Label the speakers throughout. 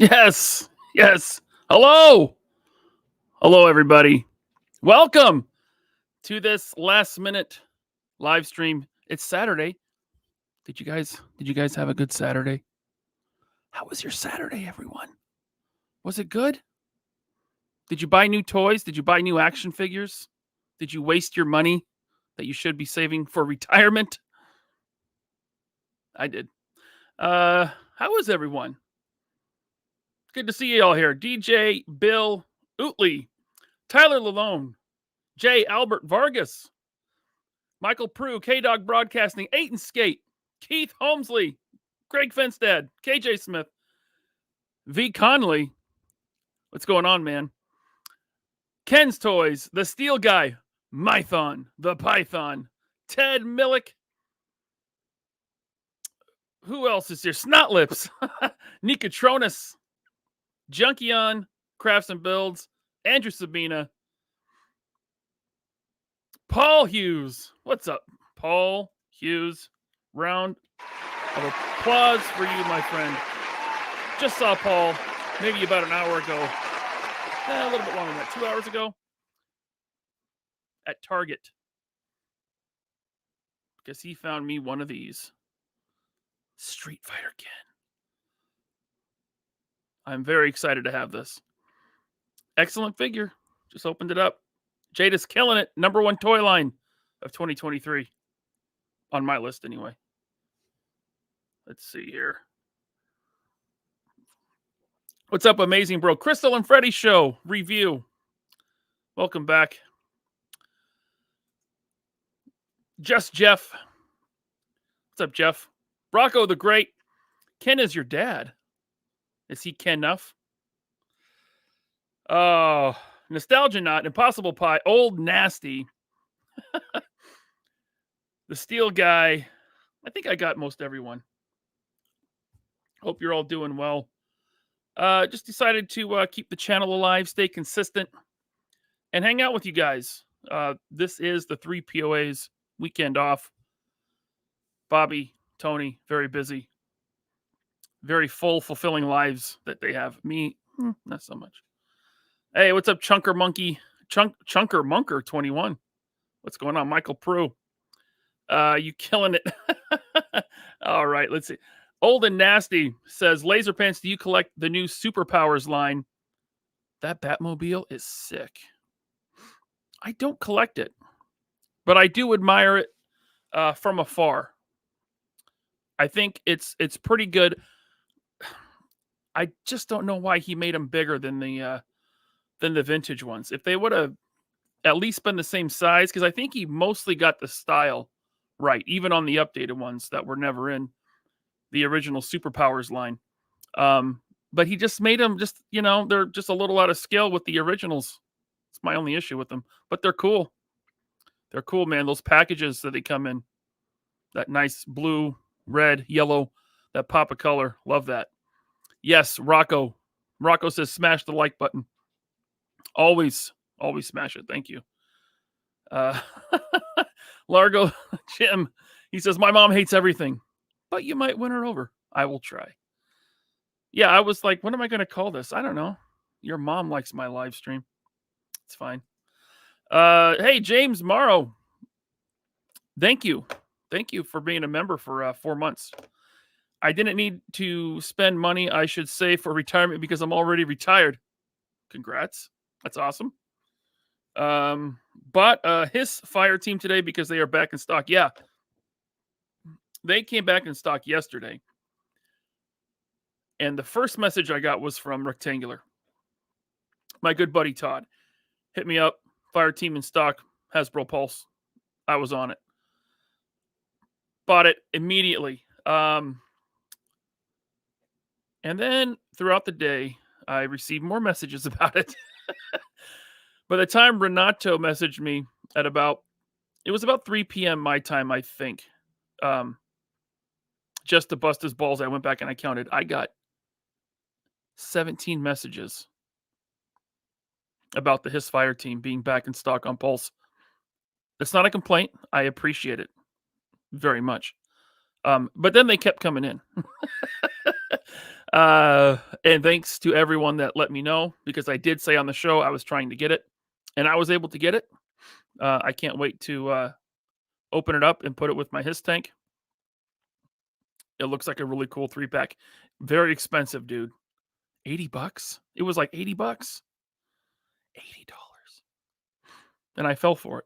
Speaker 1: Yes. Yes. Hello. Hello, everybody. Welcome to this last minute live stream. It's Saturday. Did you guys have a good Saturday? How was your Saturday, everyone? Was it good? Did you buy new toys? Did you buy new action figures? Did you waste your money that you should be saving for retirement? I did. How was everyone? Good to see you all here. DJ Bill Utley, Tyler Lalone, J. Albert Vargas, Michael Prue, K-Dog Broadcasting, Aiton Skate, Keith Holmesley, Greg Fenstead, KJ Smith, V. Conley. What's going on, man? Ken's Toys, The Steel Guy, Mython, The Python, Ted Millick. Who else is here? Snotlips, Nicotronus, Junkion, Crafts and Builds, Andrew Sabina, Paul Hughes. What's up, Paul Hughes? Round of applause for you, my friend. Just saw Paul maybe about an hour ago. A little bit longer than that. 2 hours ago. At Target. Because he found me one of these. Street Fighter Ken. I'm very excited to have this. Excellent figure. Just opened it up. Jada's killing it. Number one toy line of 2023. On my list, anyway. Let's see here. What's up, amazing bro? Crystal and Freddy show review. Welcome back. Just Jeff. What's up, Jeff? Rocco the Great. Ken is your dad. Is he Ken Nuff? Oh, Nostalgia Knot, Impossible Pie, Old Nasty. The Steel Guy. I think I got most everyone. Hope you're all doing well. Just decided to keep the channel alive, stay consistent, and hang out with you guys. This is the 3 POAs weekend off. Bobby, Tony, very busy. Very full, fulfilling lives that they have. Me, not so much. Hey, what's up, Chunker Monkey? Chunker Munker 21. What's going on, Michael Prue? You killing it. All right, let's see. Old and Nasty says, Laser Pants, do you collect the new Superpowers line? That Batmobile is sick. I don't collect it, but I do admire it from afar. I think it's pretty good. I just don't know why he made them bigger than the vintage ones. If they would have at least been the same size, because I think he mostly got the style right, even on the updated ones that were never in the original Superpowers line. But he just made them just, they're just a little out of scale with the originals. It's my only issue with them, but they're cool. They're cool, man. Those packages that they come in, that nice blue, red, yellow, that pop of color. Love that. Yes, Rocco. Rocco says, smash the like button. Always smash it. Thank you. Largo Jim, he says, my mom hates everything, but you might win her over. I will try. Yeah, I was like, what am I going to call this? I don't know. Your mom likes my live stream. It's fine. Hey, James Morrow. Thank you. Thank you for being a member for 4 months. I didn't need to spend money I should save for retirement because I'm already retired. Congrats. That's awesome. Um, bought his fire team today because they are back in stock. Yeah, they came back in stock yesterday. And the first message I got was from Rectangular. My good buddy Todd hit me up. Fire team in stock. Hasbro Pulse. I was on it. Bought it immediately. And then throughout the day, I received more messages about it. By the time Renato messaged me at it was about 3 p.m. my time, I think. Um, just to bust his balls, I went back and I counted. I got 17 messages about the His Fire team being back in stock on Pulse. That's not a complaint. I appreciate it very much. But then they kept coming in. And thanks to everyone that let me know, because I did say on the show I was trying to get it, and I was able to get it. I can't wait to open it up and put it with my His tank. It looks like a really cool 3-pack. Very expensive, dude. $80? It was like $80. $80. And I fell for it.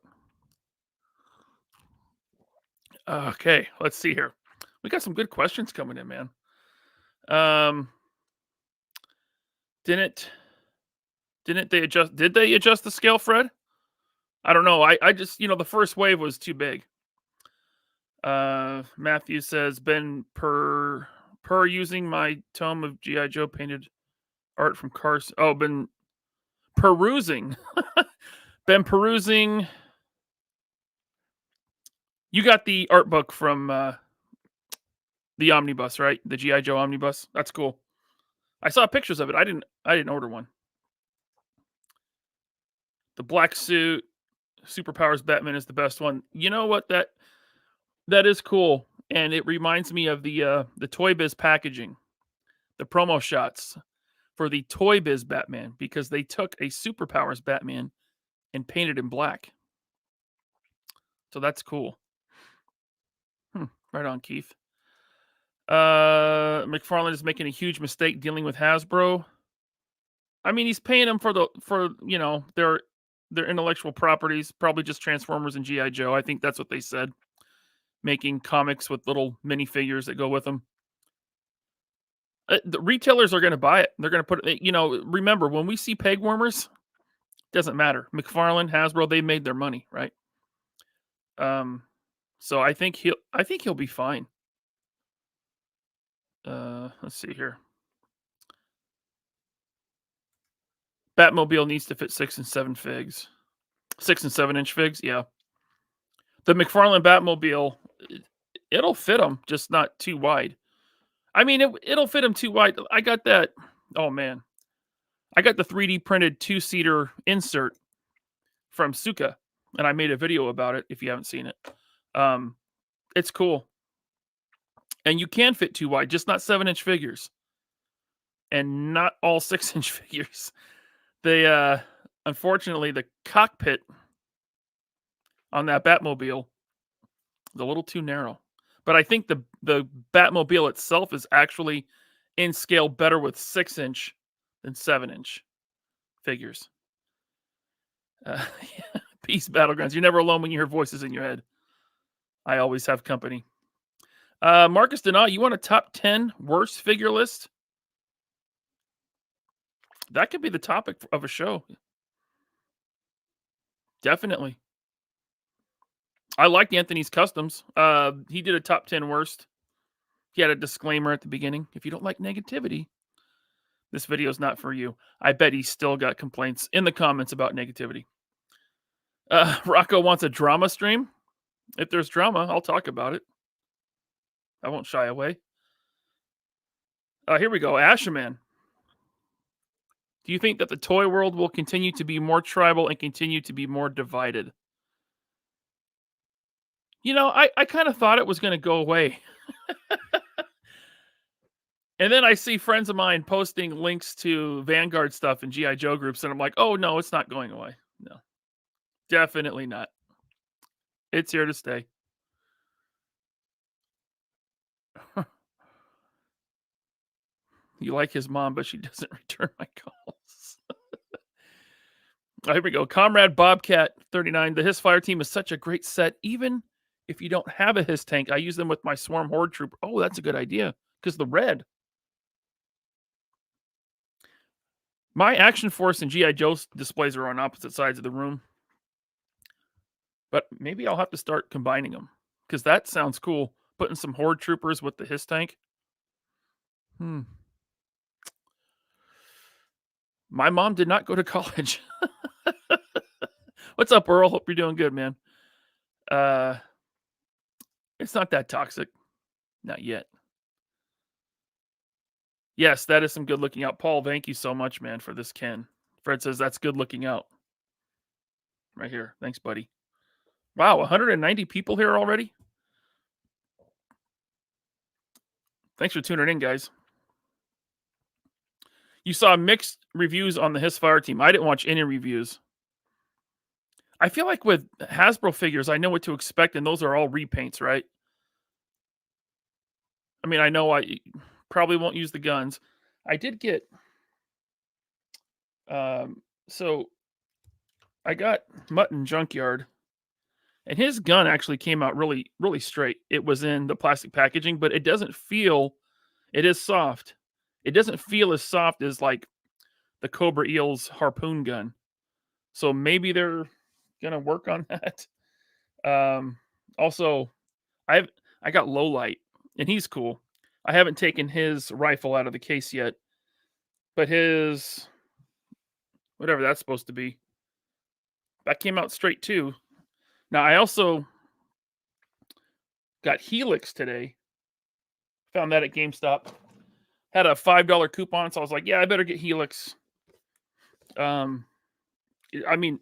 Speaker 1: Okay, let's see here. We got some good questions coming in, man. Did they adjust? Did they adjust the scale, Fred? I don't know. I just, the first wave was too big. Matthew says, been per using my tome of G.I. Joe painted art from Cars. Oh, been perusing. Been perusing. You got the art book from the omnibus, right? The G.I. Joe omnibus. That's cool. I saw pictures of it. I didn't order one. The black suit, Superpowers Batman is the best one. You know what? That is cool, and it reminds me of the Toy Biz packaging, the promo shots for the Toy Biz Batman, because they took a Superpowers Batman and painted him black. So that's cool. Right on, Keith. McFarlane is making a huge mistake dealing with Hasbro. I mean, he's paying them for their intellectual properties, probably just Transformers and G.I. Joe. I think that's what they said. Making comics with little minifigures that go with them. The retailers are going to buy it. They're going to put it, remember, when we see peg warmers, doesn't matter. McFarlane, Hasbro, they made their money, right? So I think he'll be fine. Let's see here. Batmobile needs to fit 6 and 7 figs. 6 and 7 inch figs, yeah. The McFarlane Batmobile, it'll fit them, just not too wide. I mean, it'll fit them too wide. I got that. Oh man, I got the 3D printed 2-seater insert from Suka, and I made a video about it. If you haven't seen it, it's cool. And you can fit too wide, just not 7-inch figures, and not all 6-inch figures. They unfortunately, the cockpit on that Batmobile is a little too narrow. But I think the Batmobile itself is actually in scale better with 6-inch than 7-inch figures. Peace, Battlegrounds. You're never alone when you hear voices in your head. I always have company. Marcus Denat, you want a top 10 worst figure list? That could be the topic of a show. Definitely. I liked Anthony's Customs. He did a top 10 worst. He had a disclaimer at the beginning. If you don't like negativity, this video is not for you. I bet he still got complaints in the comments about negativity. Rocco wants a drama stream. If there's drama, I'll talk about it. I won't shy away. Here we go. Asherman. Do you think that the toy world will continue to be more tribal and continue to be more divided? I kind of thought it was going to go away. And then I see friends of mine posting links to Vanguard stuff and G.I. Joe groups, and I'm like, oh, no, it's not going away. No, definitely not. It's here to stay. You like his mom, but she doesn't return my calls. Here we go. Comrade Bobcat 39. The Hiss Fire Team is such a great set. Even if you don't have a Hiss tank, I use them with my Swarm Horde Trooper. Oh, that's a good idea. Because the red. My Action Force and G.I. Joe displays are on opposite sides of the room. But maybe I'll have to start combining them. Because that sounds cool. Putting some Horde Troopers with the Hiss tank. My mom did not go to college. What's up, Earl? Hope you're doing good, man. It's not that toxic. Not yet. Yes, that is some good looking out. Paul, thank you so much, man, for this Ken. Fred says that's good looking out. Right here. Thanks, buddy. Wow, 190 people here already? Thanks for tuning in, guys. You saw mixed reviews on the Hiss Fire Team. I didn't watch any reviews. I feel like with Hasbro figures, I know what to expect, and those are all repaints, right? I mean, I know I probably won't use the guns. I did get... so I got Mutton Junkyard, and his gun actually came out really, really straight. It was in the plastic packaging, but it doesn't feel... It is soft. It doesn't feel as soft as like the Cobra Eel's harpoon gun. So maybe they're gonna work on that. Also, I got Lowlight, and he's cool. I haven't taken his rifle out of the case yet, but his whatever that's supposed to be, that came out straight too. Now I also got Helix today. Found that at GameStop. Had a $5 coupon, so I was like, yeah, I better get Helix. I mean,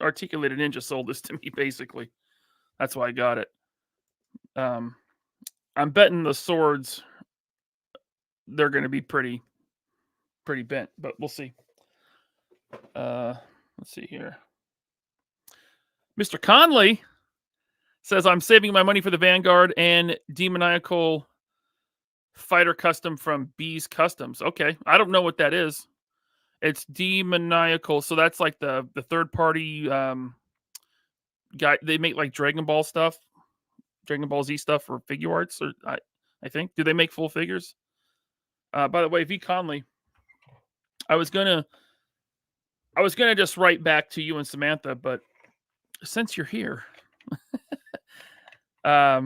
Speaker 1: Articulated Ninja sold this to me, basically. That's why I got it. I'm betting the swords, they're going to be pretty bent, but we'll see. Let's see here. Mr. Conley says, I'm saving my money for the Vanguard and Demoniacal Fighter Custom from Bees Customs. Okay, I don't know what that is. It's Demoniacal, so that's like the third party guy. They make like Dragon Ball stuff, Dragon Ball Z stuff for figure arts, or I think. Do they make full figures? By the way, V Conley, I was gonna just write back to you and Samantha, but since you're here, I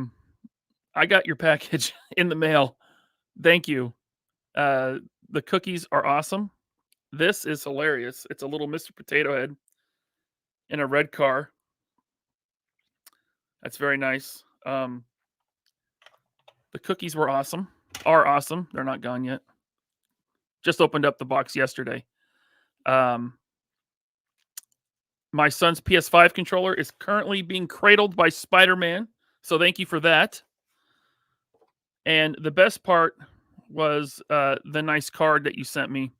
Speaker 1: got your package in the mail. Thank you. The cookies are awesome. This is hilarious. It's a little Mr. Potato Head in a red car. That's very nice. The cookies were awesome. Are awesome. They're not gone yet. Just opened up the box yesterday. My son's PS5 controller is currently being cradled by Spider-Man. So thank you for that. And the best part was the nice card that you sent me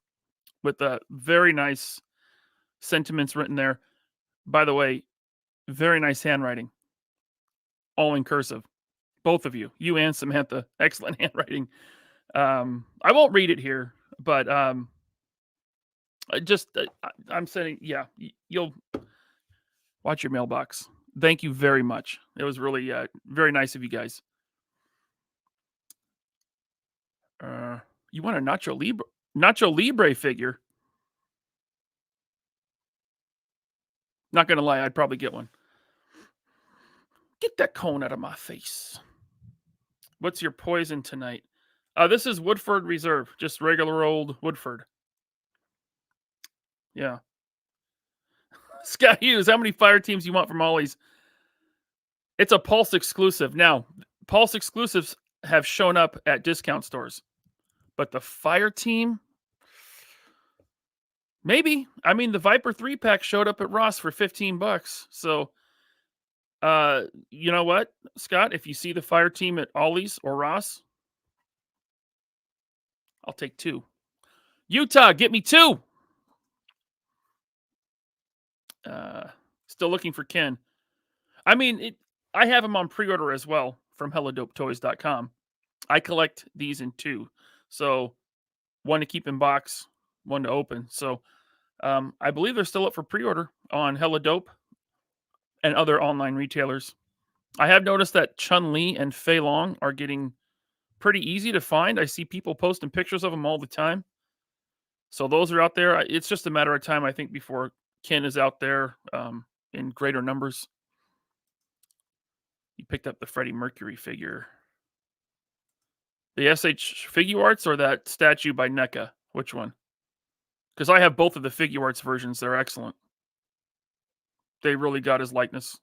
Speaker 1: with the very nice sentiments written there. By the way, very nice handwriting. All in cursive. Both of you. You and Samantha. Excellent handwriting. I won't read it here, but I'm sending, yeah, you'll watch your mailbox. Thank you very much. It was really very nice of you guys. You want a Nacho Libre figure? Not gonna lie, I'd probably get one. Get that cone out of my face. What's your poison tonight? This is Woodford Reserve, just regular old Woodford. Yeah. Scott Hughes, how many fire teams you want from Ollie's? It's a Pulse exclusive. Now, Pulse exclusives have shown up at discount stores, but the fire team, maybe. I mean, the Viper 3-pack showed up at Ross for $15. So, you know what, Scott? If you see the fire team at Ollie's or Ross, I'll take 2. Utah, get me 2. Still looking for Ken. I mean, I have them on pre-order as well from HelloDopeToys.com. I collect these in 2. So one to keep in box, one to open. So I believe they're still up for pre-order on Hella Dope and other online retailers. I have noticed that Chun Li and Fei Long are getting pretty easy to find. I see people posting pictures of them all the time. So those are out there. It's just a matter of time, I think, before Ken is out there in greater numbers. You picked up the Freddie Mercury figure. The SH Figure Arts or that statue by NECA? Which one? Because I have both of the Figure Arts versions. They're excellent. They really got his likeness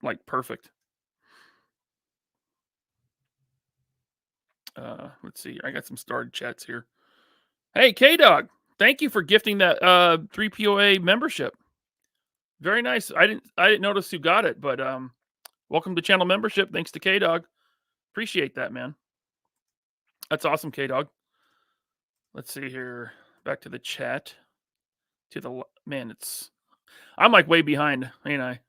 Speaker 1: like perfect. Let's see. I got some starred chats here. Hey, K-Dog. Thank you for gifting that 3POA membership. Very nice. I didn't notice who got it, but welcome to channel membership. Thanks to K-Dog. Appreciate that, man. That's awesome, K-Dog. Let's see here. Back to the chat. To the man, I'm like way behind, ain't I?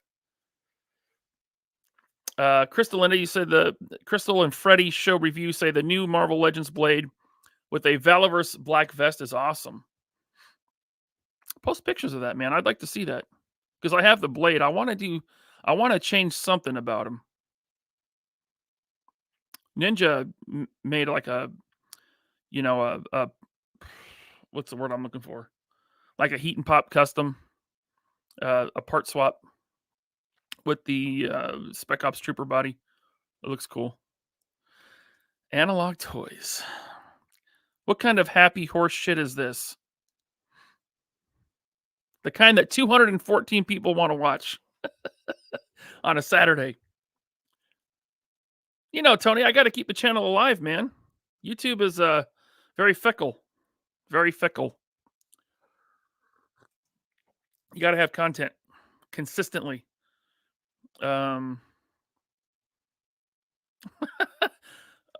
Speaker 1: Crystal Linda, you said the Crystal and Freddy show review say the new Marvel Legends blade with a Valaverse black vest is awesome. Post pictures of that, man. I'd like to see that because I have the blade. I want to change something about him. Ninja made like a what's the word I'm looking for? Like a heat and pop custom, a part swap with the Spec Ops Trooper body. It looks cool. Analog toys. What kind of happy horse shit is this? The kind that 214 people want to watch on a Saturday. You know, Tony, I got to keep the channel alive, man. YouTube is very fickle. Very fickle. You got to have content consistently. A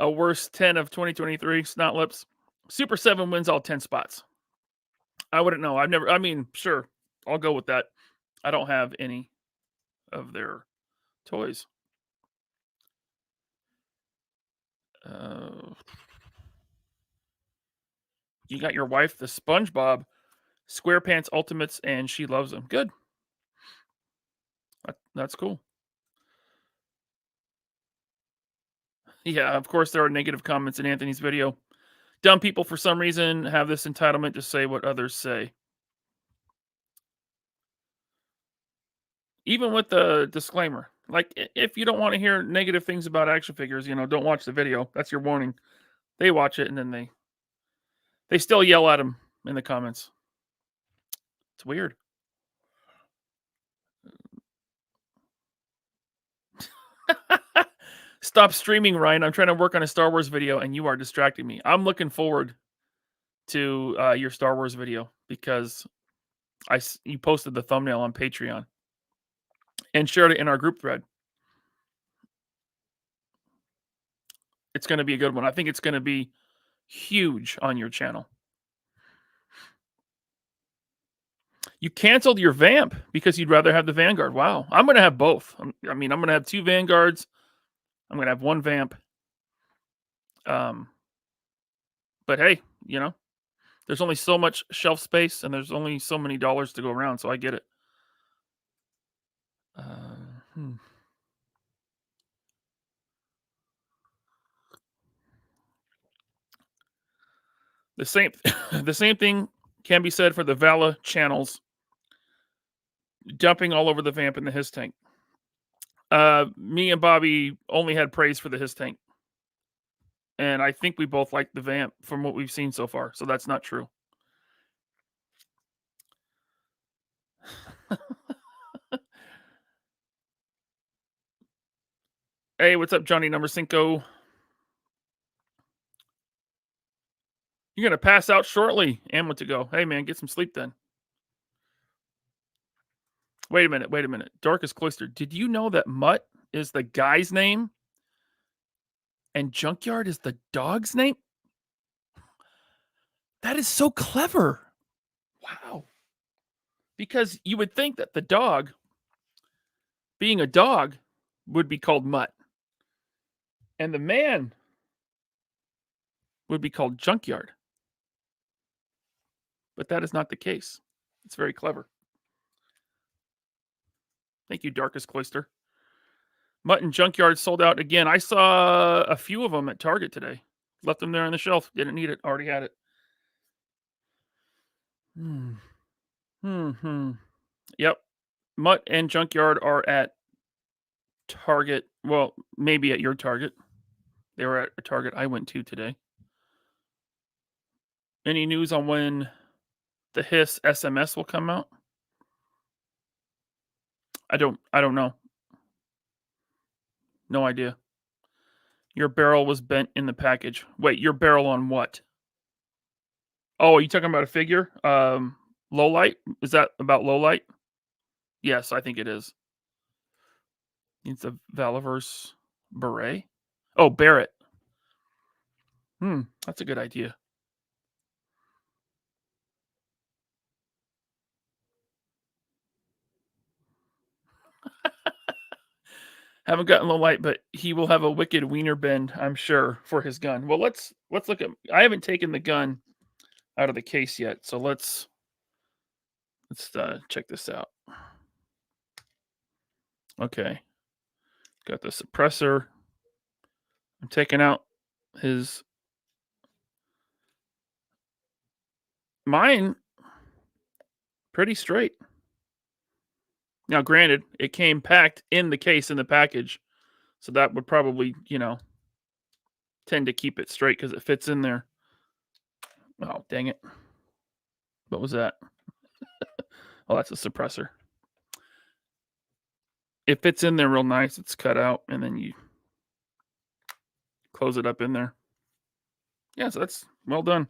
Speaker 1: worst 10 of 2023, Snot Lips. Super 7 wins all 10 spots. I wouldn't know. Sure, I'll go with that. I don't have any of their toys. You got your wife, the SpongeBob SquarePants Ultimates, and she loves them. Good. That's cool. Yeah, of course there are negative comments in Anthony's video. Dumb people, for some reason, have this entitlement to say what others say. Even with the disclaimer. Like, if you don't want to hear negative things about action figures, don't watch the video. That's your warning. They watch it, and then they still yell at them in the comments. It's weird. Stop streaming, Ryan. I'm trying to work on a Star Wars video, and you are distracting me. I'm looking forward to your Star Wars video because you posted the thumbnail on Patreon and shared it in our group thread. It's going to be a good one. I think it's going to be huge on your channel. You canceled your Vamp because you'd rather have the Vanguard. Wow. I'm going to have both. I'm going to have 2 Vanguards. I'm going to have 1 Vamp. But hey, there's only so much shelf space and there's only so many dollars to go around. So I get it. The same thing can be said for the Vala channels dumping all over the Vamp and the His Tank. Me and Bobby only had praise for the His Tank. And I think we both like the Vamp from what we've seen so far. So that's not true. Hey, what's up, Johnny number 5? You're going to pass out shortly. Ammo to go. Hey, man, get some sleep then. Wait a minute. Darkest Cloister. Did you know that Mutt is the guy's name and Junkyard is the dog's name? That is so clever. Wow. Because you would think that the dog, being a dog, would be called Mutt. And the man would be called Junkyard. But that is not the case. It's very clever. Thank you, Darkest Cloister. Mutton Junkyard sold out again. I saw a few of them at Target today. Left them there on the shelf. Didn't need it. Already had it. Yep. Mutt and Junkyard are at Target. Well, maybe at your Target. They were at a Target I went to today. Any news on when the Hiss SMS will come out? I don't know. No idea. Your barrel was bent in the package. Wait, your barrel on what? Oh, are you talking about a figure? Low light? Is that about low light? Yes, I think it is. It's a Valiverse beret. Oh, Barrett. That's a good idea. Haven't gotten low light, but he will have a wicked wiener bend, I'm sure, for his gun. Well, let's look at. I haven't taken the gun out of the case yet, so let's check this out. Okay, got the suppressor. I'm taking out his. Mine pretty straight. Now, granted, it came packed in the case in the package, so that would probably, tend to keep it straight because it fits in there. Oh, dang it. What was that? Oh, that's a suppressor. It fits in there real nice. It's cut out, and then you close it up in there. Yeah, so that's well done.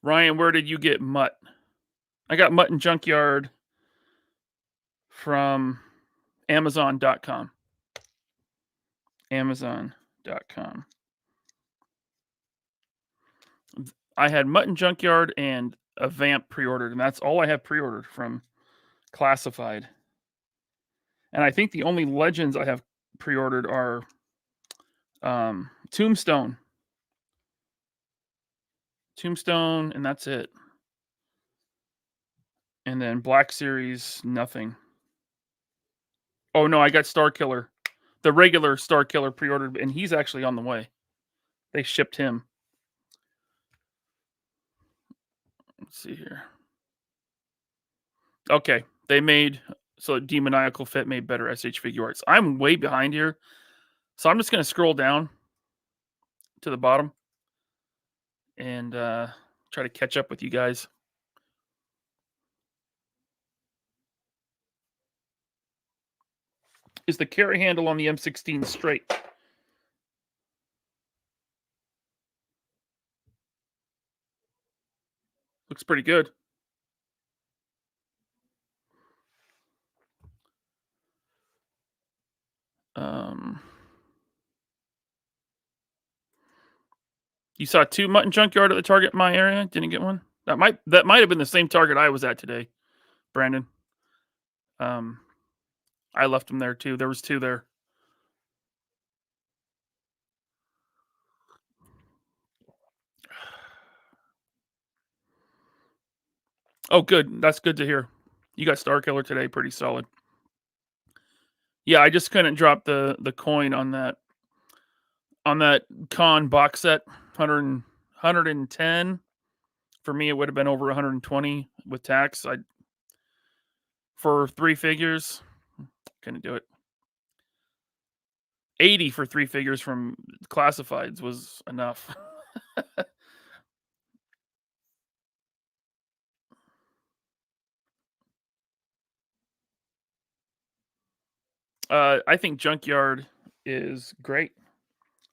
Speaker 1: Ryan, where did you get Mutt? I got Mutt and Junkyard from Amazon.com. Amazon.com. I had Mutt and Junkyard and a Vamp pre-ordered, and that's all I have pre-ordered from Classified. And I think the only Legends I have pre-ordered are Tombstone, and that's it. And then Black Series, nothing. Oh no, I got Star Killer, the regular Star Killer pre-ordered, and he's actually on the way. They shipped him. Let's see here. Okay, they made Demoniacal Fit made better SH figure arts. I'm way behind here, so I'm just gonna scroll down to the bottom and try to catch up with you guys. Is the carry handle on the M16 straight? Looks pretty good. You saw 2 Mutton Junkyard at the Target in my area? Didn't get one? That might have been the same Target I was at today, Brandon. I left them there too. There was 2 there. Oh, good. That's good to hear. You got Star Killer today, pretty solid. Yeah, I just couldn't drop the coin on that con box set. 110. For me, it would have been over 120 with tax. For 3 figures, couldn't do it. 80 for 3 figures from Classifieds was enough. I think Junkyard is great.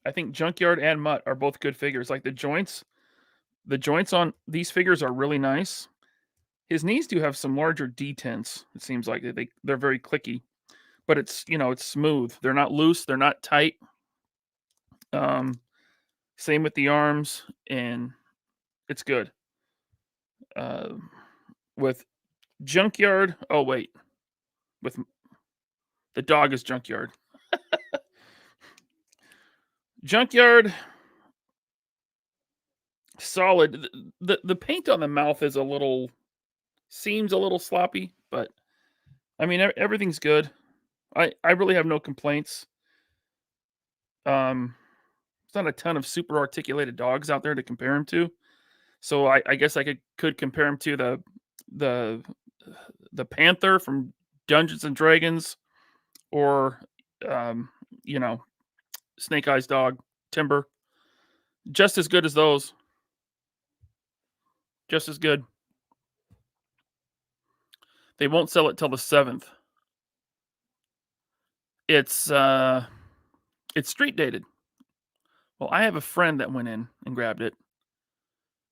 Speaker 1: I think Junkyard and Mutt are both good figures. Like the joints on these figures are really nice. His knees do have some larger detents. It seems like they're very clicky, but it's it's smooth. They're not loose. They're not tight. Same with the arms, and it's good. With Junkyard, oh wait, with the dog is Junkyard. Junkyard, solid. The paint on the mouth is seems a little sloppy, but I mean everything's good. I really have no complaints. Um, there's not a ton of super articulated dogs out there to compare him to, so I guess I could compare him to the the panther from Dungeons and Dragons, or um, you know, Snake Eyes dog, Timber. Just as good as those. Just as good. They won't sell it till the 7th. It's it's street dated. Well, I have a friend that went in and grabbed it,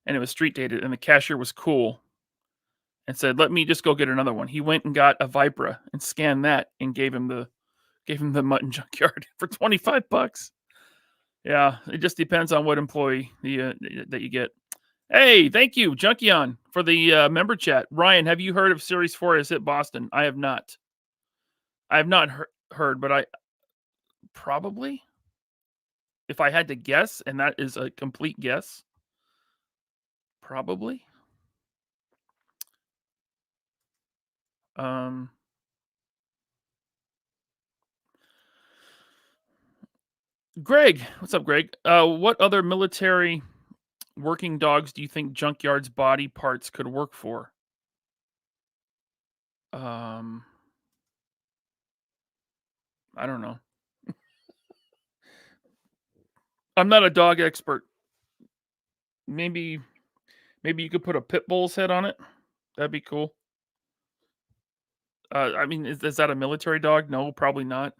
Speaker 1: and it was street dated, and the cashier was cool and said, "Let me just go get another one." He went and got a Vipra and scanned that and gave him the mutton junkyard for $25. Yeah, it just depends on what employee that you get. Hey, thank you, Junkion, for the member chat. Ryan, have you heard of Series 4 has hit Boston? I have not. I have not heard, but I probably, if I had to guess, and that is a complete guess, probably. Um, Greg, what's up, Greg? What other military working dogs do you think Junkyard's body parts could work for? Um, I don't know. I'm not a dog expert. Maybe you could put a pit bull's head on it. That'd be cool. I mean, is that a military dog? No, probably not.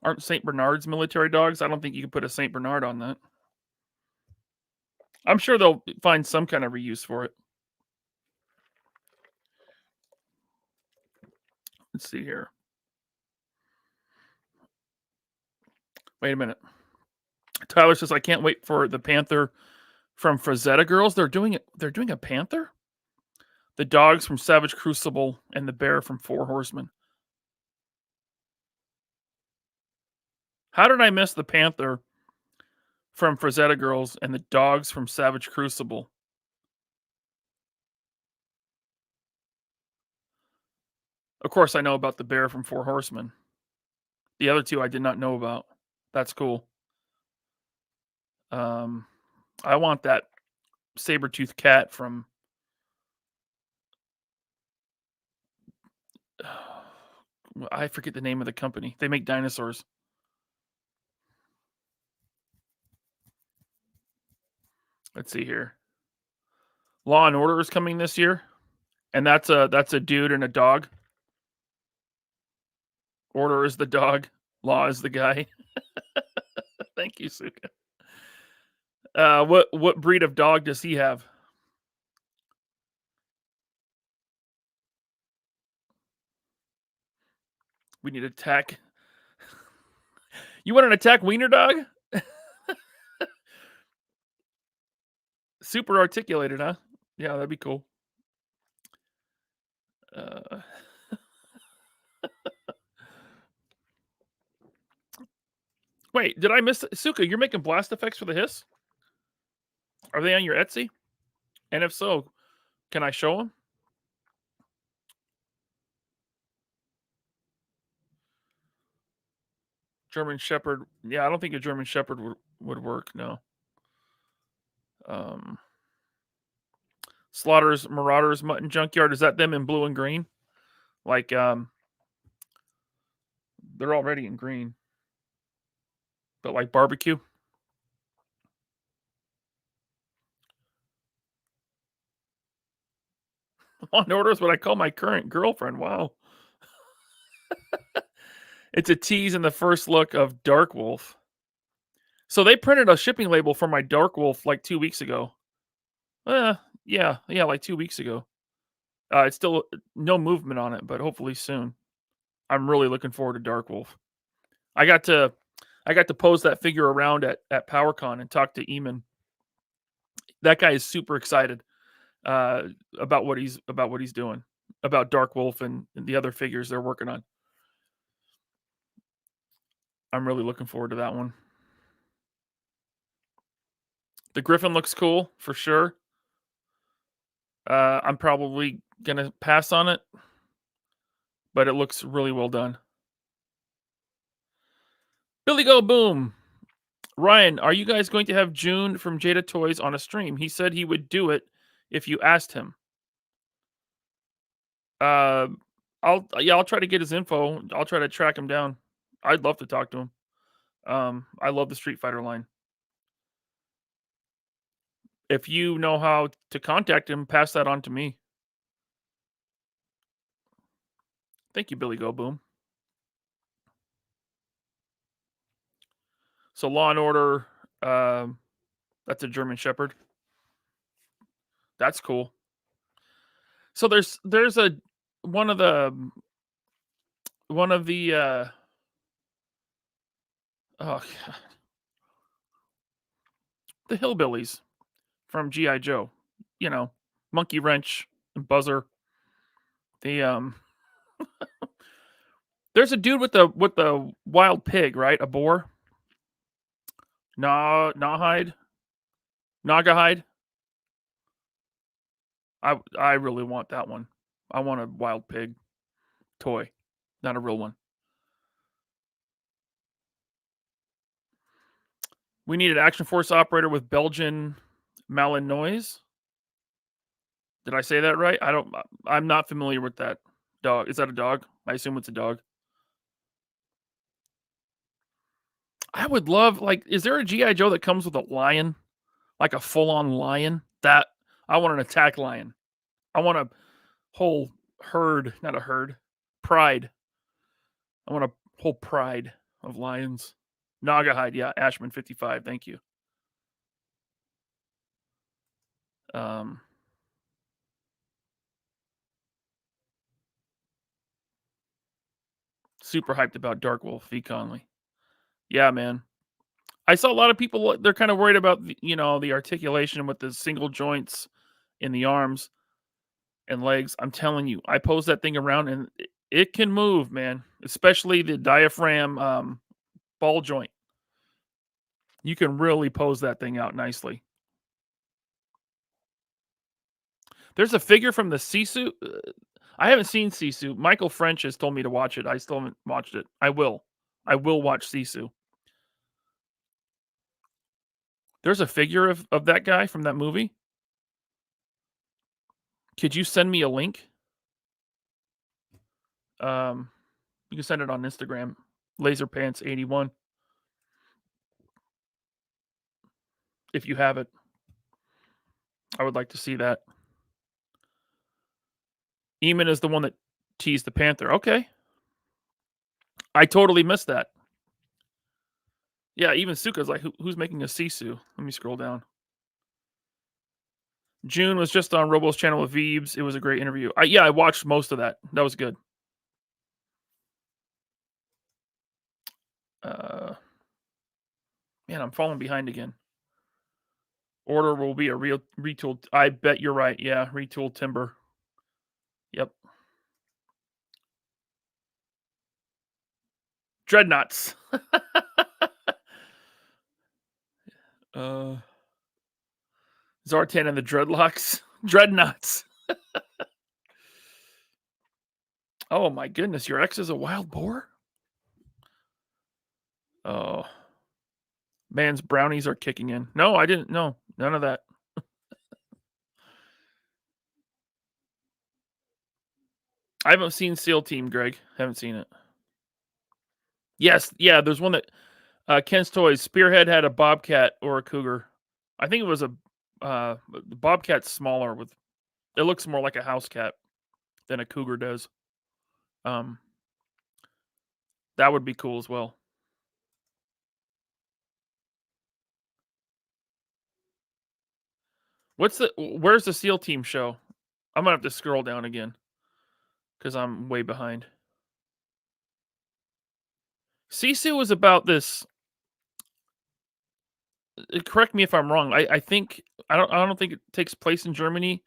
Speaker 1: Aren't Saint Bernards military dogs? I don't think you could put a Saint Bernard on that. I'm sure they'll find some kind of reuse for it. Let's see here. Wait a minute. Tyler says, I can't wait for the Panther from Frazetta Girls. They're doing it. They're doing a Panther? The dogs from Savage Crucible and the bear from Four Horsemen. How did I miss the Panther from Frazetta Girls and the dogs from Savage Crucible? Of course, I know about the bear from Four Horsemen. The other two I did not know about. That's cool. I want that saber-toothed cat from I forget the name of the company. They make dinosaurs. Let's see here. Law and Order is coming this year, and that's a dude and a dog. Order is the dog, Law is the guy. Thank you, Suka. What breed of dog does he have? We need to attack. You want an attack wiener dog? Super articulated, huh? Yeah, that'd be cool. Wait, did I miss Suka? You're making blast effects for the hiss? Are they on your Etsy? And if so, can I show them? German Shepherd. Yeah, I don't think a German Shepherd would work. No. Slaughter's Marauders Mutton Junkyard. Is that them in blue and green? Like they're already in green, but like barbecue. On order is what I call my current girlfriend. Wow. It's a tease in the first look of Dark Wolf. So they printed a shipping label for my Dark Wolf like 2 weeks ago. Yeah, like 2 weeks ago. It's still no movement on it, but hopefully soon. I'm really looking forward to Dark Wolf. I got to pose that figure around at PowerCon and talk to Eamon. That guy is super excited about what he's doing, about Dark Wolf and the other figures they're working on. I'm really looking forward to that one. The Griffin looks cool for sure. I'm probably gonna pass on it, but it looks really well done. Billy Go Boom. Ryan, are you guys going to have June from Jada Toys on a stream? He said he would do it if you asked him. I'll try to get his info. I'll try to track him down. I'd love to talk to him. I love the Street Fighter line. If you know how to contact him, pass that on to me. Thank you, Billy Go Boom. So Law and Order, that's a German Shepherd. That's cool. So there's a one of the oh God, the hillbillies from G.I. Joe. You know, Monkey Wrench and Buzzer. The there's a dude with the wild pig, right? A boar. Nawhide. Nagahide. I really want that one. I want a wild pig toy, not a real one. We need an Action Force operator with Belgian Malinois. Did I say that right? I'm not familiar with that dog. Is that a dog? I assume it's a dog. I would love, like, is there a G.I. Joe that comes with a lion? Like a full-on lion? That I want an attack lion. I want a whole herd, not a herd, pride. I want a whole pride of lions. Nagahide, yeah, Ashman 55, thank you. Super hyped about Dark Wolf V. Conley. Yeah, man. I saw a lot of people, they're kind of worried about, the articulation with the single joints in the arms and legs. I'm telling you, I pose that thing around and it can move, man. Especially the diaphragm ball joint. You can really pose that thing out nicely. There's a figure from the Sisu. I haven't seen Sisu. Michael French has told me to watch it. I still haven't watched it. I will watch Sisu. There's a figure of that guy from that movie. Could you send me a link? You can send it on Instagram. Laserpants81. If you have it. I would like to see that. Eamon is the one that teased the Panther. Okay. I totally missed that. Yeah, even Suka's like, who's making a Sisu? Let me scroll down. June was just on Robo's channel with Veebs. It was a great interview. I watched most of that. That was good. Man, I'm falling behind again. Order will be a real retooled. I bet you're right. Yeah, retooled timber. Yep. Dreadnoughts. Zartan and the Dreadlocks. Dreadnoughts. Oh my goodness, your ex is a wild boar? Oh. Man's brownies are kicking in. No, I didn't. No, none of that. I haven't seen SEAL Team, Greg. Haven't seen it. Yes, yeah, there's one that Ken's Toys. Spearhead had a bobcat or a cougar. I think it was the bobcat's smaller with it looks more like a house cat than a cougar does. That would be cool as well. Where's the SEAL Team show? I'm gonna have to scroll down again because I'm way behind. Sisu was about this. Correct me if I'm wrong. I think I don't think it takes place in Germany,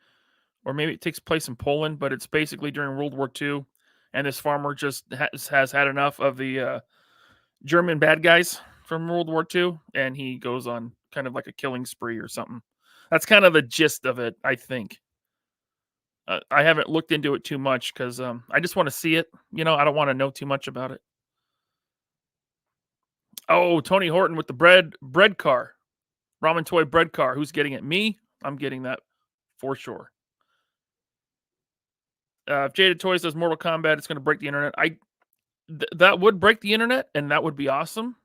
Speaker 1: or maybe it takes place in Poland. But it's basically during World War II, and this farmer just has had enough of the German bad guys from World War II, and he goes on kind of like a killing spree or something. That's kind of the gist of it, I think. I haven't looked into it too much because I just want to see it. I don't want to know too much about it. Oh, Tony Horton with the bread car, ramen toy bread car. Who's getting it? Me. I'm getting that for sure. If Jada Toys does Mortal Kombat, it's going to break the internet. That would break the internet, and that would be awesome.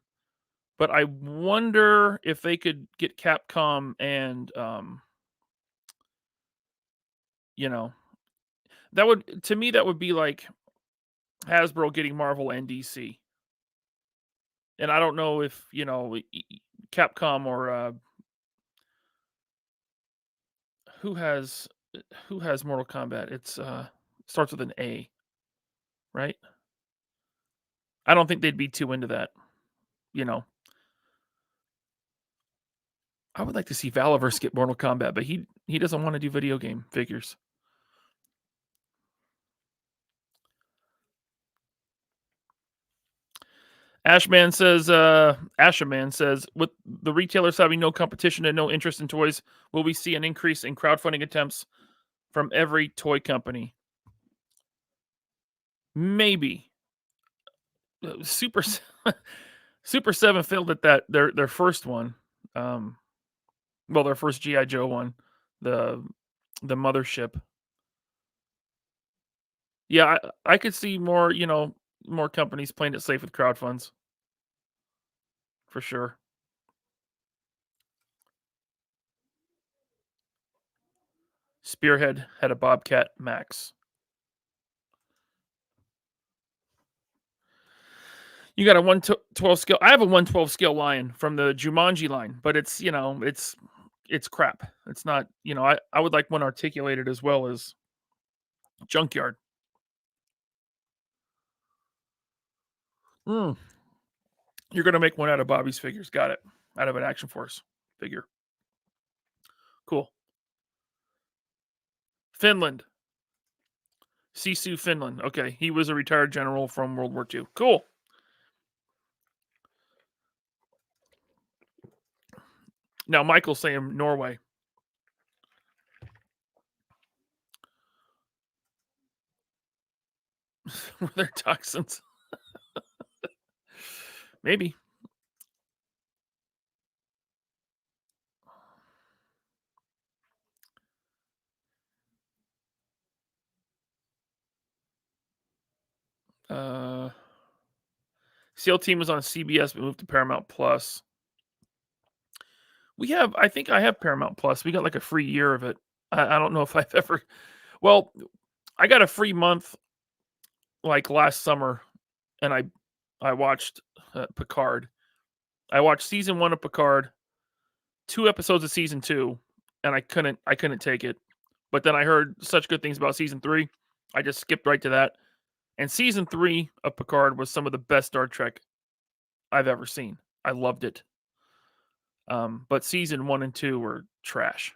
Speaker 1: But I wonder if they could get Capcom and you know, that would be like Hasbro getting Marvel and DC. And I don't know if, Capcom or who has who has Mortal Kombat? It's starts with an A, right? I don't think they'd be too into that, you know. I would like to see Valaverse get Mortal Kombat, but he doesn't want to do video game figures. Ashaman says, with the retailers having no competition and no interest in toys, will we see an increase in crowdfunding attempts from every toy company? Maybe. Super Super 7 failed at that their first one. Their first GI Joe one, the the mothership. Yeah, I could see more, more companies playing it safe with crowdfunds for sure. Spearhead had a Bobcat Max. You got a 112 scale. I have a 112 scale lion from the Jumanji line, but it's crap. It's not, I would like one articulated as well as Junkyard. Mm. You're gonna make one out of Bobby's figures. Got it. Out of an Action Force figure. Cool. Finland. Sisu, Finland. Okay, he was a retired general from World War II. Cool. Now Michael's saying Norway. Were there toxins? Maybe. SEAL Team was on CBS but moved to Paramount Plus. I think I have Paramount Plus. We got like a free year of it. I don't know if I've ever. Well, I got a free month like last summer, and I watched Picard. I watched season 1 of Picard, 2 episodes of season 2, and I couldn't take it. But then I heard such good things about season 3, I just skipped right to that. And season 3 of Picard was some of the best Star Trek I've ever seen. I loved it. But season 1 and 2 were trash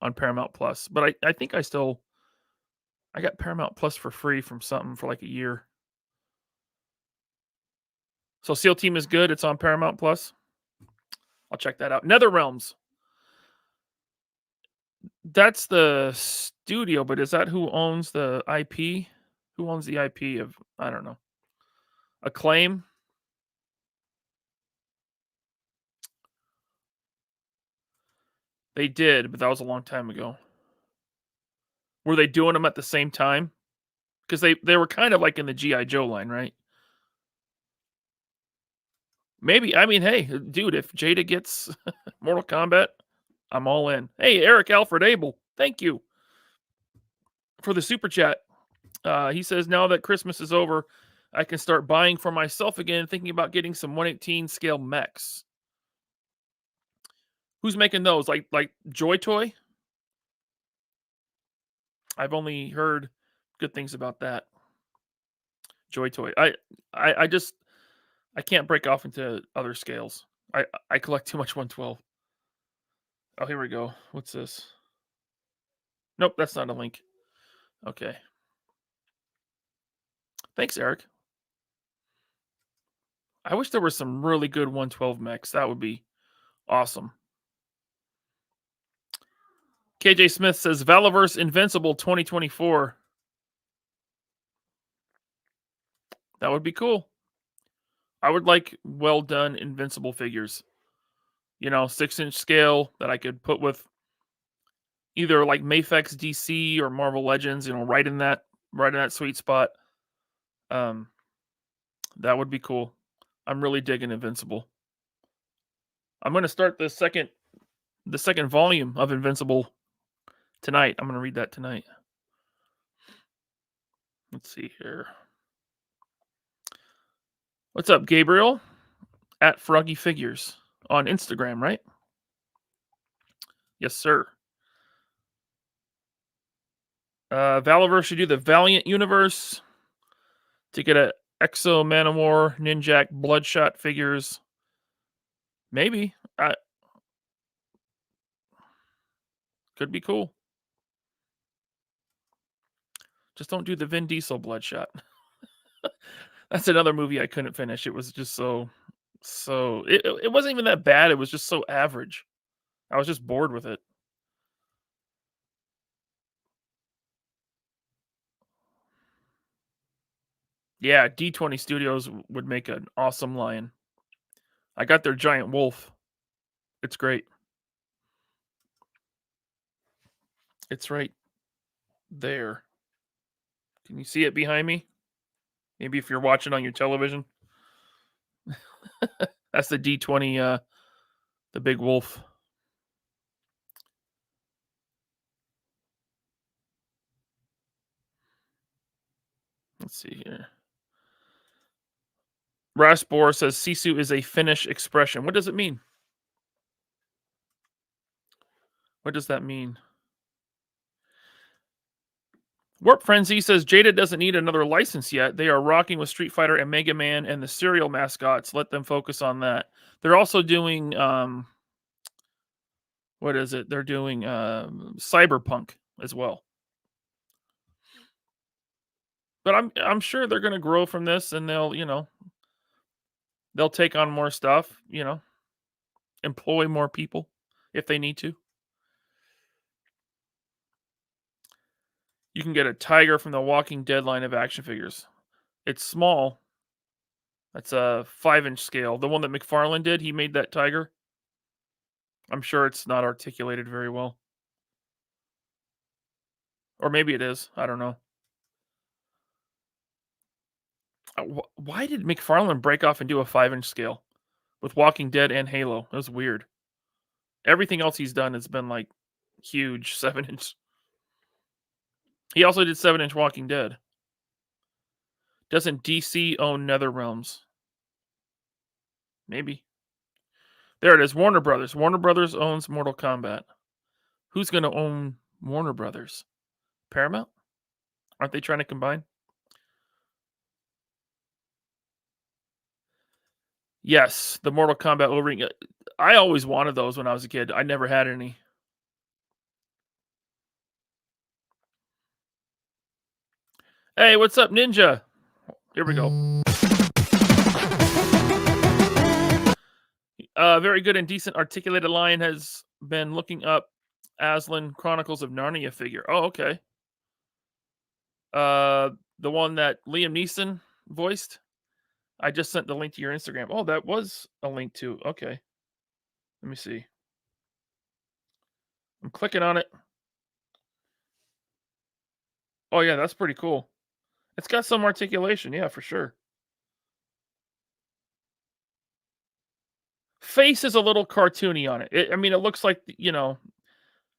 Speaker 1: on Paramount Plus. But I think I got Paramount Plus for free from something for like a year. So SEAL Team is good. It's on Paramount Plus. I'll check that out. NetherRealms. That's the studio, but is that who owns the IP? Who owns the IP of, I don't know, Acclaim? They did, but that was a long time ago. Were they doing them at the same time? Because they were kind of like in the GI Joe line, right? Maybe. I mean, hey, dude, if Jada gets Mortal Kombat, I'm all in. Hey, Eric Alfred Abel, thank you for the super chat. He says, now that Christmas is over, I can start buying for myself again, thinking about getting some 1/18 scale mechs. Who's making those? Like Joy Toy? I've only heard good things about that. Joy Toy. I just I can't break off into other scales. I collect too much 112. Oh, here we go. What's this? Nope, that's not a link. Okay. Thanks, Eric. I wish there were some really good 112 mechs. That would be awesome. KJ Smith says Valaverse Invincible 2024. That would be cool. I would like well done Invincible figures. 6-inch scale that I could put with either like Mafex DC or Marvel Legends, right in that sweet spot. That would be cool. I'm really digging Invincible. I'm going to start the second volume of Invincible tonight. I'm going to read that tonight. Let's see here. What's up, Gabriel? At Froggy Figures on Instagram, right? Yes, sir. Valaverse should do the Valiant universe to get a Exo Manowar, Ninjak, Bloodshot figures. Maybe. Could be cool. Just don't do the Vin Diesel Bloodshot. That's another movie I couldn't finish. It was just so it wasn't even that bad. It was just so average. I was just bored with it. Yeah, D20 Studios would make an awesome lion. I got their giant wolf. It's great. It's right there. Can you see it behind me? Maybe if you're watching on your television. That's the D20, the big wolf. Let's see here. Raspor says Sisu is a Finnish expression. What does it mean? What does that mean? Warp Frenzy says Jada doesn't need another license yet. They are rocking with Street Fighter and Mega Man and the cereal mascots. Let them focus on that. They're also doing what is it? They're doing Cyberpunk as well. But I'm sure they're going to grow from this, and they'll take on more stuff. Employ more people if they need to. You can get a tiger from the Walking Dead line of action figures. It's small. That's a 5-inch scale. The one that McFarlane did, he made that tiger. I'm sure it's not articulated very well. Or maybe it is. I don't know. Why did McFarlane break off and do a 5-inch scale with Walking Dead and Halo? It was weird. Everything else he's done has been like huge 7-inch. He also did 7-inch Walking Dead. Doesn't DC own NetherRealms? Maybe. There it is. Warner Brothers. Warner Brothers owns Mortal Kombat. Who's going to own Warner Brothers? Paramount? Aren't they trying to combine? Yes, the Mortal Kombat O-Ring. I always wanted those when I was a kid. I never had any. Hey, what's up, Ninja? Here we go. Very good and decent articulated lion has been looking up Aslan Chronicles of Narnia figure. Oh, okay. The one that Liam Neeson voiced. I just sent the link to your Instagram. Oh, that was a link to. Okay. Let me see. I'm clicking on it. Oh, yeah, that's pretty cool. It's got some articulation. Yeah, for sure. Face is a little cartoony on it. It looks like, the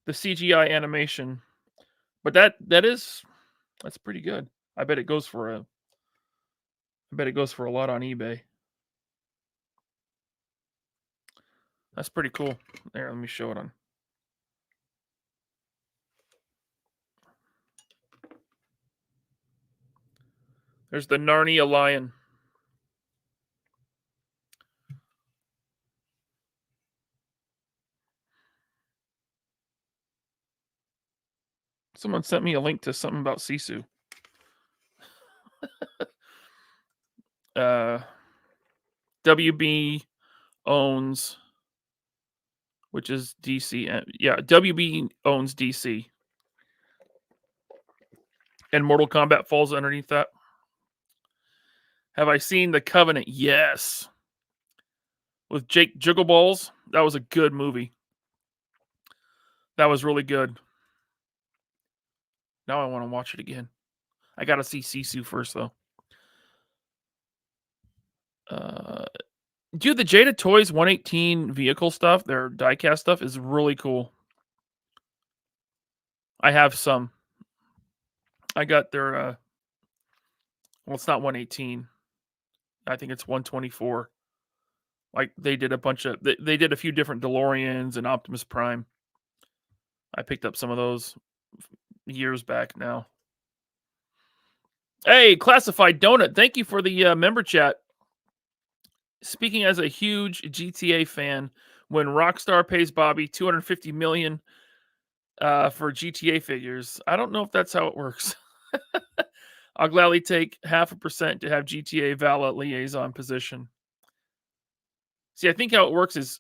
Speaker 1: CGI animation. But that's pretty good. I bet it goes for a lot on eBay. That's pretty cool. There, let me show it on. There's the Narnia lion. Someone sent me a link to something about Sisu. WB owns, which is DC. Yeah, WB owns DC. And Mortal Kombat falls underneath that. Have I seen The Covenant? Yes. With Jake Jiggleballs. That was a good movie. That was really good. Now I want to watch it again. I got to see Sisu first, though. Dude, the Jada Toys 118 vehicle stuff, their diecast stuff, is really cool. I have some. I got their, well, it's not 118. I think it's 124. Like, they did a bunch of, they did a few different DeLoreans and Optimus Prime. I picked up some of those years back now. Hey, Classified Donut, thank you for the member chat. Speaking as a huge GTA fan, when Rockstar pays Bobby $250 million for GTA figures, I don't know if that's how it works. I'll gladly take 0.5% to have GTA Vala liaison position. See, I think how it works is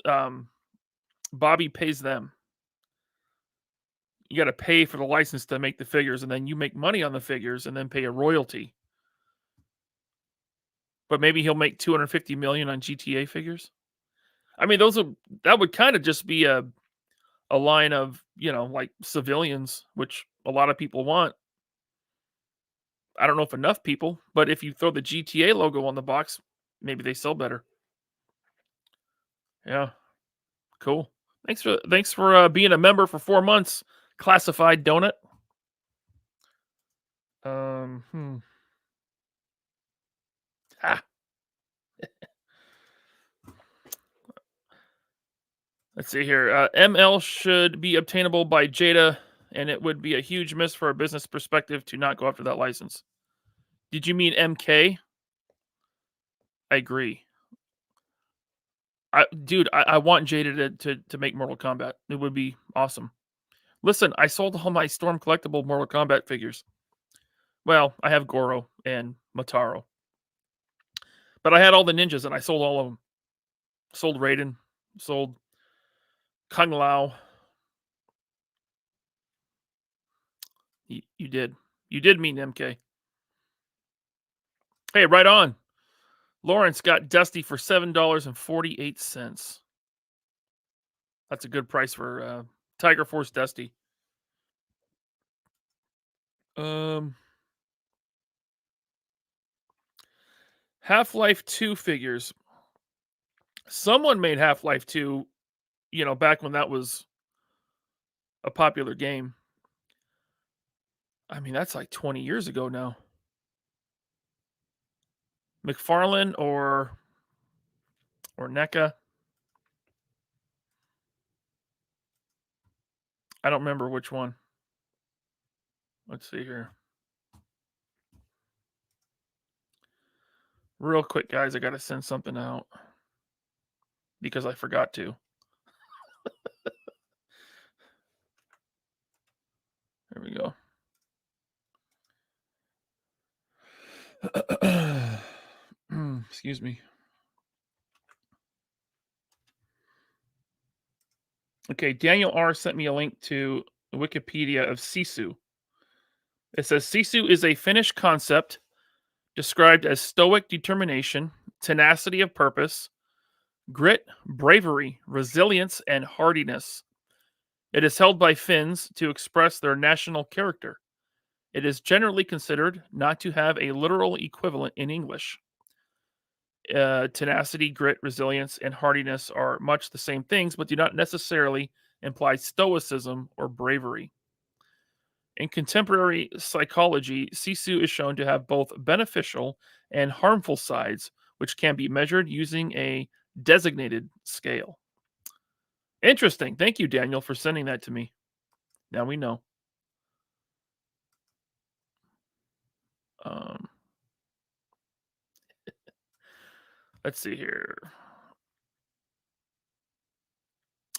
Speaker 1: Bobby pays them. You got to pay for the license to make the figures, and then you make money on the figures and then pay a royalty. But maybe he'll make $250 million on GTA figures. I mean, that would kind of just be a line of, like civilians, which a lot of people want. I don't know if enough people, but if you throw the GTA logo on the box, maybe they sell better. Yeah, cool. Thanks for being a member for 4 months, Classified Donut. Ah. Let's see here. ML should be obtainable by Jada, and it would be a huge miss for a business perspective to not go after that license. Did you mean MK? I agree. I want Jada to make Mortal Kombat. It would be awesome. Listen, I sold all my Storm collectible Mortal Kombat figures. Well, I have Goro and Motaro. But I had all the ninjas and I sold all of them. Sold Raiden. Sold Kung Lao. You did. You did mean MK. Hey, right on. Lawrence got Dusty for $7.48. That's a good price for Tiger Force Dusty. Half-Life 2 figures. Someone made Half-Life 2, back when that was a popular game. I mean, that's like 20 years ago now. McFarlane or NECA. I don't remember which one. Let's see here. Real quick, guys, I got to send something out because I forgot to. There we go. Excuse me. Okay, Daniel R. sent me a link to Wikipedia of Sisu. It says Sisu is a Finnish concept described as stoic determination, tenacity of purpose, grit, bravery, resilience, and hardiness. It is held by Finns to express their national character. It is generally considered not to have a literal equivalent in English. Tenacity, grit, resilience, and hardiness are much the same things, but do not necessarily imply stoicism or bravery. In contemporary psychology, Sisu is shown to have both beneficial and harmful sides, which can be measured using a designated scale. Interesting. Thank you, Daniel, for sending that to me. Now we know. Let's see here.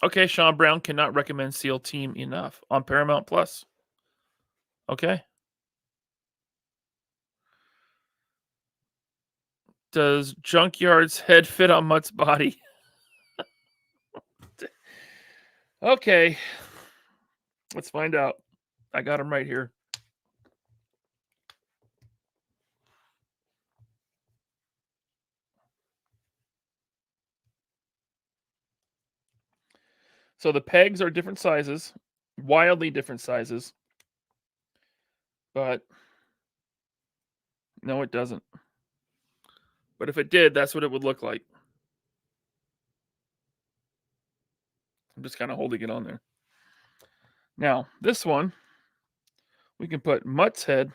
Speaker 1: Okay, Sean Brown cannot recommend SEAL Team enough on Paramount Plus. Okay. Does Junkyard's head fit on Mutt's body? Okay, let's find out. I got him right here. So the pegs are different sizes, wildly different sizes. But no, it doesn't. But if it did, that's what it would look like. I'm just kind of holding it on there. Now, this one, we can put Mutt's head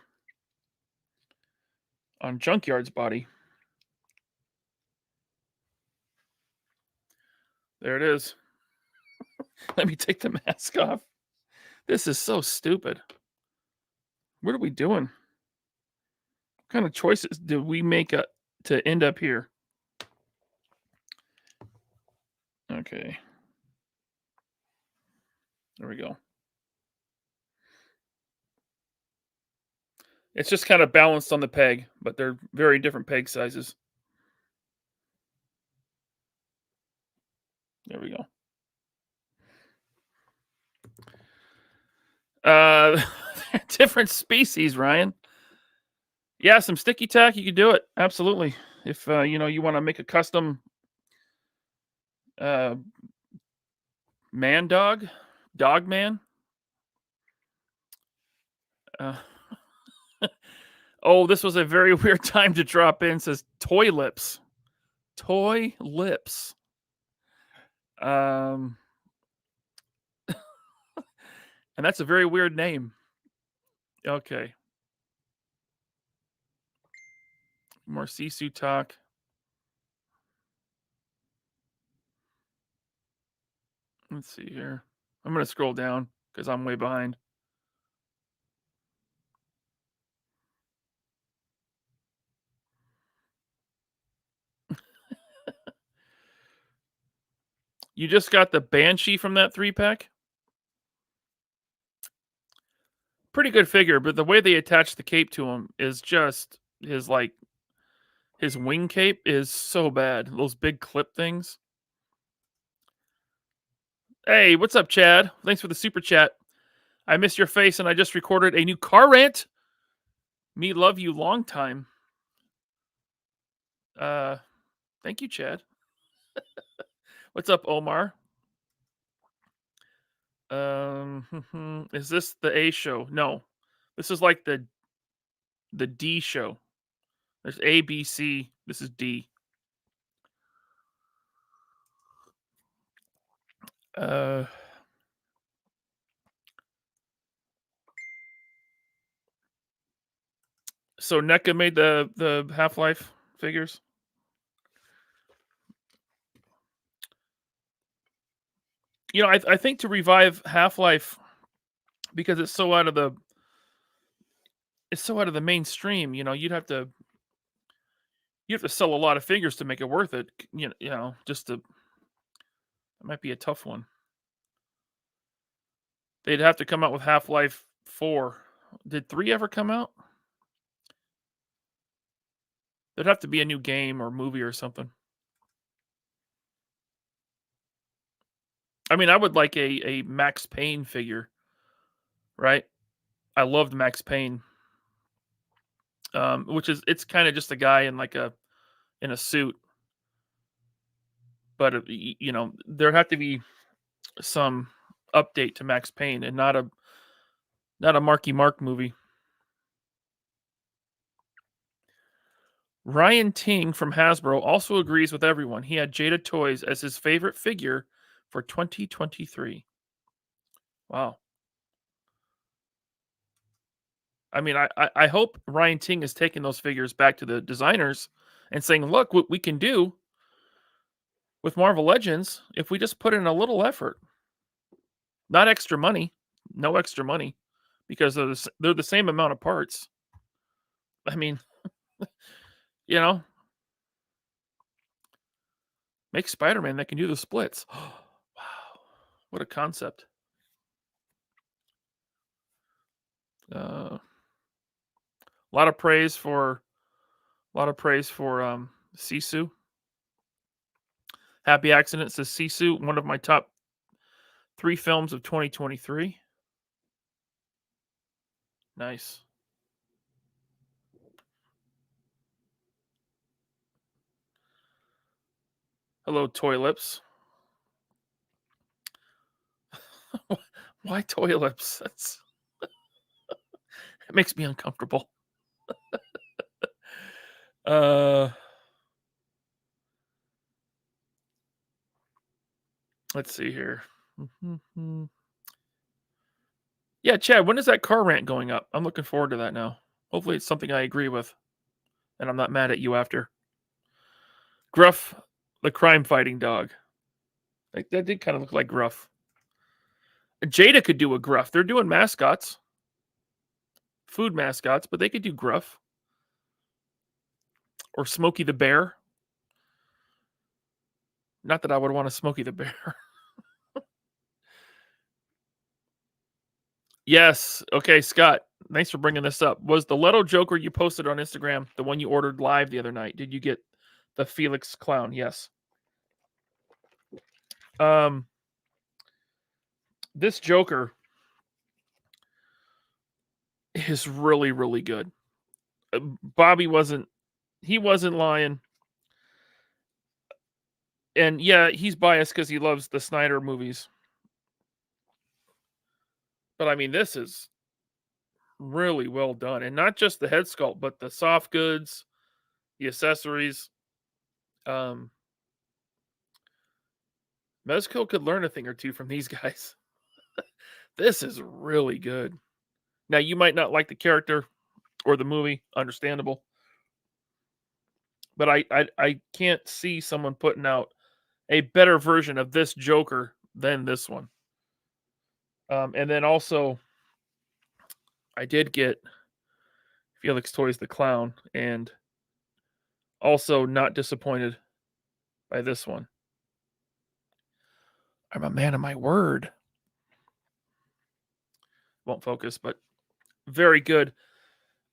Speaker 1: on Junkyard's body. There it is. Let me take the mask off. This is so stupid. What are we doing? What kind of choices did we make to end up here? Okay. There we go. It's just kind of balanced on the peg, but they're very different peg sizes. There we go. Different species, Ryan. Yeah, some sticky tack, you could do it. Absolutely. If you want to make a custom man dog man. Oh, this was a very weird time to drop in. Says toy lips. Toy lips. And that's a very weird name. Okay. More Sisu talk. Let's see here. I'm going to scroll down because I'm way behind. You just got the Banshee from that 3-pack? Pretty good figure, but the way they attach the cape to him is just his wing cape is so bad. Those big clip things. Hey, what's up, Chad? Thanks for the super chat. I missed your face and I just recorded a new car rant. Me love you long time. Thank you, Chad. What's up, Omar? Is this the A show? No. This is like the D show. There's A, B, C. This is D. So NECA made the Half-Life figures. I think to revive Half-Life, because it's so out of the mainstream, you'd have to sell a lot of figures to make it worth it. It might be a tough one. They'd have to come out with Half-Life 4. Did 3 ever come out? There'd have to be a new game or movie or something. I mean, I would like a Max Payne figure, right? I loved Max Payne. It's kind of just a guy in in a suit. But there'd have to be some update to Max Payne and not a Marky Mark movie. Ryan Ting from Hasbro also agrees with everyone. He had Jada Toys as his favorite figure for 2023. Wow. I mean, I hope Ryan Ting is taking those figures back to the designers and saying, look, what we can do with Marvel Legends if we just put in a little effort. Not extra money. No extra money. Because they're the same amount of parts. I mean, make Spider-Man that can do the splits. Wow. What a concept. A lot of praise for Sisu. Happy Accident says Sisu, one of my top 3 films of 2023. Nice. Hello, Toy Lips. Why Toy Lips? It makes me uncomfortable. Let's see here. Yeah, Chad, when is that car rant going up? I'm looking forward to that now. Hopefully it's something I agree with, and I'm not mad at you after. Gruff, the crime fighting dog. Like, that did kind of look like Gruff. Jada could do a Gruff. They're doing mascots. Food mascots, but they could do Gruff. Or Smokey the Bear. Not that I would want a Smokey the Bear. Yes. Okay, Scott. Thanks for bringing this up. Was the Leto Joker you posted on Instagram the one you ordered live the other night? Did you get the Felix clown? Yes. This Joker is really, really good. Bobby wasn't lying. And yeah, he's biased because he loves the Snyder movies. But I mean, this is really well done. And not just the head sculpt, but the soft goods, the accessories. Mezco could learn a thing or two from these guys. This is really good. Now, you might not like the character or the movie, understandable. But I can't see someone putting out a better version of this Joker than this one. And then also, I did get Felix Toys the Clown, and also not disappointed by this one. I'm a man of my word. Won't focus, but very good.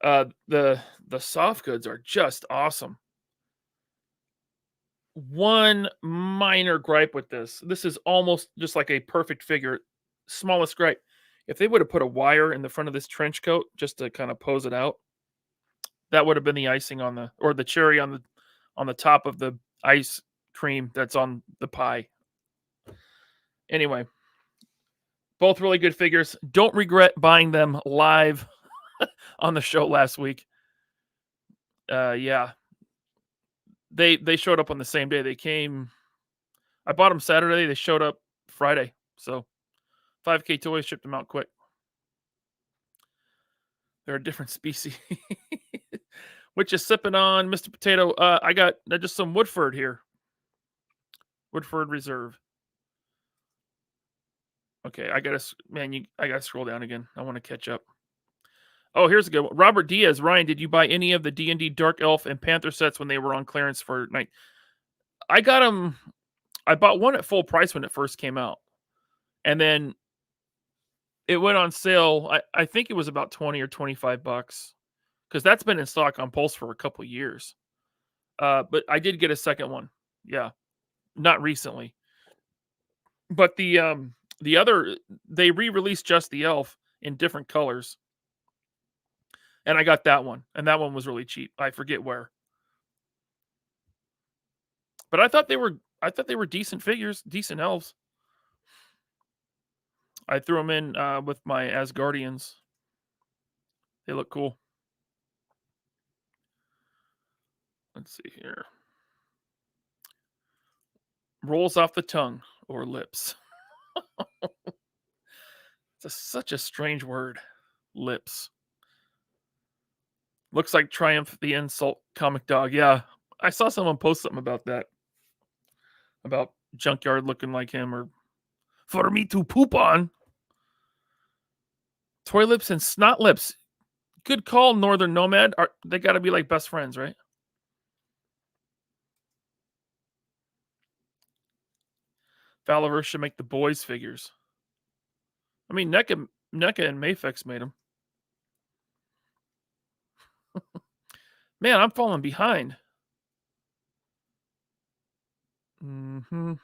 Speaker 1: The soft goods are just awesome. One minor gripe with this. This is almost just like a perfect figure. Smallest gripe. If they would have put a wire in the front of this trench coat just to kind of pose it out, that would have been the icing on the cherry on the top of the ice cream that's on the pie. Anyway, both really good figures. Don't regret buying them live on the show last week. Yeah. They showed up on the same day. They came. I bought them Saturday. They showed up Friday. So 5K Toys shipped them out quick. They're a different species. Which is sipping on, Mr. Potato. I got just some Woodford here. Woodford Reserve. Okay, I gotta scroll down again. I want to catch up. Oh, here's a good one. Robert Diaz. Ryan, did you buy any of the D&D Dark Elf and Panther sets when they were on clearance for night? I got them. I bought one at full price when it first came out. And then it went on sale. I think it was about $20 or $25 because that's been in stock on Pulse for a couple years. But I did get a second one. Yeah, not recently. But the other, they re-released Just the Elf in different colors, and I got that one, and that one was really cheap. I forget where, but I thought they were decent figures, decent elves. I threw them in with my Asgardians. They look cool. Let's see here. Rolls off the tongue or lips. It's such a strange word. Lips. Looks like Triumph the Insult comic dog. Yeah, I saw someone post something about that. About Junkyard looking like him, or for me to poop on. Toy Lips and Snot Lips. Good call, Northern Nomad. They got to be like best friends, right? Falaverse should make the boys figures. I mean, NECA and Mafex made them. Man, I'm falling behind. Mhm.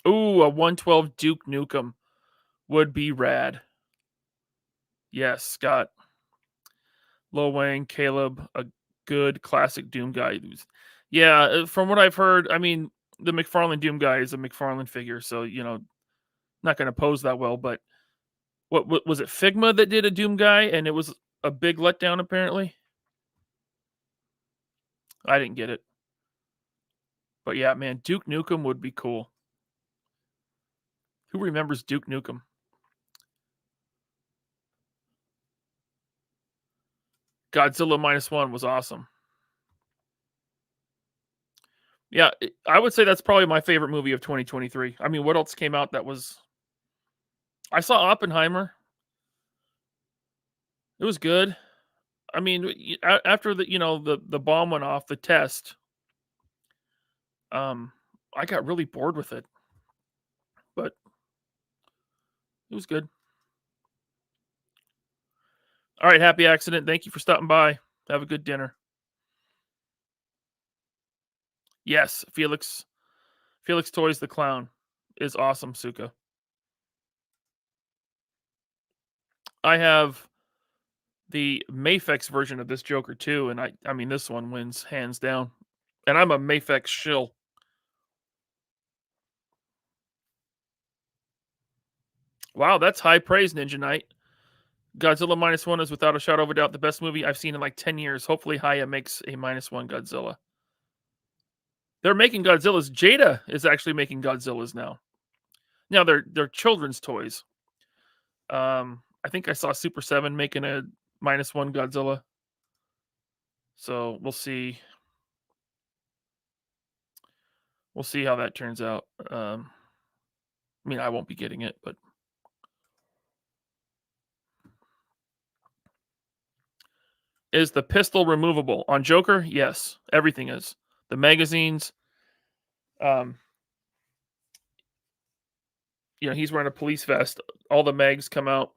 Speaker 1: Ooh, a 112 Duke Nukem would be rad. Yes, Scott, Lil Wayne, Caleb, a good classic Doom guy. Yeah, from what I've heard, I mean, the McFarlane Doom guy is a McFarlane figure, so not going to pose that well. But what was it? Figma that did a Doom guy, and it was a big letdown. Apparently, I didn't get it, but yeah, man, Duke Nukem would be cool. Who remembers Duke Nukem? Godzilla -1 was awesome. Yeah, I would say that's probably my favorite movie of 2023. I mean, what else came out that was? I saw Oppenheimer. It was good. I mean, after the bomb went off, the test, um, I got really bored with it, but it was good. All right, happy accident. Thank you for stopping by. Have a good dinner. Yes, Felix Toys the Clown is awesome, Suka. I have the Mafex version of this Joker too, and I mean this one wins hands down. And I'm a Mafex shill. Wow, that's high praise, Ninja Knight. Godzilla -1 is without a shadow of a doubt the best movie I've seen in like 10 years. Hopefully Haya makes a -1 Godzilla. They're making Godzillas. Jada is actually making Godzillas now. Now they're children's toys. I think I saw Super 7 making a -1 Godzilla. So we'll see. We'll see how that turns out. I mean, I won't be getting it, but is the pistol removable on Joker? Yes, everything is. The magazines. Um, he's wearing a police vest. All the mags come out.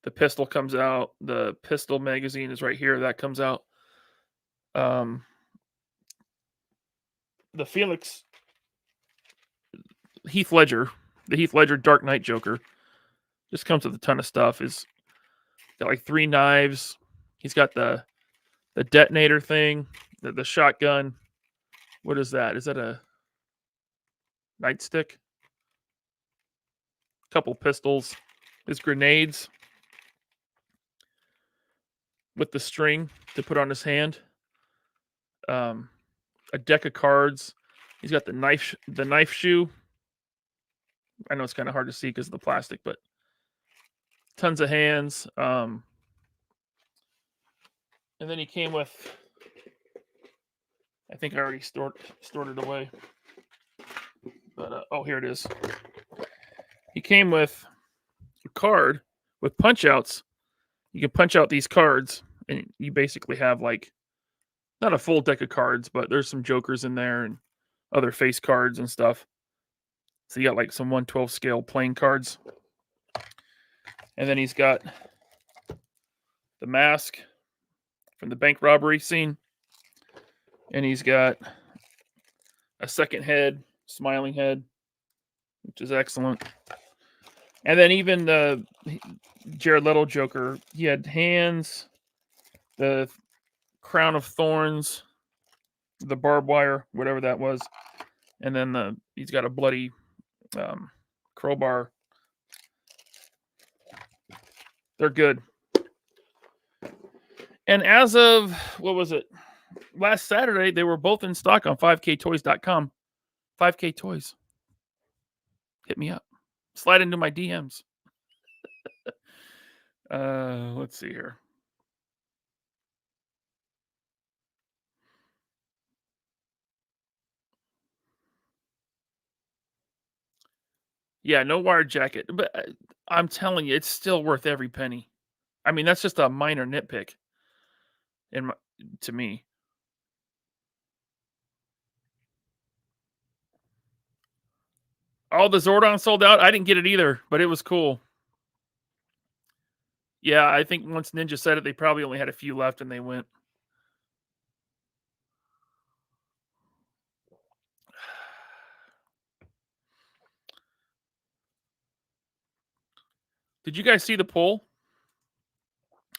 Speaker 1: The pistol comes out. The pistol magazine is right here. That comes out. Um, the Felix Heath Ledger, the Heath Ledger Dark Knight Joker, just comes with a ton of stuff. He's got like 3 knives. He's got the detonator thing, the shotgun. What is that? Is that a nightstick? Couple pistols. His grenades with the string to put on his hand. A deck of cards. He's got the knife shoe. I know it's kind of hard to see because of the plastic, but tons of hands. And then he came with, I think I already stored it away. But oh, here it is. He came with a card with punch outs. You can punch out these cards, and you basically have like not a full deck of cards, but there's some jokers in there and other face cards and stuff. So you got like some 1/12 scale playing cards. And then he's got the mask from the bank robbery scene. And he's got a second head, smiling head, which is excellent. And then even the Jared Leto Joker, he had hands, the crown of thorns, the barbed wire, whatever that was, and then he's got a bloody crowbar. They're good. And as of, what was it? Last Saturday, they were both in stock on 5ktoys.com. 5K Toys. Hit me up. Slide into my DMs. Let's see here. Yeah, no wire jacket. But I'm telling you, it's still worth every penny. I mean, that's just a minor nitpick to me. Oh, the Zordon sold out? I didn't get it either, but it was cool. Yeah, I think once Ninja said it, they probably only had a few left and they went. Did you guys see the poll?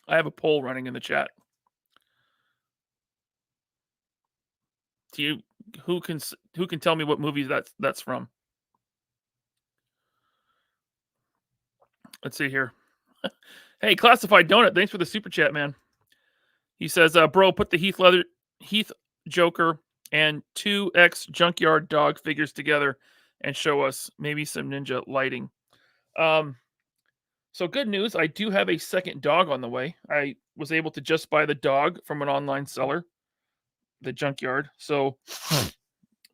Speaker 1: I have a poll running in the chat. Who can tell me what movie that's from? Let's see here. Hey, Classified Donut, thanks for the super chat, man. He says, bro, put the Heath Joker and 2X Junkyard dog figures together and show us maybe some ninja lighting. So good news, I do have a second dog on the way. I was able to just buy the dog from an online seller, the Junkyard. So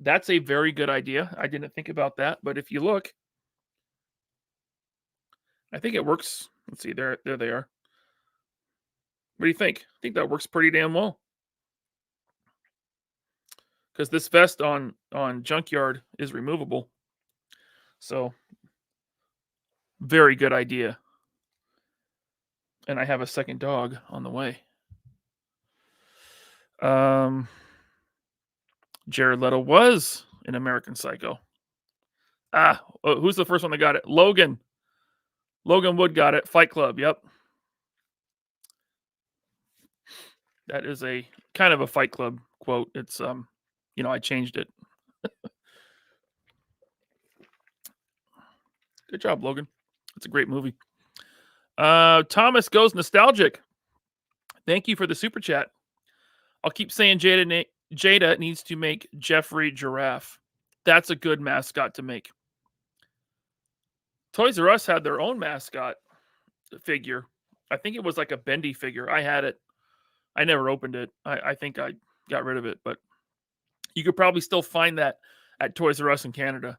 Speaker 1: that's a very good idea. I didn't think about that, but if you look, I think it works. Let's see, there they are. What do you think? I think that works pretty damn well. Because this vest on Junkyard is removable. So very good idea. And I have a second dog on the way. Jared Leto was in American Psycho. Who's the first one that got it? Logan Wood got it. Fight Club, yep. That is a kind of a Fight Club quote. It's I changed it. Good job, Logan. It's a great movie. Thomas Goes Nostalgic. Thank you for the super chat. I'll keep saying Jada needs to make Jeffrey Giraffe. That's a good mascot to make. Toys R Us had their own mascot figure. I think it was like a bendy figure. I had it. I never opened it. I think I got rid of it, but you could probably still find that at Toys R Us in Canada.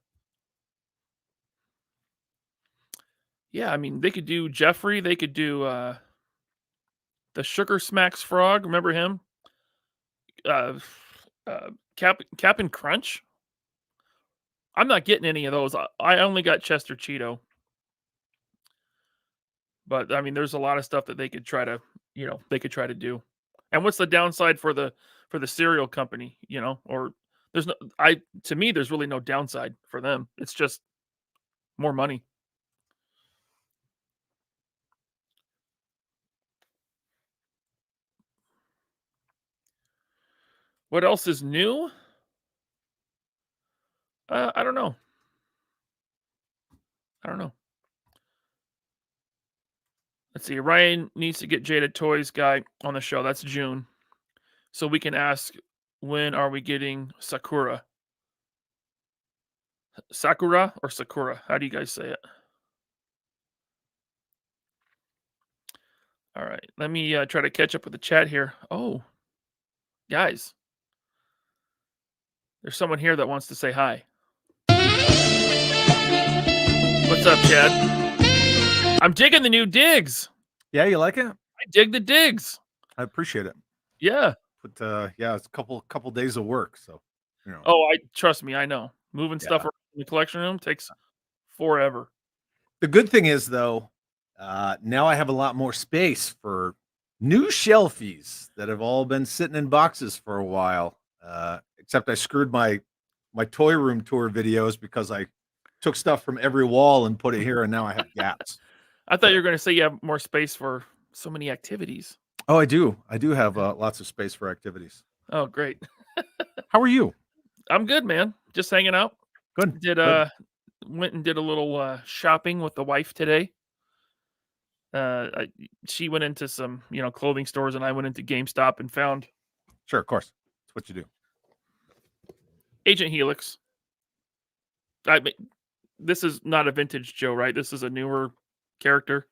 Speaker 1: Yeah, I mean, they could do Jeffrey. They could do the Sugar Smacks Frog. Remember him? Cap'n Crunch. I'm not getting any of those. I only got Chester Cheeto. But I mean, there's a lot of stuff that they could try to, do. And what's the downside for the cereal company? Or to me, there's really no downside for them. It's just more money. What else is new? I don't know. Let's see. Ryan needs to get Jada Toys guy on the show. That's June. So we can ask, when are we getting Sakura? Sakura or Sakura? How do you guys say it? All right. Let me try to catch up with the chat here. Oh, guys. There's someone here that wants to say hi. What's up, Chad? I'm digging the new digs.
Speaker 2: Yeah, you like it?
Speaker 1: I dig the digs.
Speaker 2: I appreciate it.
Speaker 1: Yeah.
Speaker 2: But it's a couple days of work, so
Speaker 1: Oh, trust me, I know. Moving stuff around in the collection room takes forever.
Speaker 2: The good thing is, though, now I have a lot more space for new shelfies that have all been sitting in boxes for a while. Except I screwed my toy room tour videos because I took stuff from every wall and put it here, and now I have gaps.
Speaker 1: I thought you were going to say you have more space for so many activities.
Speaker 2: Oh, I do. I do have lots of space for activities.
Speaker 1: Oh, great.
Speaker 2: How are you?
Speaker 1: I'm good, man. Just hanging out.
Speaker 2: Good.
Speaker 1: Went and did a little shopping with the wife today. She went into some, clothing stores, and I went into GameStop and found.
Speaker 2: Sure, of course. That's what you do.
Speaker 1: Agent Helix. This is not a vintage Joe, right? This is a newer character.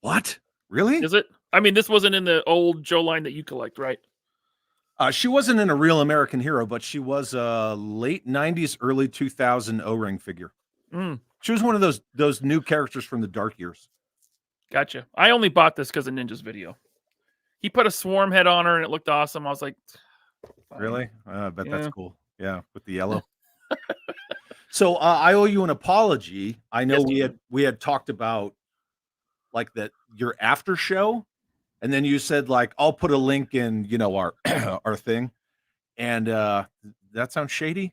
Speaker 2: What? Really?
Speaker 1: Is it? I mean, this wasn't in the old Joe line that you collect, right?
Speaker 2: She wasn't in a Real American Hero, but she was a late 90s, early 2000 O-ring figure. She was one of those new characters from the dark years.
Speaker 1: Gotcha. I only bought this because of Ninja's video. He put a swarm head on her and it looked awesome. I was like,
Speaker 2: fine. Really? I bet that's cool. Yeah, with the yellow. So I owe you an apology. I know we had talked about like that your after show, and then you said like I'll put a link in our our thing, and that sounds shady.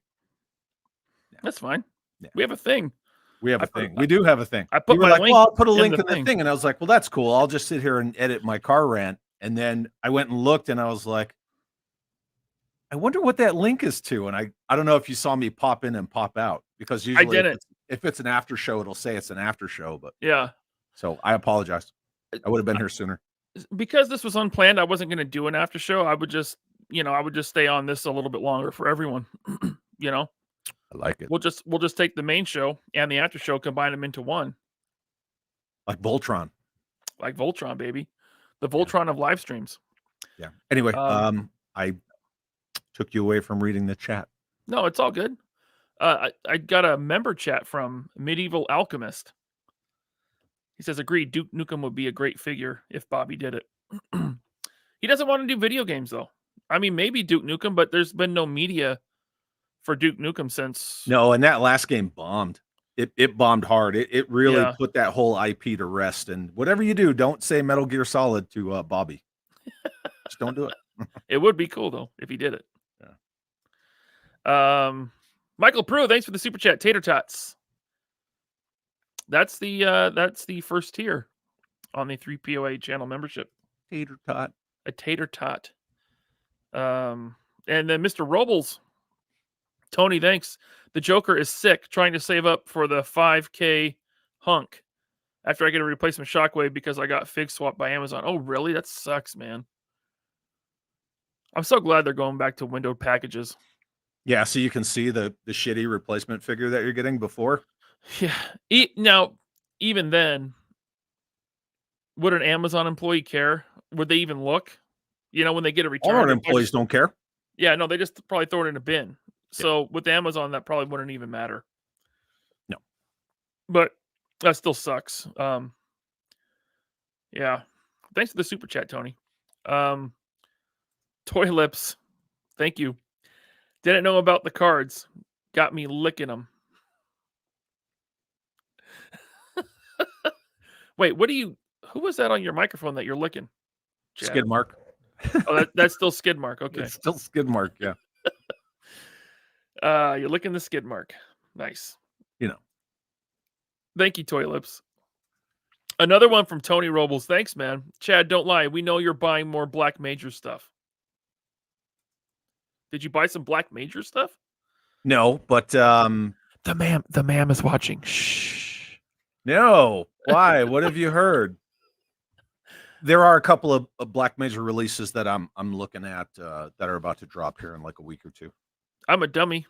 Speaker 1: That's fine.
Speaker 2: Yeah.
Speaker 1: We have a thing.
Speaker 2: We have
Speaker 1: I
Speaker 2: a
Speaker 1: put
Speaker 2: thing. We do have a thing.
Speaker 1: I
Speaker 2: You
Speaker 1: put
Speaker 2: were
Speaker 1: my
Speaker 2: like,
Speaker 1: link
Speaker 2: well, I'll put a
Speaker 1: in
Speaker 2: link
Speaker 1: the
Speaker 2: in the
Speaker 1: thing.
Speaker 2: thing. And I was like, well, that's cool. I'll just sit here and edit my car rant. And then I went and looked and I was like, I wonder what that link is to. And I don't know if you saw me pop in and pop out because
Speaker 1: I
Speaker 2: usually
Speaker 1: didn't.
Speaker 2: if it's an after show, it'll say it's an after show. But
Speaker 1: Yeah.
Speaker 2: so I apologize. I would have been here sooner.
Speaker 1: Because this was unplanned, I wasn't gonna do an after show. I would just, I would just stay on this a little bit longer for everyone. You know?
Speaker 2: I like it.
Speaker 1: We'll just take the main show and the after show, combine them into one,
Speaker 2: Like Voltron.
Speaker 1: like Voltron, baby. The
Speaker 2: Yeah.
Speaker 1: Voltron of live streams.
Speaker 2: Yeah. Anyway,
Speaker 1: Um,
Speaker 2: I took you away from reading the chat.
Speaker 1: No, it's all good. I got a member chat from Medieval Alchemist. He says, agreed, Duke Nukem would be a great figure if Bobby did it. He doesn't want to do video games, though. I mean, maybe Duke Nukem, but there's been no media for Duke Nukem since.
Speaker 2: No, and that last game bombed. It bombed hard. It really
Speaker 1: Yeah.
Speaker 2: put that whole IP to rest. And whatever you do, don't say Metal Gear Solid to Bobby. Just don't do it.
Speaker 1: It would be cool, though, if he did it. Yeah. Michael Prue, thanks for the super chat. Tater Tots. That's the first tier on the 3POA channel membership.
Speaker 2: Tater tot.
Speaker 1: A tater tot. And then Mr. Robles. Tony, thanks. The Joker is sick, trying to save up for the 5K hunk after I get a replacement Shockwave because I got fig swapped by Amazon. Oh, really? That sucks, man. I'm so glad they're going back to windowed packages.
Speaker 2: Yeah, so you can see the shitty replacement figure that you're getting before.
Speaker 1: Yeah. Now, even then, would an Amazon employee care? Would they even look? When they get a return,
Speaker 2: Walmart employees don't care.
Speaker 1: Yeah, no, they just probably throw it in a bin. So with Amazon, that probably wouldn't even matter.
Speaker 2: No.
Speaker 1: But that still sucks. Yeah. Thanks for the super chat, Tony. Toy Lips. Thank you. Didn't know about the cards. Got me licking them. Wait, who was that on your microphone that you're licking? Chad?
Speaker 2: Skid mark.
Speaker 1: Oh, that's still skid mark. Okay.
Speaker 2: It's still skid mark, yeah.
Speaker 1: You're licking the skid mark. Nice. Thank you, Toy Lips. Another one from Tony Robles. Thanks, man. Chad, don't lie. We know you're buying more Black Major stuff. Did you buy some Black Major stuff?
Speaker 2: No, but
Speaker 1: the ma'am is watching. Shh.
Speaker 2: No. Why? What have you heard? There are a couple of Black Major releases that I'm looking at that are about to drop here in like a week or two.
Speaker 1: I'm a dummy.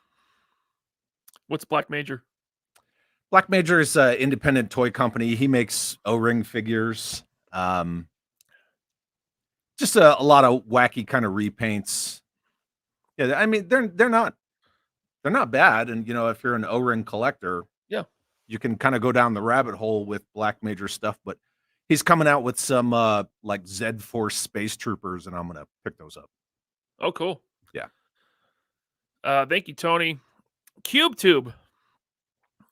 Speaker 1: What's Black Major?
Speaker 2: Black Major is an independent toy company. He makes O-ring figures. Just a lot of wacky kind of repaints. Yeah, I mean they're not bad. And if you're an O-ring collector,
Speaker 1: yeah,
Speaker 2: you can kind of go down the rabbit hole with Black Major stuff. But he's coming out with some like Z-Force Space Troopers, and I'm gonna pick those up.
Speaker 1: Oh, cool.
Speaker 2: Yeah.
Speaker 1: Thank you, Tony. CubeTube.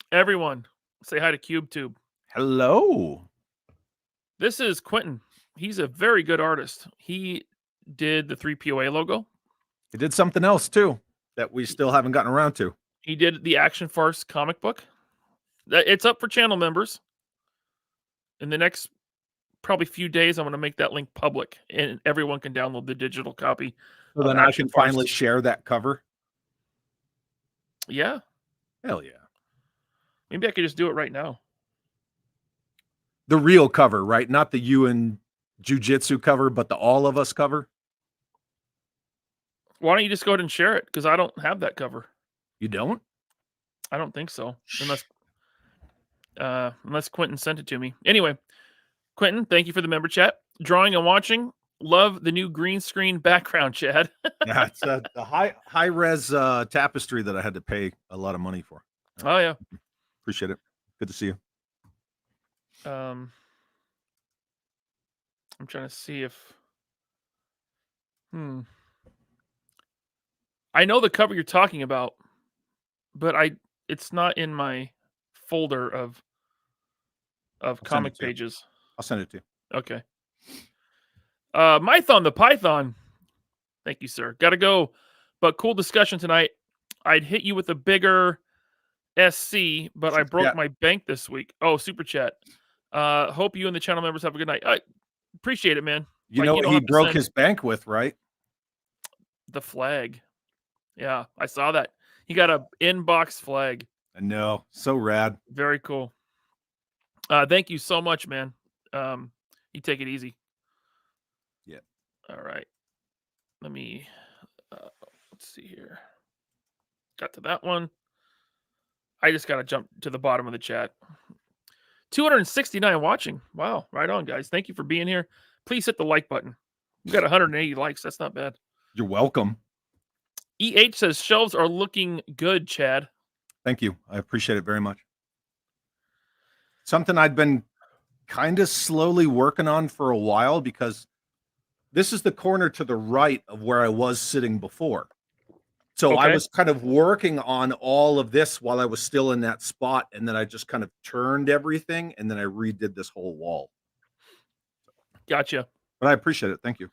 Speaker 1: Everyone, say hi to CubeTube.
Speaker 2: Hello.
Speaker 1: This is Quentin. He's a very good artist. He did the 3POA logo.
Speaker 2: He did something else too that we still haven't gotten around to.
Speaker 1: He did the Action Farce comic book. It's up for channel members. In the next probably few days, I'm going to make that link public, and everyone can download the digital copy.
Speaker 2: So then I can finally share that cover.
Speaker 1: Yeah.
Speaker 2: Hell yeah.
Speaker 1: Maybe I could just do it right now.
Speaker 2: The real cover, right? Not the you and Jiu-Jitsu cover, but the all of us cover.
Speaker 1: Why don't you just go ahead and share it? Because I don't have that cover.
Speaker 2: You don't?
Speaker 1: I don't think so. Unless Quentin sent it to me. Anyway, Quentin, thank you for the member chat. Drawing and watching. Love the new green screen background, Chad.
Speaker 2: Yeah, it's the high res tapestry that I had to pay a lot of money for.
Speaker 1: Oh yeah.
Speaker 2: Appreciate it. Good to see you.
Speaker 1: I'm trying to see if I know the cover you're talking about, but it's not in my folder of comic pages.
Speaker 2: I'll send it to you.
Speaker 1: Okay. Mython the Python. Thank you, sir. Gotta go. But cool discussion tonight. I'd hit you with a bigger SC, but I
Speaker 2: Super
Speaker 1: broke
Speaker 2: chat.
Speaker 1: my bank this week. Oh, super chat. Hope you and the channel members have a good night. I appreciate it, man.
Speaker 2: You
Speaker 1: Like,
Speaker 2: know
Speaker 1: you
Speaker 2: what
Speaker 1: don't
Speaker 2: he
Speaker 1: have to
Speaker 2: broke
Speaker 1: send
Speaker 2: his bank with, right?
Speaker 1: the flag. Yeah, I saw that. He got a inbox flag.
Speaker 2: I know. So rad.
Speaker 1: Very cool. Thank you so much, man. You take it easy.
Speaker 2: Yeah.
Speaker 1: All right. Let me let's see here. Got to that one. I just gotta jump to the bottom of the chat. 269 watching. Wow, right on, guys. Thank you for being here. Please hit the like button. We got 180 likes. That's not bad.
Speaker 2: You're welcome.
Speaker 1: EH says shelves are looking good, Chad.
Speaker 2: Thank you. I appreciate it very much. Something I'd been kind of slowly working on for a while, because this is the corner to the right of where I was sitting before. So I
Speaker 1: Okay.
Speaker 2: was kind of working on all of this while I was still in that spot, and then I just kind of turned everything, and then I redid this whole wall.
Speaker 1: Gotcha.
Speaker 2: But I appreciate it. Thank you.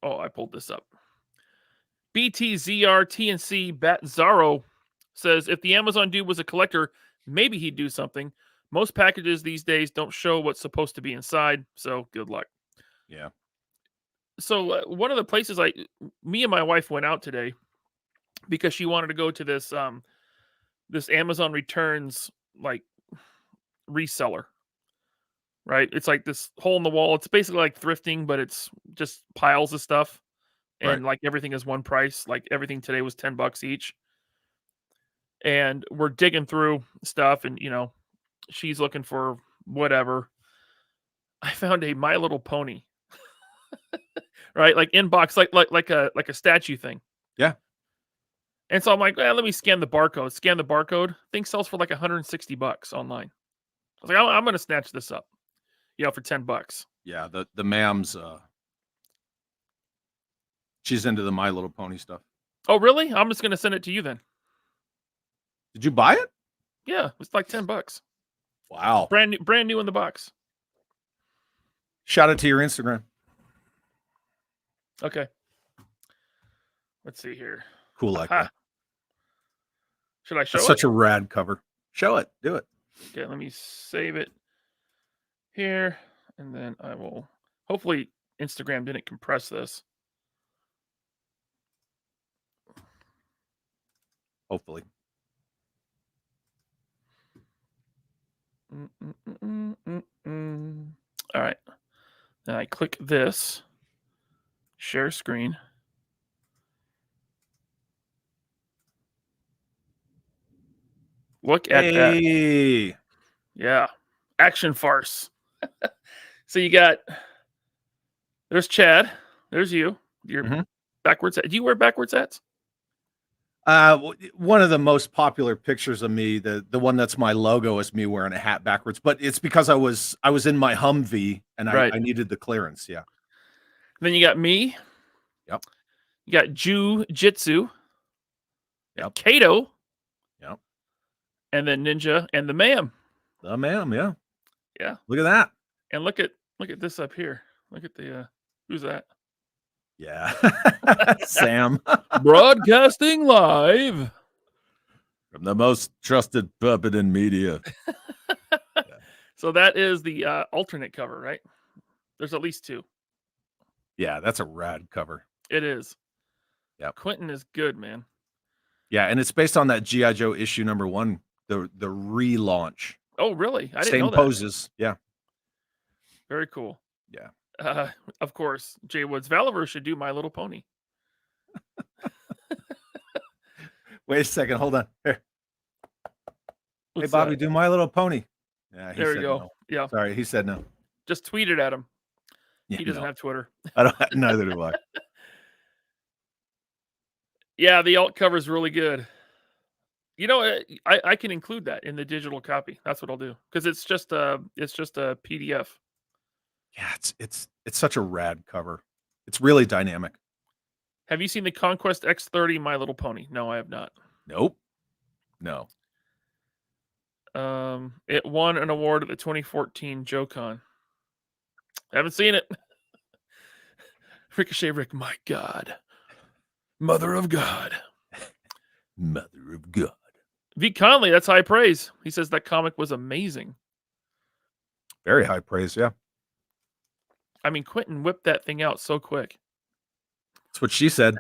Speaker 1: I pulled this up. BTZR TNC Bat Zaro says if the Amazon dude was a collector, maybe he'd do something. Most packages these days don't show what's supposed to be inside, so good luck.
Speaker 2: Yeah.
Speaker 1: So one of the places me and my wife went out today because she wanted to go to this this Amazon returns like reseller. Right? It's like this hole in the wall. It's basically like thrifting, but it's just piles of stuff. And
Speaker 2: Right.
Speaker 1: like everything is one price. Like everything today was $10 each. And we're digging through stuff, and she's looking for whatever. I found a My Little Pony. Right? Like inbox, like a statue thing.
Speaker 2: Yeah.
Speaker 1: And so I'm like, let me scan the barcode. Scan the barcode. Thing sells for like $160 online. I was like, I'm gonna snatch this up. For $10.
Speaker 2: Yeah. The ma'am's she's into the My Little Pony stuff.
Speaker 1: Oh, really? I'm just gonna send it to you then.
Speaker 2: Did you buy it?
Speaker 1: Yeah, it's like $10.
Speaker 2: Wow.
Speaker 1: Brand new in the box.
Speaker 2: Shout it to your Instagram.
Speaker 1: Okay. Let's see here.
Speaker 2: Cool like that.
Speaker 1: Should I show
Speaker 2: That's
Speaker 1: it?
Speaker 2: such a rad cover. Show it. Do it.
Speaker 1: Okay, let me save it here, and then I will. Hopefully, Instagram didn't compress this.
Speaker 2: Hopefully.
Speaker 1: All right. Then I click this. Share screen. Look at that. Yeah. Action farce. So you got. There's Chad. There's you. You're backwards. Do you wear backwards hats?
Speaker 2: One of the most popular pictures of me, the one that's my logo, is me wearing a hat backwards. But it's because I was in my Humvee and I needed the clearance. Yeah.
Speaker 1: Then you got me.
Speaker 2: Yep.
Speaker 1: You got Jiu-Jitsu.
Speaker 2: Yep.
Speaker 1: Kato.
Speaker 2: Yep.
Speaker 1: And then Ninja and the Ma'am.
Speaker 2: The Ma'am, yeah.
Speaker 1: Yeah.
Speaker 2: Look at that.
Speaker 1: And look at this up here. Look at the who's that?
Speaker 2: Yeah. Sam.
Speaker 1: Broadcasting live
Speaker 2: from the most trusted puppet in media.
Speaker 1: Yeah. So that is the alternate cover, right? There's at least two.
Speaker 2: Yeah, that's a rad cover.
Speaker 1: It is.
Speaker 2: Yeah.
Speaker 1: Quentin is good, man.
Speaker 2: Yeah, and it's based on that G.I. Joe issue #1, the relaunch.
Speaker 1: Oh, really? I didn't
Speaker 2: Same
Speaker 1: know that.
Speaker 2: poses. Yeah.
Speaker 1: Very cool.
Speaker 2: Yeah.
Speaker 1: Of course, Jay Woods Valiver should do My Little Pony.
Speaker 2: Wait a second. Hold on. Here.
Speaker 1: What's
Speaker 2: hey, Bobby,
Speaker 1: that?
Speaker 2: do My Little Pony. Yeah,
Speaker 1: there we go.
Speaker 2: No.
Speaker 1: Yeah.
Speaker 2: Sorry, he said no.
Speaker 1: Just tweet it at him.
Speaker 2: Yeah,
Speaker 1: he doesn't have Twitter.
Speaker 2: I don't. Neither do I.
Speaker 1: Yeah, the alt cover is really good. I can include that in the digital copy. That's what I'll do, because it's just a PDF.
Speaker 2: Yeah, it's such a rad cover. It's really dynamic.
Speaker 1: Have you seen the Conquest X30 My Little Pony? No, I have not.
Speaker 2: Nope. No.
Speaker 1: It won an award at the 2014 JoeCon. Haven't seen it. Ricochet Rick, my God. Mother of God.
Speaker 2: Mother of God.
Speaker 1: V. Conley, that's high praise. He says that comic was amazing.
Speaker 2: Very high praise, yeah.
Speaker 1: I mean, Quentin whipped that thing out so quick.
Speaker 2: That's what she said.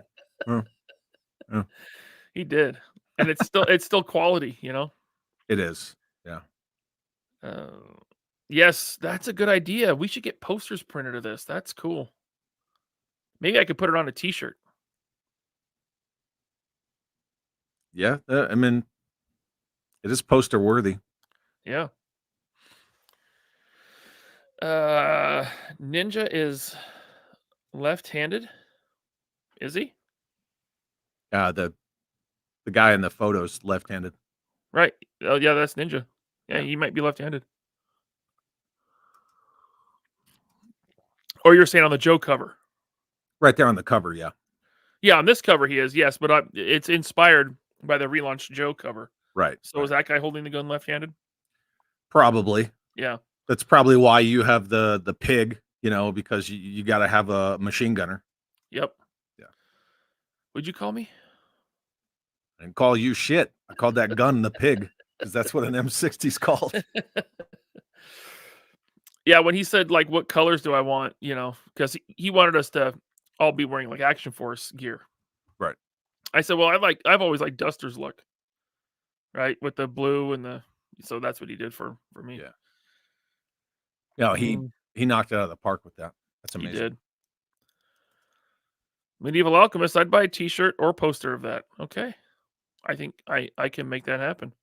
Speaker 1: He did. And it's still quality, you know?
Speaker 2: It is. Yeah.
Speaker 1: Yes, that's a good idea. We should get posters printed of this. That's cool. Maybe I could put it on a t-shirt.
Speaker 2: Yeah. I mean, it is poster worthy.
Speaker 1: Yeah. Ninja is left-handed. Is he?
Speaker 2: The guy in the photo's left-handed.
Speaker 1: Right. Oh, yeah, that's Ninja. Yeah,
Speaker 2: Yeah.
Speaker 1: he might be left-handed. Or you're saying on the Joe cover?
Speaker 2: Right there on the cover, yeah.
Speaker 1: Yeah, on this cover he is, yes, but it's inspired by the relaunched Joe cover.
Speaker 2: Right.
Speaker 1: So is that guy holding the gun left-handed?
Speaker 2: Probably.
Speaker 1: Yeah.
Speaker 2: That's probably why you have the pig, because you got to have a machine gunner.
Speaker 1: Yep.
Speaker 2: Yeah.
Speaker 1: Would you call me?
Speaker 2: I didn't call you shit. I called that gun the pig because that's what an M60's called.
Speaker 1: Yeah, when he said, like, what colors do I want, because he wanted us to all be wearing, like, Action Force gear.
Speaker 2: Right.
Speaker 1: I said, well, I've always liked Duster's look, right, with the blue and so that's what he did for me.
Speaker 2: Yeah. No, he knocked it out of the park with that. That's amazing.
Speaker 1: He did. Medieval Alchemist, I'd buy a t-shirt or poster of that. Okay. I think I can make that happen.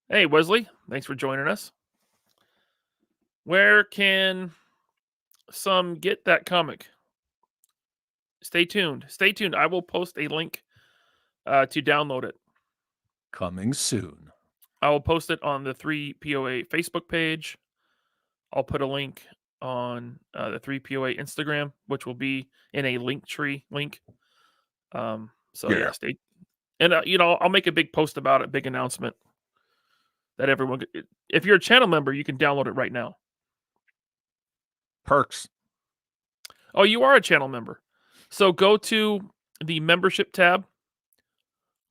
Speaker 1: Hey, Wesley, thanks for joining us. Where can some get that comic? Stay tuned. Stay tuned. I will post a link to download it.
Speaker 2: Coming soon.
Speaker 1: I will post it on the 3POA Facebook page. I'll put a link on the 3POA Instagram, which will be in a Linktree link. So yeah, stay. And I'll make a big post about it, big announcement that everyone. If you're a channel member, you can download it right now.
Speaker 2: Perks.
Speaker 1: Oh, you are a channel member. So go to the membership tab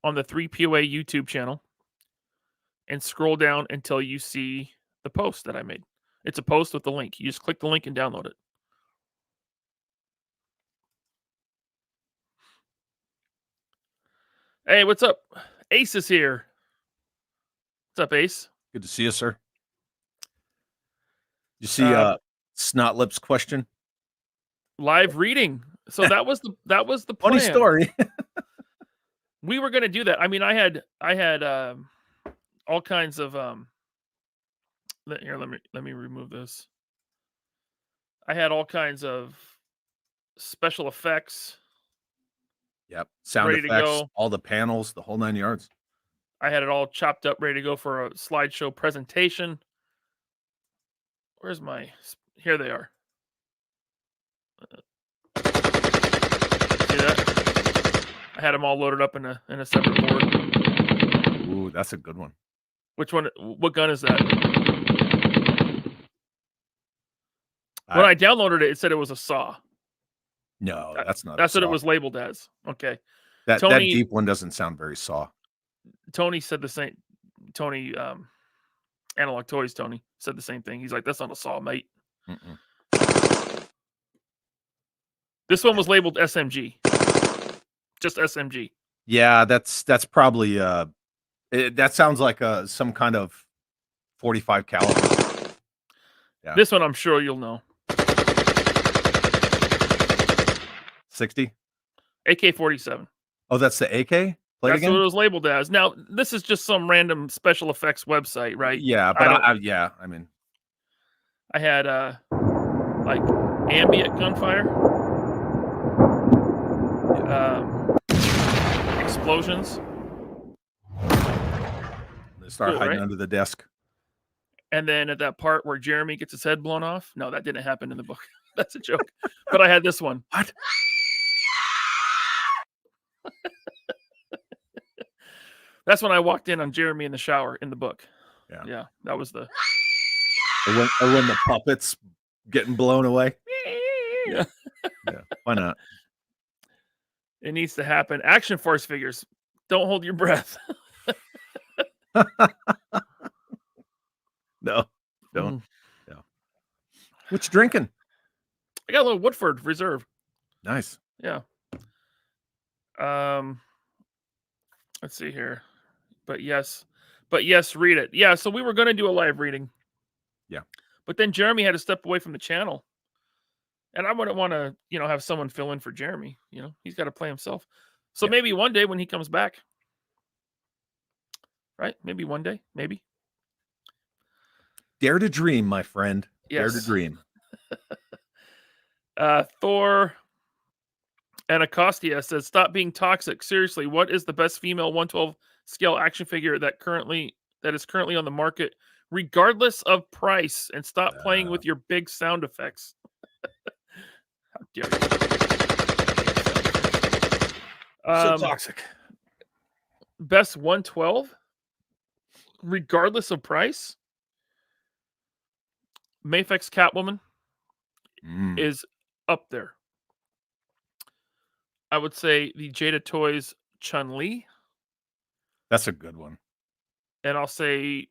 Speaker 1: on the 3POA YouTube channel and scroll down until you see the post that I made. It's a post with the link. You just click the link and download it. Hey, what's up? Ace is here. What's up, Ace?
Speaker 2: Good to see you, sir. You see Snot Lips question?
Speaker 1: Live reading. So that was the plan.
Speaker 2: Funny story.
Speaker 1: We were gonna do that. I mean, I had all kinds of here, let me remove this. I had all kinds of special effects.
Speaker 2: Yep. Sound
Speaker 1: ready
Speaker 2: effects,
Speaker 1: to go.
Speaker 2: all the panels, the whole 9 yards.
Speaker 1: I had it all chopped up, ready to go for a slideshow presentation. Where's my? Here they are. See that? I had them all loaded up in a separate board.
Speaker 2: Ooh, that's a good one.
Speaker 1: Which one? What gun is that? When I downloaded it, it said it was a saw.
Speaker 2: No, that's not.
Speaker 1: That's what it was labeled as. Okay.
Speaker 2: That deep one doesn't sound very saw.
Speaker 1: Tony said the same. Tony, Analog Toys, Tony said the same thing. He's like, "That's not a saw, mate." This one was labeled SMG. Just SMG.
Speaker 2: Yeah, that's probably that sounds like some kind of 45 caliber.
Speaker 1: Yeah. This one I'm sure you'll know.
Speaker 2: 60?
Speaker 1: AK-47.
Speaker 2: Oh, that's the AK?
Speaker 1: That's what it was labeled as. Now, this is just some random special effects website, right?
Speaker 2: Yeah, but I mean,
Speaker 1: I had like ambient gunfire, explosions.
Speaker 2: They start hiding under the desk.
Speaker 1: And then at that part where Jeremy gets his head blown off. No, that didn't happen in the book. That's a joke. But I had this one.
Speaker 2: What?
Speaker 1: That's when I walked in on Jeremy in the shower in the book.
Speaker 2: Yeah,
Speaker 1: that was the.
Speaker 2: Or when the puppets getting blown away.
Speaker 1: Yeah.
Speaker 2: Why not?
Speaker 1: It needs to happen. Action Force figures. Don't hold your breath.
Speaker 2: No, don't.
Speaker 1: Mm.
Speaker 2: No. What you drinking?
Speaker 1: I got a little Woodford Reserve.
Speaker 2: Nice.
Speaker 1: Yeah. Let's see here. But yes, read it. Yeah, so we were going to do a live reading.
Speaker 2: Yeah.
Speaker 1: But then Jeremy had to step away from the channel. And I wouldn't want to, have someone fill in for Jeremy. He's got to play himself. So
Speaker 2: Yeah.
Speaker 1: maybe one day when he comes back. Right? Maybe one day. Maybe.
Speaker 2: Dare to dream, my friend. Dare to
Speaker 1: Yes.
Speaker 2: dream.
Speaker 1: Thor Anacostia says, "Stop being toxic. Seriously, what is the best female 112 scale action figure that is currently on the market, regardless of price? And stop playing with your big sound effects." How dare you?
Speaker 2: So toxic.
Speaker 1: Best 112, regardless of price. Mafex Catwoman is up there. I would say the Jada Toys Chun-Li.
Speaker 2: That's a good one.
Speaker 1: And I'll say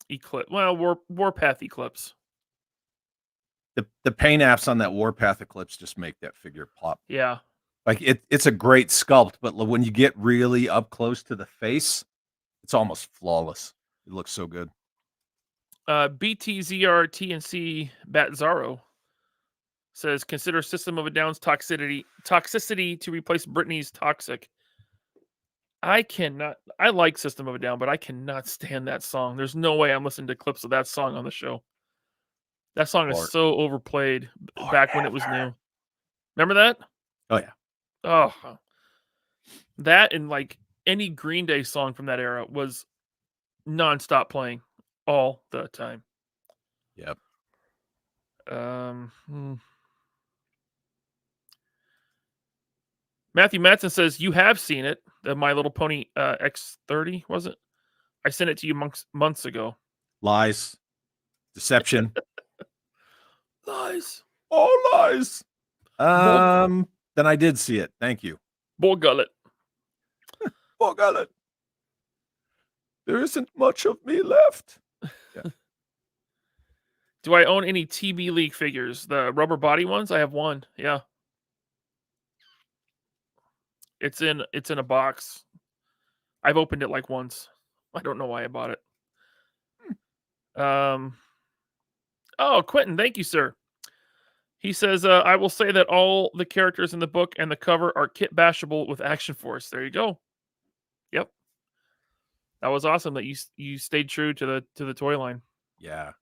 Speaker 1: Eclipse. Well, Warpath Eclipse.
Speaker 2: The paint apps on that Warpath Eclipse just make that figure pop.
Speaker 1: Yeah.
Speaker 2: Like it's a great sculpt, but when you get really up close to the face, it's almost flawless. It looks so good.
Speaker 1: BTZR TNC Batzaro says, "Consider System of a Down's toxicity to replace Britney's Toxic." I like System of a Down, but I cannot stand that song. There's no way I'm listening to clips of that song on the show. That song is so overplayed back when it was new. Remember that?
Speaker 2: Oh yeah.
Speaker 1: Oh, that and like any Green Day song from that era was nonstop playing all the time.
Speaker 2: Yep.
Speaker 1: Matthew Matson says, "You have seen it, the My Little Pony X30, was it? I sent it to you months ago."
Speaker 2: Lies. Deception.
Speaker 1: Lies.
Speaker 2: All lies. Then I did see it. Thank you.
Speaker 1: Bull gullet.
Speaker 2: Bull gullet. There isn't much of me left. Yeah.
Speaker 1: Do I own any TB League figures? The rubber body ones? I have one. Yeah. It's in a box. I've opened it like once. I don't know why I bought it. Oh, Quentin, thank you, sir. He says, "I will say that all the characters in the book and the cover are kit bashable with Action Force." There you go. Yep. That was awesome that you stayed true to the toy line.
Speaker 2: Yeah.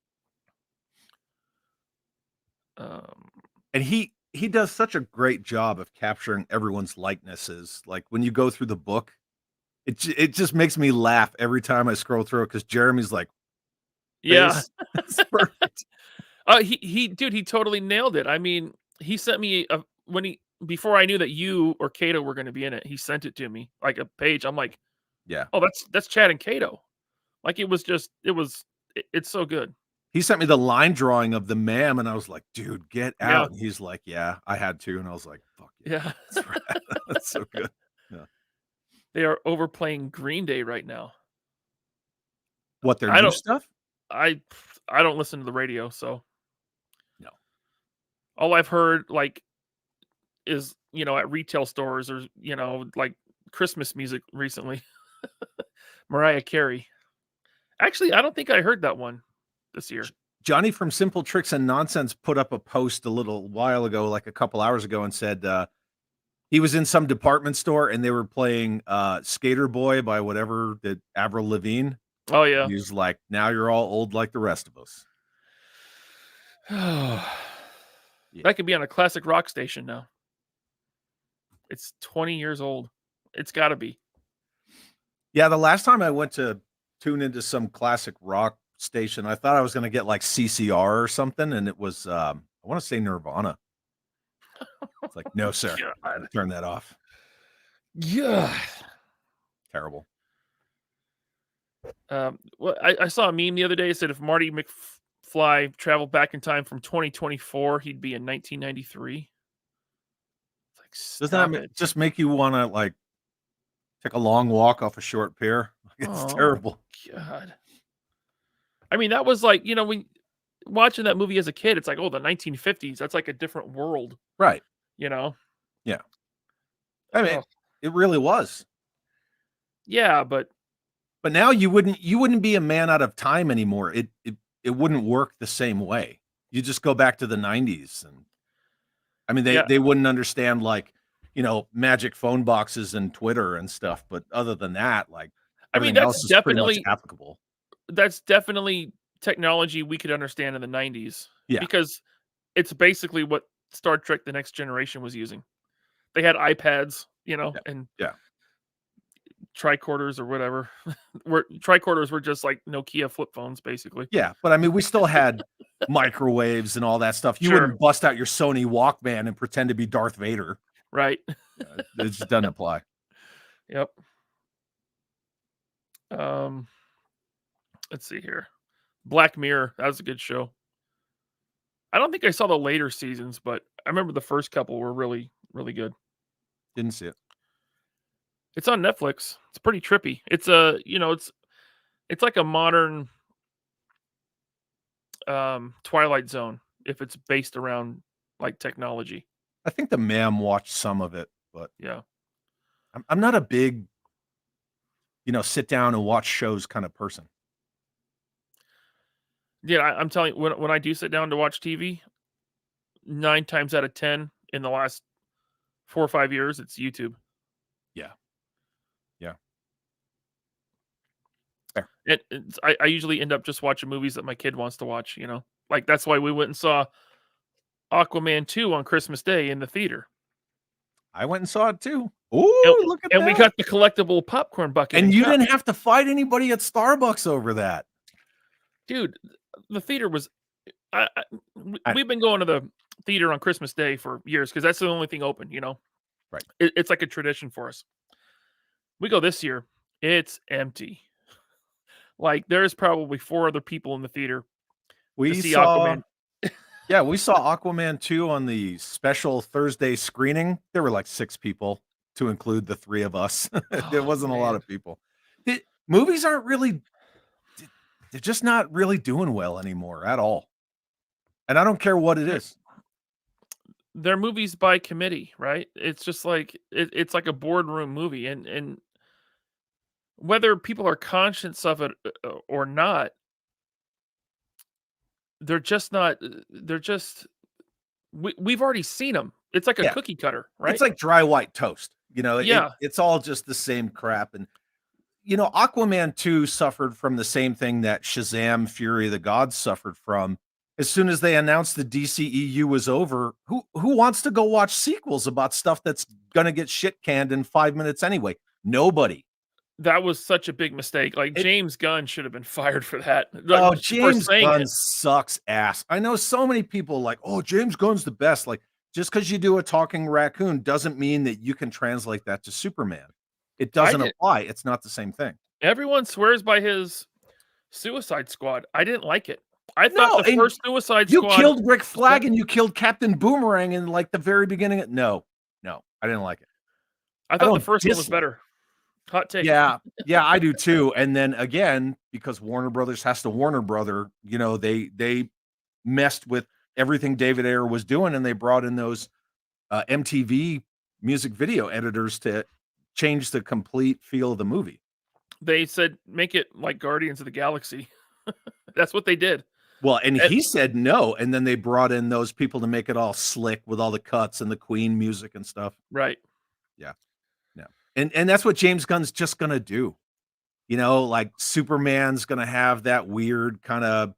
Speaker 1: And
Speaker 2: he does such a great job of capturing everyone's likenesses. Like when you go through the book, it just makes me laugh every time I scroll through it because Jeremy's like,
Speaker 1: yeah,
Speaker 2: it's perfect.
Speaker 1: He totally nailed it. I mean, he sent me before I knew that you or Kato were going to be in it. He sent it to me like a page. I'm like,
Speaker 2: yeah,
Speaker 1: oh, that's Chad and Kato. Like it's so good.
Speaker 2: He sent me the line drawing of the ma'am, and I was like, dude, get out.
Speaker 1: Yeah.
Speaker 2: And he's like, yeah, I had to. And I was like, fuck
Speaker 1: yeah.
Speaker 2: That's right. That's so good. Yeah.
Speaker 1: They are overplaying Green Day right now.
Speaker 2: What, their new stuff?
Speaker 1: I don't listen to the radio, so
Speaker 2: no.
Speaker 1: All I've heard is at retail stores or like Christmas music recently. Mariah Carey. Actually, I don't think I heard that one this year.
Speaker 2: Johnny from Simple Tricks and Nonsense put up a post a little while ago, like a couple hours ago, and said he was in some department store and they were playing Skater Boy by whatever did Avril Lavigne.
Speaker 1: Oh yeah.
Speaker 2: And he was like, now you're all old like the rest of us.
Speaker 1: Yeah. That could be on a classic rock station now. It's 20 years old. It's got to be.
Speaker 2: Yeah, the last time I went to tune into some classic rock station, I thought I was going to get like CCR or something, and it was I want to say Nirvana. It's like, no, sir, I had to turn that off.
Speaker 1: Yeah,
Speaker 2: terrible.
Speaker 1: Well, I saw a meme the other day. It said if Marty McFly traveled back in time from 2024, he'd be in 1993. It's like,
Speaker 2: Doesn't that
Speaker 1: Stop it.
Speaker 2: just make you want to like take a long walk off a short pier? It's
Speaker 1: Oh
Speaker 2: terrible.
Speaker 1: God. I mean, that was like, when watching that movie as a kid, it's like, oh, the 1950s. That's like a different world,
Speaker 2: Right.
Speaker 1: you know?
Speaker 2: Yeah. I mean,
Speaker 1: Oh,
Speaker 2: it really was.
Speaker 1: yeah, but
Speaker 2: But now you wouldn't be a man out of time anymore. It wouldn't work the same way. You just go back to the 90s and I mean
Speaker 1: yeah,
Speaker 2: they wouldn't understand like, magic phone boxes and Twitter and stuff, but other than that, like
Speaker 1: I mean,
Speaker 2: everything else is pretty much applicable.
Speaker 1: that's definitely technology we could understand in the 90s
Speaker 2: Yeah.
Speaker 1: because it's basically what Star Trek: The Next Generation was using. They had iPads,
Speaker 2: Yeah.
Speaker 1: and
Speaker 2: Yeah.
Speaker 1: tricorders or whatever. Where tricorders were just like Nokia flip phones, basically.
Speaker 2: Yeah, but I mean we still had microwaves and all that stuff. You
Speaker 1: Sure,
Speaker 2: wouldn't bust out your Sony Walkman and pretend to be Darth Vader.
Speaker 1: right.
Speaker 2: It just doesn't apply.
Speaker 1: Yep. Um, let's see here. Black Mirror, that was a good show. I don't think I saw the later seasons, but I remember the first couple were really, really good.
Speaker 2: Didn't see it.
Speaker 1: It's on Netflix. It's pretty trippy. It's like a modern Twilight Zone if it's based around like technology.
Speaker 2: I think the ma'am watched some of it, but
Speaker 1: Yeah.
Speaker 2: I'm not a big, sit down and watch shows kind of person.
Speaker 1: Yeah, I'm telling you, when I do sit down to watch TV, 9 times out of 10 in the last 4 or 5 years, it's YouTube.
Speaker 2: Yeah. Yeah. Fair.
Speaker 1: I usually end up just watching movies that my kid wants to watch, Like, that's why we went and saw Aquaman 2 on Christmas Day in the theater.
Speaker 2: I went and saw it too.
Speaker 1: And
Speaker 2: Ooh, look at
Speaker 1: and we
Speaker 2: that.
Speaker 1: got the collectible popcorn bucket
Speaker 2: And
Speaker 1: and
Speaker 2: you
Speaker 1: cup.
Speaker 2: didn't have to fight anybody at Starbucks over that.
Speaker 1: Dude, the theater was I
Speaker 2: I
Speaker 1: we've been going to the theater on Christmas Day for years because that's the only thing open.
Speaker 2: Right.
Speaker 1: It's like a tradition for us. We go this year, it's empty. Like, there's probably 4 other people in the theater to
Speaker 2: We
Speaker 1: see
Speaker 2: saw
Speaker 1: Aquaman.
Speaker 2: Yeah, we saw Aquaman 2 on the special Thursday screening. There were like 6 people to include the 3 of us. There
Speaker 1: Oh,
Speaker 2: wasn't a lot
Speaker 1: man.
Speaker 2: of people. Movies aren't really they're just not really doing well anymore at all. And I don't care what it
Speaker 1: They're
Speaker 2: is.
Speaker 1: they're movies by committee, right? It's just like it's like a boardroom movie, and whether people are conscious of it, or not, they're just not, they're just we've already seen them. It's like a
Speaker 2: Yeah,
Speaker 1: cookie cutter,
Speaker 2: it's
Speaker 1: right?
Speaker 2: like dry white toast.
Speaker 1: Yeah,
Speaker 2: It's all just the same crap. And Aquaman 2 suffered from the same thing that Shazam Fury of the Gods suffered from. As soon as they announced the DCEU was over, who wants to go watch sequels about stuff that's gonna get shit canned in 5 minutes anyway? Nobody.
Speaker 1: that was such a big mistake. Like,
Speaker 2: It
Speaker 1: James Gunn should have been fired for that, like,
Speaker 2: Oh,
Speaker 1: for
Speaker 2: James
Speaker 1: saying
Speaker 2: Gunn
Speaker 1: it.
Speaker 2: sucks ass. I know so many people like, "Oh, James Gunn's the best." Like, just because you do a talking raccoon doesn't mean that you can translate that to Superman. It
Speaker 1: I
Speaker 2: doesn't
Speaker 1: did.
Speaker 2: apply. It's not the same thing.
Speaker 1: Everyone swears by his Suicide Squad. I didn't like it. I thought
Speaker 2: No,
Speaker 1: the
Speaker 2: and
Speaker 1: first Suicide
Speaker 2: you
Speaker 1: Squad
Speaker 2: killed Rick
Speaker 1: was better.
Speaker 2: Flag and you killed Captain Boomerang in, like, the very beginning. No, no, I didn't like it.
Speaker 1: I
Speaker 2: I
Speaker 1: thought the
Speaker 2: don't
Speaker 1: first one was
Speaker 2: dislike.
Speaker 1: better. Hot take.
Speaker 2: Yeah, yeah, I do too, and then again, because Warner Brothers has to Warner Brother, they messed with everything David Ayer was doing, and they brought in those, MTV music video editors to change the complete feel of the movie.
Speaker 1: They said, "Make it like Guardians of the Galaxy." That's what they did.
Speaker 2: Well, and
Speaker 1: And
Speaker 2: he said no, and then they brought in those people to make it all slick with all the cuts and the Queen music and stuff.
Speaker 1: right.
Speaker 2: Yeah, yeah, and that's what James Gunn's just gonna do. Like Superman's gonna have that weird kinda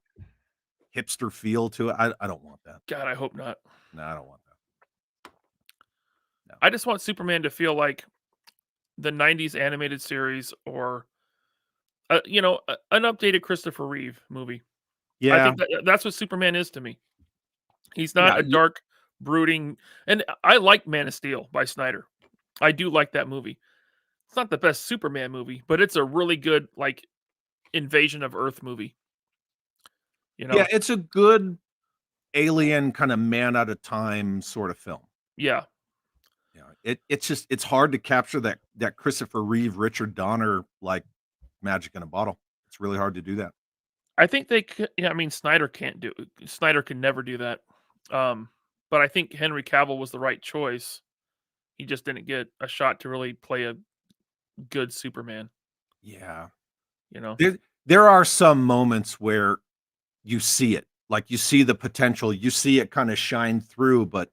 Speaker 2: hipster feel to it. I don't want that.
Speaker 1: God, I hope not.
Speaker 2: No, I don't want that. No.
Speaker 1: I just want Superman to feel like the 90s animated series or, an updated Christopher Reeve movie. I
Speaker 2: Yeah,
Speaker 1: think that's what Superman is to me. He's
Speaker 2: yeah,
Speaker 1: not a dark, brooding, and I like Man of Steel by Snyder. I do like that movie. It's not the best Superman movie, but it's a really good, like, invasion of Earth movie, you
Speaker 2: yeah,
Speaker 1: know?
Speaker 2: it's a good alien kinda man at a time sort of film.
Speaker 1: Yeah.
Speaker 2: it's hard to capture that Christopher Reeve, Richard Donner like magic in a bottle. It's really hard to do that.
Speaker 1: I think they could. Yeah, I mean, Snyder can't do. Snyder can never do that. But I think Henry Cavill was the right choice. He just didn't get a shot to really play a good Superman.
Speaker 2: Yeah.
Speaker 1: You know.
Speaker 2: There are some moments where you see it, like you see the potential, you see it kind of shine through, but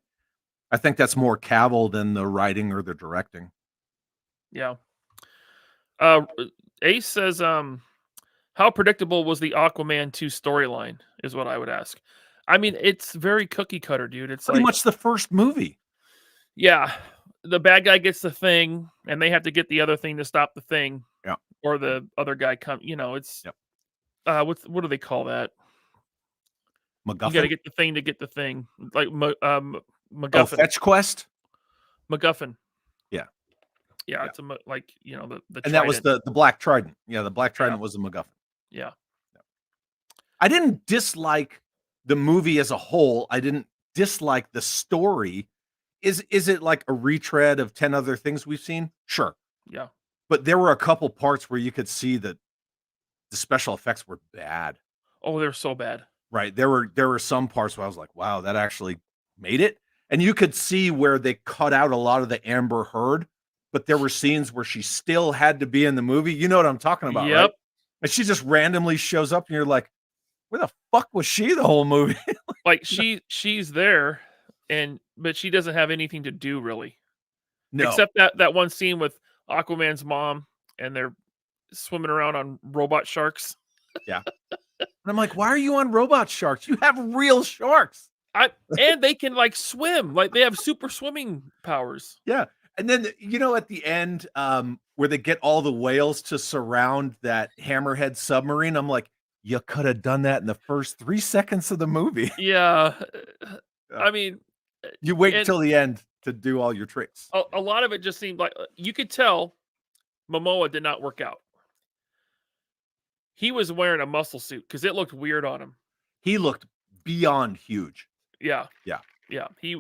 Speaker 2: I think that's more Cavill than the writing or the directing.
Speaker 1: Yeah. Ace says, how predictable was the Aquaman 2 storyline? Is what I would ask. I mean, it's very cookie cutter, dude. It's
Speaker 2: Pretty
Speaker 1: like,
Speaker 2: much the first movie.
Speaker 1: yeah, the bad guy gets the thing, and they have to get the other thing to stop the thing.
Speaker 2: Yeah.
Speaker 1: Or the other guy come. You know, it's what do they call that? You got to
Speaker 2: MacGuffin.
Speaker 1: get the thing to get the thing, like
Speaker 2: Oh,
Speaker 1: MacGuffin.
Speaker 2: Fetch Quest.
Speaker 1: MacGuffin.
Speaker 2: Yeah.
Speaker 1: Yeah, it's like the
Speaker 2: And that was
Speaker 1: trident.
Speaker 2: the Black Trident. Yeah, the Black Trident was the MacGuffin.
Speaker 1: Yeah.
Speaker 2: I didn't dislike the movie as a whole. I didn't dislike the story. Is it like a retread of 10 other things we've seen? Sure.
Speaker 1: Yeah.
Speaker 2: But there were a couple parts where you could see that the special effects were bad.
Speaker 1: Oh, they're so bad.
Speaker 2: Right. There were some parts where I was like, wow, that actually made it. And you could see where they cut out a lot of the Amber Heard, but there were scenes where she still had to be in the movie. You know what I'm talking about,
Speaker 1: Yep.
Speaker 2: right? And she just randomly shows up and you're like, where the fuck was she the whole movie?
Speaker 1: Like she's there, but she doesn't have anything to do really.
Speaker 2: No.
Speaker 1: Except that one scene with Aquaman's mom and they're swimming around on robot sharks.
Speaker 2: Yeah. And I'm like, why are you on robot sharks? You have real sharks.
Speaker 1: And they can like swim, like they have super swimming powers.
Speaker 2: Yeah. And then at the end, where they get all the whales to surround that hammerhead submarine, I'm like, you could have done that in the first 3 seconds of the movie.
Speaker 1: Yeah. I mean,
Speaker 2: you wait until the end to do all your tricks.
Speaker 1: A lot of it just seemed like you could tell Momoa did not work out. He was wearing a muscle suit because it looked weird on him.
Speaker 2: He looked beyond huge.
Speaker 1: Yeah.
Speaker 2: Yeah.
Speaker 1: Yeah. He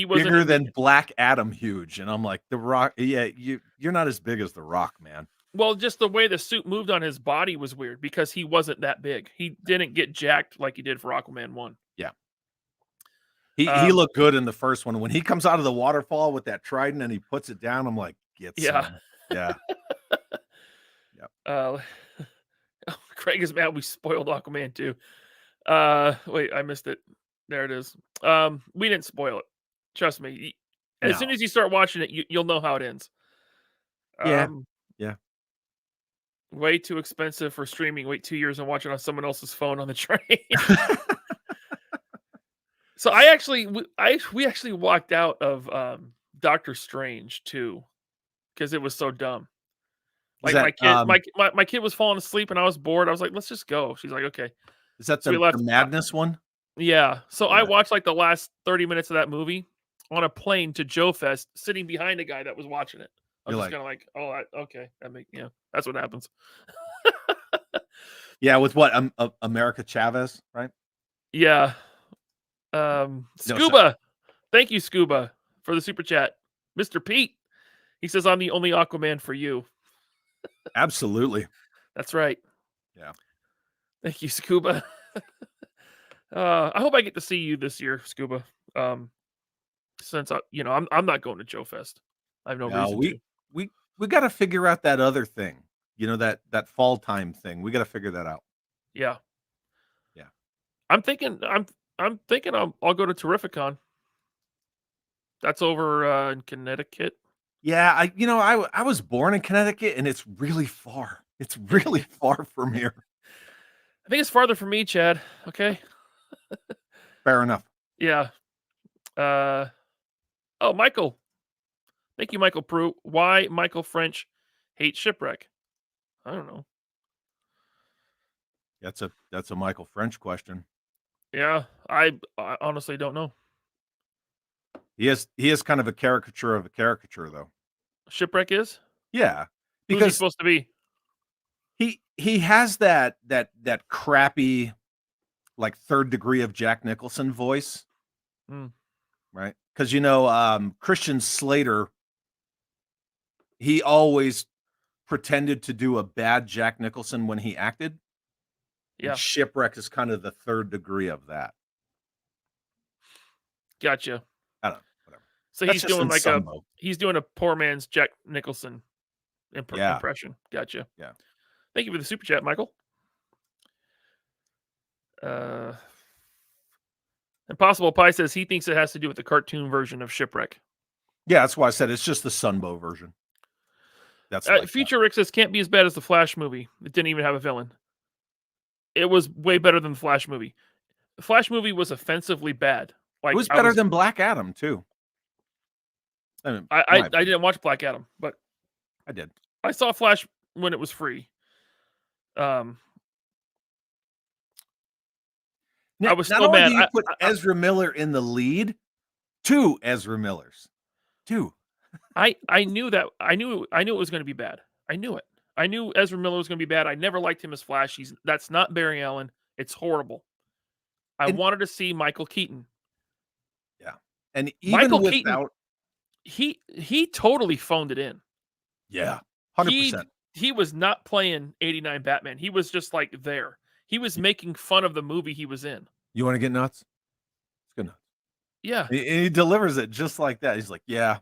Speaker 2: was bigger than Black Adam huge. And I'm like, The Rock, yeah, you're not as big as The Rock, man.
Speaker 1: Well, just the way the suit moved on his body was weird because he wasn't that big. He didn't get jacked like he did for Aquaman 1.
Speaker 2: Yeah. He looked good in the first one. When he comes out of the waterfall with that trident and he puts it down, I'm like, get some. Yeah.
Speaker 1: Yeah. Craig is mad we spoiled Aquaman 2. Wait, I missed it. There it is. We didn't spoil it. Trust me. As soon as you start watching it, you'll know how it ends.
Speaker 2: Yeah.
Speaker 1: Way too expensive for streaming. Wait 2 years and watch it on someone else's phone on the train. So we actually walked out of Doctor Strange too, because it was so dumb. Like my kid was falling asleep and I was bored. I was like, let's just go. She's like, okay.
Speaker 2: Is that the Madness one?
Speaker 1: Yeah. So I watched like the last 30 minutes of that movie on a plane to Joe Fest, sitting behind a guy that was watching it. I was just kind of like, oh, okay, that's what happens.
Speaker 2: Yeah, with what America Chavez, right?
Speaker 1: Yeah. Scuba, thank you, Scuba, for the super chat. Mr. Pete, he says, I'm the only Aquaman for you.
Speaker 2: Absolutely.
Speaker 1: That's right.
Speaker 2: Yeah.
Speaker 1: Thank you, Scuba. I hope I get to see you this year, Scuba. Since I'm not going to Joe Fest. I have no reason to.
Speaker 2: We got to figure out that other thing. That fall time thing. We got to figure that out.
Speaker 1: Yeah.
Speaker 2: Yeah.
Speaker 1: I'm thinking I'll go to Terrificon. That's over in Connecticut.
Speaker 2: Yeah, I was born in Connecticut and it's really far. It's really far from here.
Speaker 1: I think it's farther from me, Chad. Okay.
Speaker 2: Fair enough.
Speaker 1: Yeah. Michael. Thank you, Michael Prue. Why Michael French hates Shipwreck? I don't know.
Speaker 2: That's a Michael French question.
Speaker 1: Yeah, I honestly don't know.
Speaker 2: He is kind of a caricature of a caricature, though.
Speaker 1: Shipwreck is?
Speaker 2: Yeah.
Speaker 1: Because who's he supposed to be?
Speaker 2: He has that crappy, like, third degree of Jack Nicholson voice.
Speaker 1: Mm.
Speaker 2: Right? because Christian Slater, he always pretended to do a bad Jack Nicholson when he acted, and
Speaker 1: Yeah,
Speaker 2: Shipwreck is kind of the third degree of that.
Speaker 1: gotcha.
Speaker 2: I don't know, whatever.
Speaker 1: So
Speaker 2: That's
Speaker 1: he's
Speaker 2: just
Speaker 1: doing
Speaker 2: in
Speaker 1: like
Speaker 2: Sunbow.
Speaker 1: he's doing a poor man's Jack Nicholson
Speaker 2: Yeah,
Speaker 1: impression. Gotcha.
Speaker 2: yeah.
Speaker 1: Thank you for the super chat, Michael. Impossible Pie says he thinks it has to do with the cartoon version of Shipwreck.
Speaker 2: Yeah, that's why I said it's just the Sunbow version. That's like that.
Speaker 1: Future Rick says can't be as bad as the Flash movie. It didn't even have a villain. It was way better than the Flash movie. The Flash movie was offensively bad.
Speaker 2: It
Speaker 1: Like
Speaker 2: was better than Black Adam too. I mean,
Speaker 1: I didn't watch Black Adam, but
Speaker 2: I did.
Speaker 1: I saw Flash when it was free. I was
Speaker 2: Not
Speaker 1: still
Speaker 2: only
Speaker 1: mad.
Speaker 2: do you put Ezra Miller in the lead, 2 Ezra Millers. 2.
Speaker 1: I knew that. I knew it was going to be bad. I knew it. I knew Ezra Miller was going to be bad. I never liked him as Flash. That's not Barry Allen. It's horrible. I
Speaker 2: And-
Speaker 1: wanted to see Michael Keaton.
Speaker 2: Yeah. And even
Speaker 1: Michael
Speaker 2: without
Speaker 1: Keaton, he totally phoned it in.
Speaker 2: Yeah. 100%.
Speaker 1: He was not playing 89 Batman. He was just like there. He was making fun of the movie he was in.
Speaker 2: You want to get nuts? Let's go nuts.
Speaker 1: Yeah.
Speaker 2: He delivers it just like that. He's like, yeah,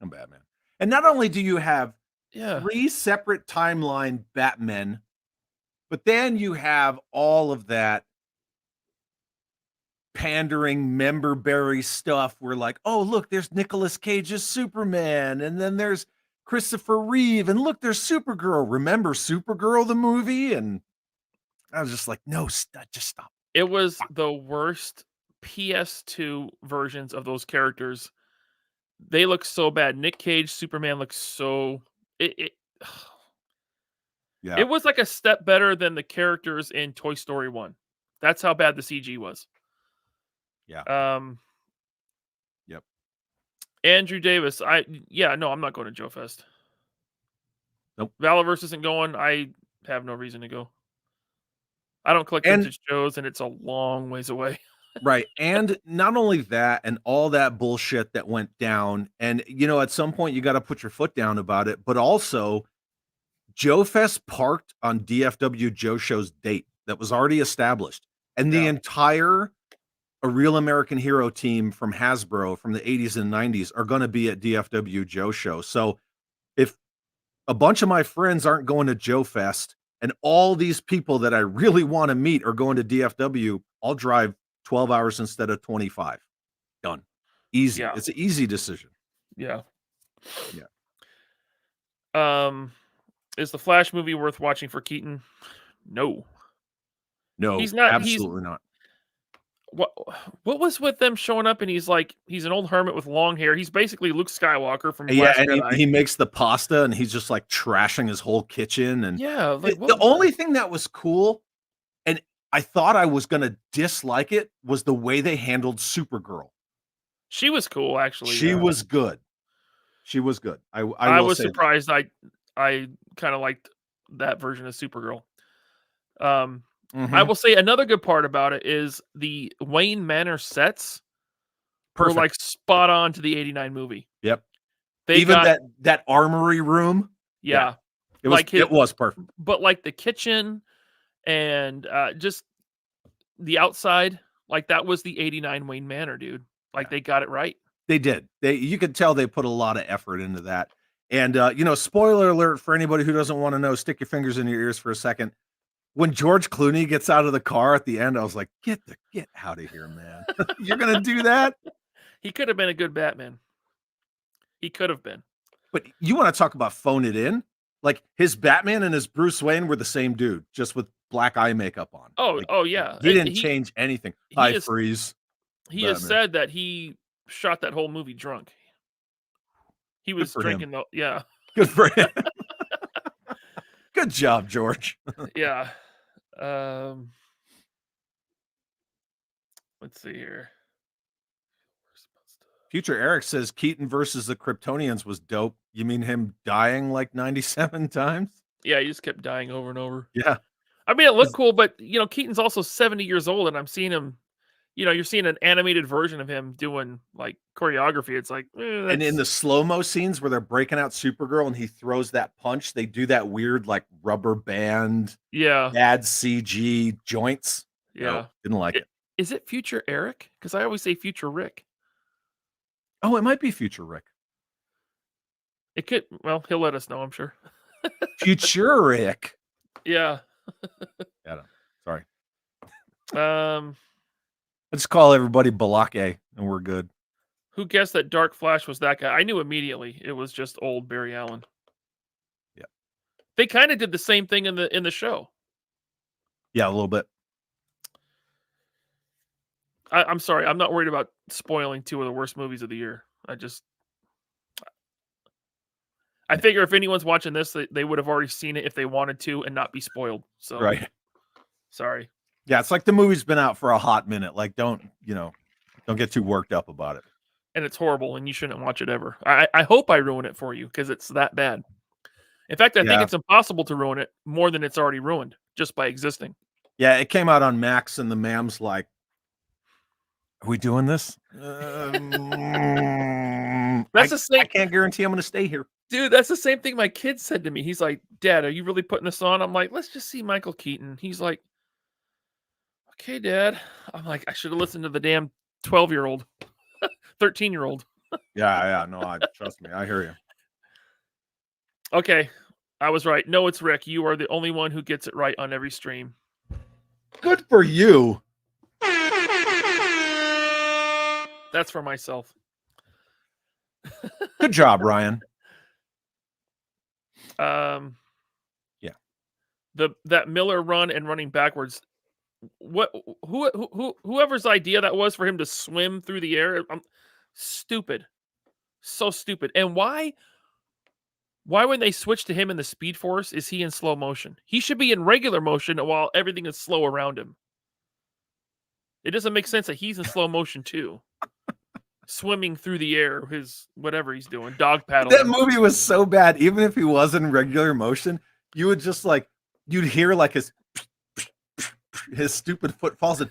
Speaker 2: I'm Batman. And not only do you have 3 separate timeline Batmen, but then you have all of that pandering member berry stuff where like, oh, look, there's Nicolas Cage's Superman, and then there's Christopher Reeve, and look, there's Supergirl. Remember Supergirl, the movie? And I was just like, no, just stop.
Speaker 1: It was the worst PS2 versions of those characters. They look so bad. Nick Cage Superman looks so
Speaker 2: Yeah.
Speaker 1: It was like a step better than the characters in Toy Story 1. That's how bad the CG was.
Speaker 2: Yeah. Yep.
Speaker 1: Andrew Davis. I'm not going to Joe Fest.
Speaker 2: Nope.
Speaker 1: Valaverse isn't going. I have no reason to go. I don't collect vintage shows, and it's a long ways away.
Speaker 2: Right. And not only that, and all that bullshit that went down. And, at some point you got to put your foot down about it. But also, Joe Fest parked on DFW Joe Show's date that was already established. And the entire A Real American Hero team from Hasbro from the 80s and 90s are going to be at DFW Joe Show. So if a bunch of my friends aren't going to Joe Fest and all these people that I really want to meet are going to DFW, I'll drive 12 hours instead of 25. Done. Easy.
Speaker 1: Yeah.
Speaker 2: It's an easy decision.
Speaker 1: Yeah.
Speaker 2: Yeah.
Speaker 1: Is the Flash movie worth watching for Keaton? No.
Speaker 2: No,
Speaker 1: He's not.
Speaker 2: absolutely not.
Speaker 1: What was with them showing up and he's an old hermit with long hair. He's basically Luke Skywalker from
Speaker 2: Yeah,
Speaker 1: Last
Speaker 2: and
Speaker 1: Jedi.
Speaker 2: he makes the pasta and he's just like trashing his whole kitchen. And the only thing that was cool, and I thought I was gonna dislike it, was the way they handled Supergirl.
Speaker 1: She was cool, actually.
Speaker 2: She was good. She was good. I
Speaker 1: was surprised. I kind of liked that version of Supergirl. I will say another good part about it is the Wayne Manor sets were like spot on to the 89 movie.
Speaker 2: Yep. That armory room.
Speaker 1: Yeah.
Speaker 2: It was perfect.
Speaker 1: But like the kitchen and just the outside, like that was the 89 Wayne Manor, dude. Like they got it right.
Speaker 2: They did. You could tell they put a lot of effort into that. And spoiler alert for anybody who doesn't want to know, stick your fingers in your ears for a second. When George Clooney gets out of the car at the end, I was like, get out of here, man. You're going to do that?
Speaker 1: He could have been a good Batman. He could have been.
Speaker 2: But you want to talk about phone it in? Like his Batman and his Bruce Wayne were the same dude, just with black eye makeup on.
Speaker 1: Oh yeah.
Speaker 2: He didn't change anything. Freeze.
Speaker 1: He has said that he shot that whole movie drunk. He was drinking yeah.
Speaker 2: Good for him. Good job, George.
Speaker 1: Yeah. Let's see here.
Speaker 2: Future Eric says Keaton versus the Kryptonians was dope. You mean him dying like 97 times?
Speaker 1: Yeah, he just kept dying over and over.
Speaker 2: Yeah.
Speaker 1: I mean, it looked cool, but Keaton's also 70 years old, and I'm seeing him you're seeing an animated version of him doing like choreography. It's like,
Speaker 2: And in
Speaker 1: that's
Speaker 2: the slow-mo scenes where they're breaking out Supergirl and he throws that punch, they do that weird like rubber band,
Speaker 1: yeah,
Speaker 2: bad CG joints. No,
Speaker 1: yeah.
Speaker 2: didn't like it.
Speaker 1: Is it Future Eric? Because I always say Future Rick.
Speaker 2: Oh, it might be Future Rick.
Speaker 1: It could. Well, he'll let us know, I'm sure.
Speaker 2: Future Rick.
Speaker 1: Yeah.
Speaker 2: Yeah, sorry.
Speaker 1: Um,
Speaker 2: Let's call everybody Balake and we're good.
Speaker 1: who guessed that Dark Flash was that guy? I knew immediately. It was just old Barry Allen.
Speaker 2: Yeah.
Speaker 1: They kind of did the same thing in the show.
Speaker 2: Yeah, a little bit.
Speaker 1: I'm sorry. I'm not worried about spoiling two of the worst movies of the year. I figure if anyone's watching this, they would have already seen it if they wanted to and not be spoiled. So,
Speaker 2: Right.
Speaker 1: sorry.
Speaker 2: Yeah, it's like the movie's been out for a hot minute. Like, don't get too worked up about it.
Speaker 1: And it's horrible, and you shouldn't watch it ever. I hope I ruin it for you because it's that bad. In fact, I think
Speaker 2: Yeah.
Speaker 1: it's impossible to ruin it more than it's already ruined just by existing.
Speaker 2: Yeah, it came out on Max and the mam's like, are we doing this?
Speaker 1: That's
Speaker 2: I
Speaker 1: the same,
Speaker 2: can't guarantee I'm going to stay here.
Speaker 1: dude. That's the same thing my kid said to me. He's like, "Dad, are you really putting this on?" I'm like, "Let's just see Michael Keaton." He's like, "Okay, Dad." I'm like, "I should have listened to the damn 12-year-old, 13-year-old."
Speaker 2: Yeah, no, trust me, I hear you.
Speaker 1: Okay, I was right. No, it's Rick. You are the only one who gets it right on every stream.
Speaker 2: Good for you.
Speaker 1: That's for myself.
Speaker 2: Good job, Ryan.
Speaker 1: Yeah. That Miller run and running backwards. Whoever's idea that was for him to swim through the air, stupid. So stupid. And why when they switch to him in the Speed Force is he in slow motion? He should be in regular motion while everything is slow around him. It doesn't make sense that he's in slow motion too. Swimming through the air, his whatever he's doing, dog paddling.
Speaker 2: That movie was so bad. Even if he was in regular motion, you would just like you'd hear like his stupid foot falls in.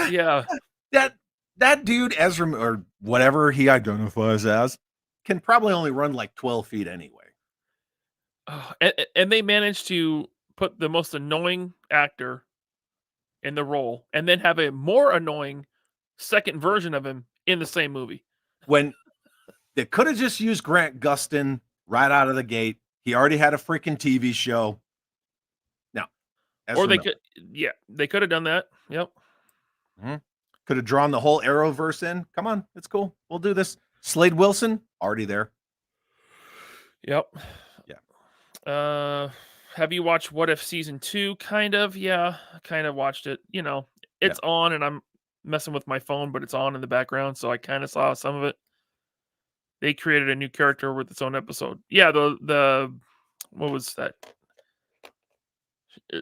Speaker 1: Yeah.
Speaker 2: That dude, Ezra or whatever he identifies as, can probably only run like 12 feet anyway.
Speaker 1: Oh, and they managed to put the most annoying actor in the role and then have a more annoying second version of him in the same movie.
Speaker 2: When they could have just used Grant Gustin right out of the gate. He already had a freaking TV show. Now,
Speaker 1: Or they could, yeah, they could have done that. Yep.
Speaker 2: Mm-hmm. Could have drawn the whole Arrowverse in. Come on, it's cool. We'll do this. Slade Wilson, already there.
Speaker 1: Yep.
Speaker 2: Yeah.
Speaker 1: Have you watched What If season 2? Kind of. Yeah, I kind of watched it. It's on, and I'm messing with my phone, but it's on in the background, so I kind of saw some of it. They created a new character with its own episode. Yeah, the what was that?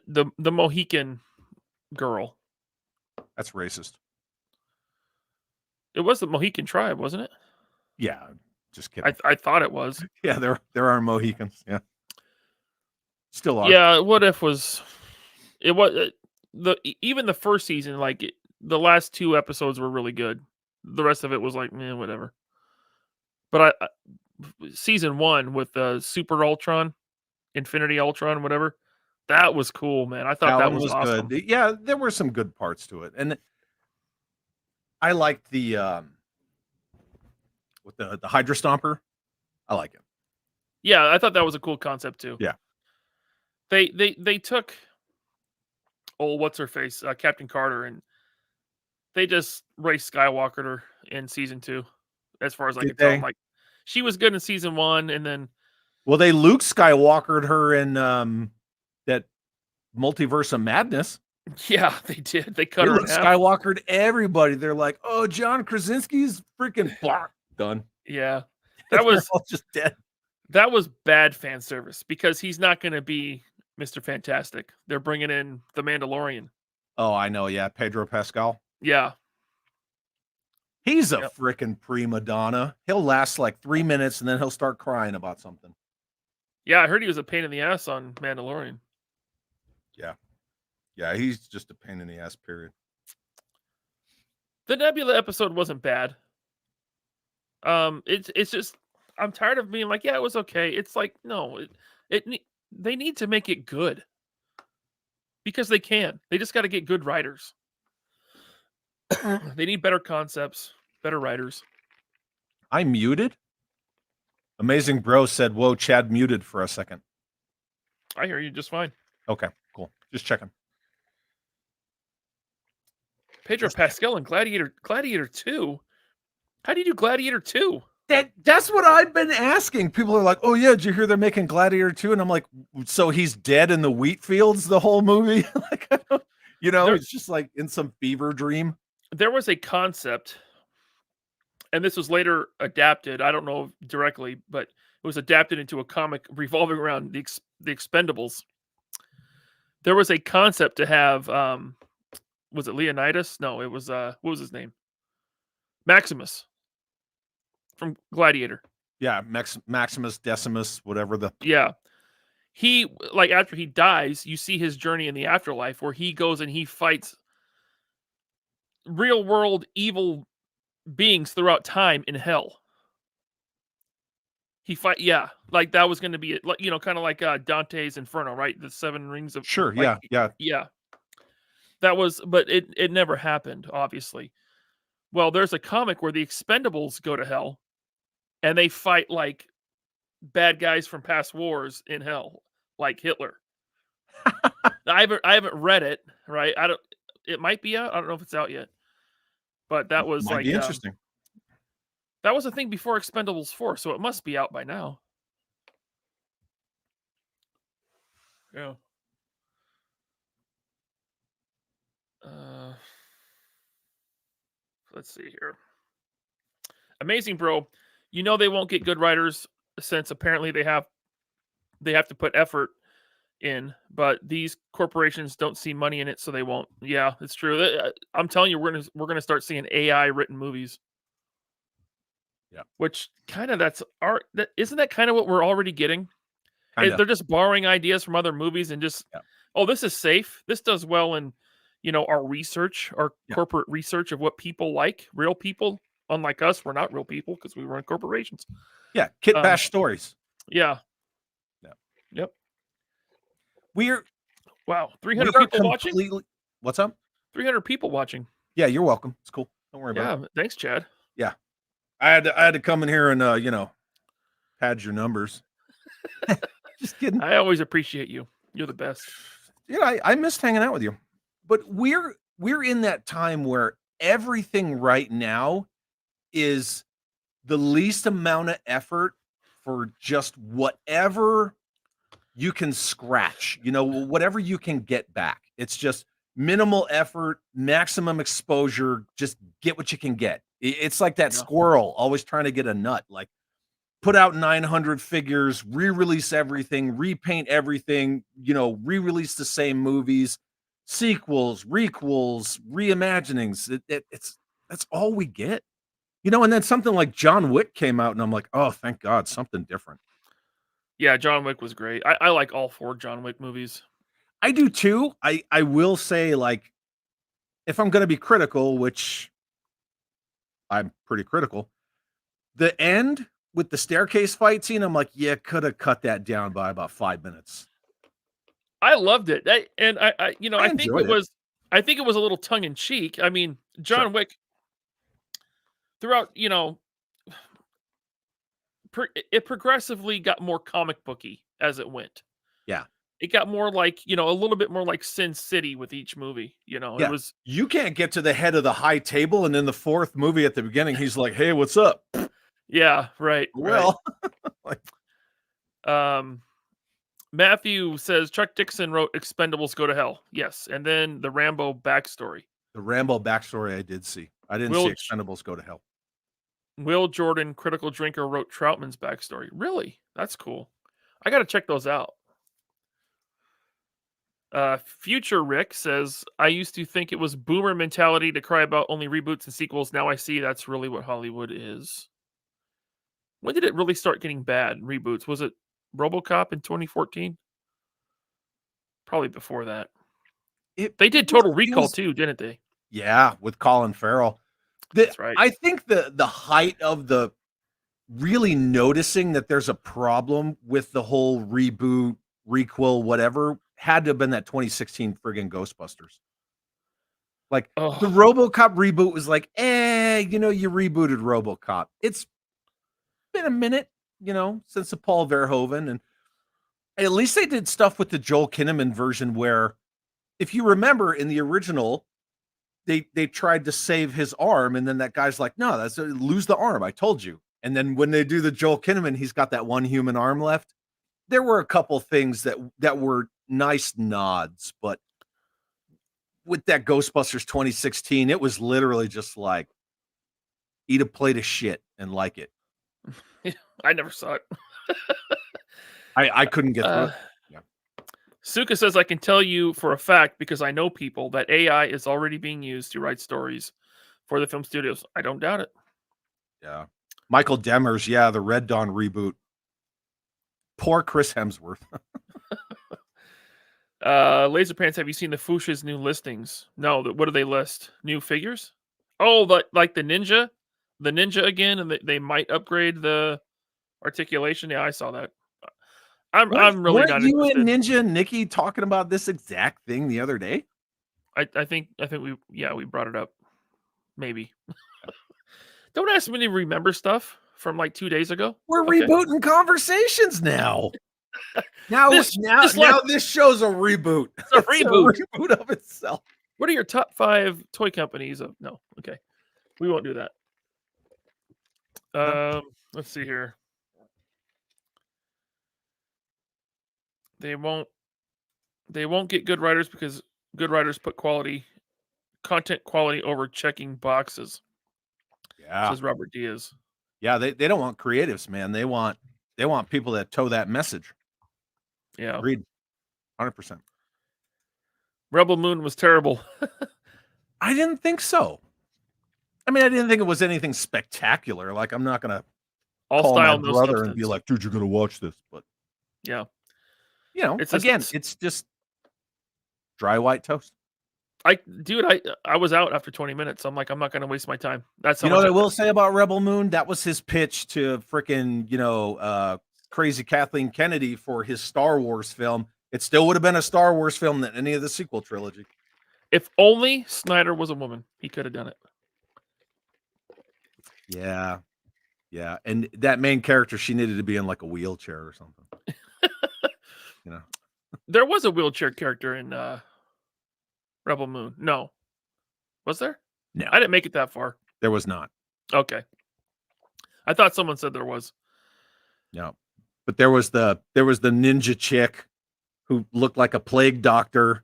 Speaker 1: The Mohican girl.
Speaker 2: That's racist.
Speaker 1: It was the Mohican tribe, wasn't it?
Speaker 2: Yeah, just kidding.
Speaker 1: I thought it was.
Speaker 2: Yeah, there are Mohicans. Yeah, still are.
Speaker 1: Yeah, What If was. It was even the first season. Like the last 2 episodes were really good. The rest of it was like, whatever. But season 1 with Super Ultron, Infinity Ultron, whatever, that was cool, man. I thought that was awesome.
Speaker 2: Good. Yeah, there were some good parts to it, and I liked the with the Hydra Stomper. I like it.
Speaker 1: Yeah, I thought that was a cool concept too.
Speaker 2: Yeah,
Speaker 1: they took what's her face, Captain Carter, and they just Ray Skywalkered her in season 2, as far as I can tell. Like, she was good in season 1, and then
Speaker 2: they Luke Skywalkered her in that Multiverse of Madness.
Speaker 1: Yeah, they did. They cut her in half.
Speaker 2: Skywalkered everybody. They're like, oh, John Krasinski's freaking done.
Speaker 1: Yeah, that was
Speaker 2: just dead.
Speaker 1: That was bad fan service because he's not going to be Mr. Fantastic. They're bringing in the Mandalorian.
Speaker 2: Oh, I know. Yeah, Pedro Pascal.
Speaker 1: Yeah.
Speaker 2: He's a freaking prima donna. He'll last like 3 minutes and then he'll start crying about something.
Speaker 1: Yeah, I heard he was a pain in the ass on Mandalorian.
Speaker 2: Yeah. Yeah, he's just a pain in the ass, period.
Speaker 1: The Nebula episode wasn't bad. It's just I'm tired of being like, yeah, it was okay. It's like, no, they need to make it good because they can. They just got to get good writers. They need better concepts, better writers.
Speaker 2: I muted. Amazing Bro said, "Whoa, Chad muted for a second."
Speaker 1: I hear you just fine.
Speaker 2: Okay, cool. Just checking.
Speaker 1: Pedro Pascal and Gladiator 2. How do you do Gladiator 2?
Speaker 2: That's what I've been asking. People are like, "Oh yeah, did you hear they're making Gladiator 2?" And I'm like, "So he's dead in the wheat fields the whole movie?" Like, it's just like in some fever dream.
Speaker 1: There was a concept, and this was later adapted. I don't know directly, but it was adapted into a comic revolving around the Expendables. There was a concept to have, was it Leonidas? No, it was what was his name? Maximus from Gladiator.
Speaker 2: Yeah, Maximus Decimus, whatever the.
Speaker 1: Yeah, he like after he dies, you see his journey in the afterlife where he goes and he fights real world evil beings throughout time in hell. Yeah, like that was going to be it, like kind of like Dante's Inferno, right? The seven rings of
Speaker 2: Sure,
Speaker 1: like,
Speaker 2: yeah.
Speaker 1: That was, but it never happened, obviously. Well, there's a comic where the Expendables go to hell, and they fight like bad guys from past wars in hell, like Hitler. I haven't read it, right? I don't. It might be out. I don't know if it's out yet. But that was
Speaker 2: Might be interesting.
Speaker 1: That was a thing before Expendables 4, so it must be out by now. Yeah. Let's see here. Amazing Bro. You know they won't get good writers since apparently they have to put effort in, but these corporations don't see money in it, so they won't. Yeah, it's true. I'm telling you, we're gonna start seeing AI written movies.
Speaker 2: Yeah.
Speaker 1: Which kind of isn't that kind of what we're already getting?
Speaker 2: Kinda.
Speaker 1: They're just borrowing ideas from other movies and just, oh, this is safe. This does well in, our research, our corporate research of what people like, real people. Unlike us, we're not real people because we run corporations.
Speaker 2: Yeah, Kit Bash stories.
Speaker 1: Yeah.
Speaker 2: Yeah.
Speaker 1: Yep.
Speaker 2: We're
Speaker 1: 300 people watching.
Speaker 2: What's up?
Speaker 1: 300 people watching.
Speaker 2: Yeah, you're welcome. It's cool. Don't worry about it.
Speaker 1: Yeah, thanks, Chad.
Speaker 2: Yeah, I had to come in here and pad your numbers. Just kidding.
Speaker 1: I always appreciate you. You're the best.
Speaker 2: Yeah, I missed hanging out with you. But we're in that time where everything right now is the least amount of effort for just whatever you can scratch, whatever you can get back. It's just minimal effort, maximum exposure, just get what you can get. It's like that squirrel always trying to get a nut, like put out 900 figures, re-release everything, repaint everything, re-release the same movies, sequels, requels, reimaginings. That's all we get. And then something like John Wick came out and I'm like, oh, thank God, something different.
Speaker 1: Yeah, John Wick was great. I like all 4 John Wick movies.
Speaker 2: I do too. I will say, like, if I'm going to be critical, which I'm pretty critical, the end with the staircase fight scene, I'm like, yeah, could have cut that down by about 5 minutes.
Speaker 1: I loved it. I think it was. I think it was a little tongue in cheek. I mean, John Wick throughout, it progressively got more comic booky as it went.
Speaker 2: Yeah.
Speaker 1: It got more like, a little bit more like Sin City with each movie, It was.
Speaker 2: You can't get to the head of the high table, and in the 4th movie at the beginning, he's like, "Hey, what's up?"
Speaker 1: Yeah, right.
Speaker 2: Well,
Speaker 1: Matthew says Chuck Dixon wrote Expendables Go to Hell. Yes, and then the Rambo backstory.
Speaker 2: The Rambo backstory I did see. I didn't see Expendables Go to Hell.
Speaker 1: Will Jordan, Critical Drinker, wrote Troutman's backstory. Really? That's cool. I got to check those out. Future Rick says, I used to think it was boomer mentality to cry about only reboots and sequels. Now I see that's really what Hollywood is. When did it really start getting bad, reboots? Was it RoboCop in 2014? Probably before that. They did Total Recall too, didn't they?
Speaker 2: Yeah, with Colin Farrell.
Speaker 1: That's right.
Speaker 2: I think the height of the really noticing that there's a problem with the whole reboot, requel, whatever, had to have been that 2016 friggin' Ghostbusters. Like, the
Speaker 1: Oh,
Speaker 2: RoboCop reboot was like, you rebooted RoboCop. It's been a minute, since the Paul Verhoeven, and at least they did stuff with the Joel Kinnaman version where, if you remember in the original, they tried to save his arm, and then that guy's like, "No, that's lose the arm. I told you." And then when they do the Joel Kinnaman, he's got that one human arm left. There were a couple things that were nice nods, but with that Ghostbusters 2016, it was literally just like eat a plate of shit and like it.
Speaker 1: I never saw it.
Speaker 2: I couldn't get through
Speaker 1: Uh,
Speaker 2: it. Yeah.
Speaker 1: Suka says, I can tell you for a fact because I know people that AI is already being used to write stories for the film studios. I don't doubt it.
Speaker 2: Yeah. Michael Demers, yeah, the Red Dawn reboot. Poor Chris Hemsworth.
Speaker 1: Laser Pants, have you seen the Fuchsia's new listings? No, what do they list? New figures? Oh, like the ninja? The ninja again, and they might upgrade the articulation. Yeah, I saw that. I'm really
Speaker 2: Weren't
Speaker 1: not
Speaker 2: you and
Speaker 1: interested.
Speaker 2: Ninja and Nikki talking about this exact thing the other day?
Speaker 1: I think we brought it up. Maybe. Don't ask me to remember stuff from like 2 days ago.
Speaker 2: We're
Speaker 1: Okay.
Speaker 2: rebooting conversations now. Now,
Speaker 1: This
Speaker 2: now,
Speaker 1: this
Speaker 2: now,
Speaker 1: like
Speaker 2: this show's a reboot.
Speaker 1: it's a
Speaker 2: It's a
Speaker 1: reboot.
Speaker 2: reboot of itself.
Speaker 1: What are your top 5 toy companies of no, okay. We won't do that.
Speaker 2: No.
Speaker 1: Let's see here. They won't get good writers because good writers put content quality over checking boxes,
Speaker 2: Yeah,
Speaker 1: says Robert Diaz.
Speaker 2: yeah. They don't want creatives, man. They want people that toe that message.
Speaker 1: Yeah.
Speaker 2: Agreed, 100%.
Speaker 1: Rebel Moon was terrible.
Speaker 2: I didn't think so. I mean, I didn't think it was anything spectacular. Like, I'm not gonna
Speaker 1: All
Speaker 2: call my
Speaker 1: style, no
Speaker 2: brother and be
Speaker 1: substance.
Speaker 2: like, "Dude, you're gonna watch this." But
Speaker 1: Yeah. It's just
Speaker 2: again, it's just dry white toast.
Speaker 1: I was out after 20 minutes. I'm like, I'm not gonna waste my time. That's how
Speaker 2: You know
Speaker 1: much
Speaker 2: what
Speaker 1: I
Speaker 2: I will say about Rebel Moon? That was his pitch to frickin', crazy Kathleen Kennedy for his Star Wars film. It still would have been a Star Wars film than any of the sequel trilogy.
Speaker 1: if only Snyder was a woman, he could have done it.
Speaker 2: Yeah. Yeah. And that main character, she needed to be in like a wheelchair or something. You know.
Speaker 1: There was a wheelchair character in Rebel Moon. No. Was there?
Speaker 2: No,
Speaker 1: I didn't make it that far.
Speaker 2: there was not.
Speaker 1: Okay. I thought someone said there was.
Speaker 2: No. But there was the ninja chick who looked like a plague doctor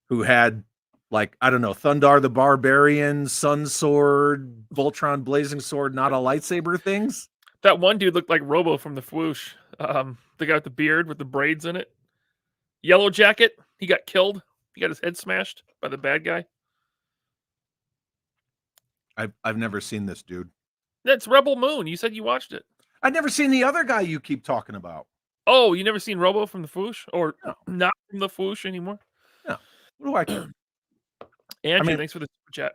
Speaker 2: who had like, I don't know, Thundar the Barbarian, Sun Sword, Voltron Blazing Sword, not a lightsaber things.
Speaker 1: That one dude looked like Robo from the Fwoosh. The guy with the beard with the braids in it. Yellow Jacket. He got killed. He got his head smashed by the bad guy.
Speaker 2: I've never seen this dude.
Speaker 1: That's Rebel Moon. You said you watched it.
Speaker 2: I've never seen the other guy you keep talking about.
Speaker 1: Oh, you never seen Robo from the Fwoosh? Or
Speaker 2: No,
Speaker 1: not from the Fwoosh anymore?
Speaker 2: no. What do I care?
Speaker 1: Andrew,
Speaker 2: mean-
Speaker 1: thanks for the super chat.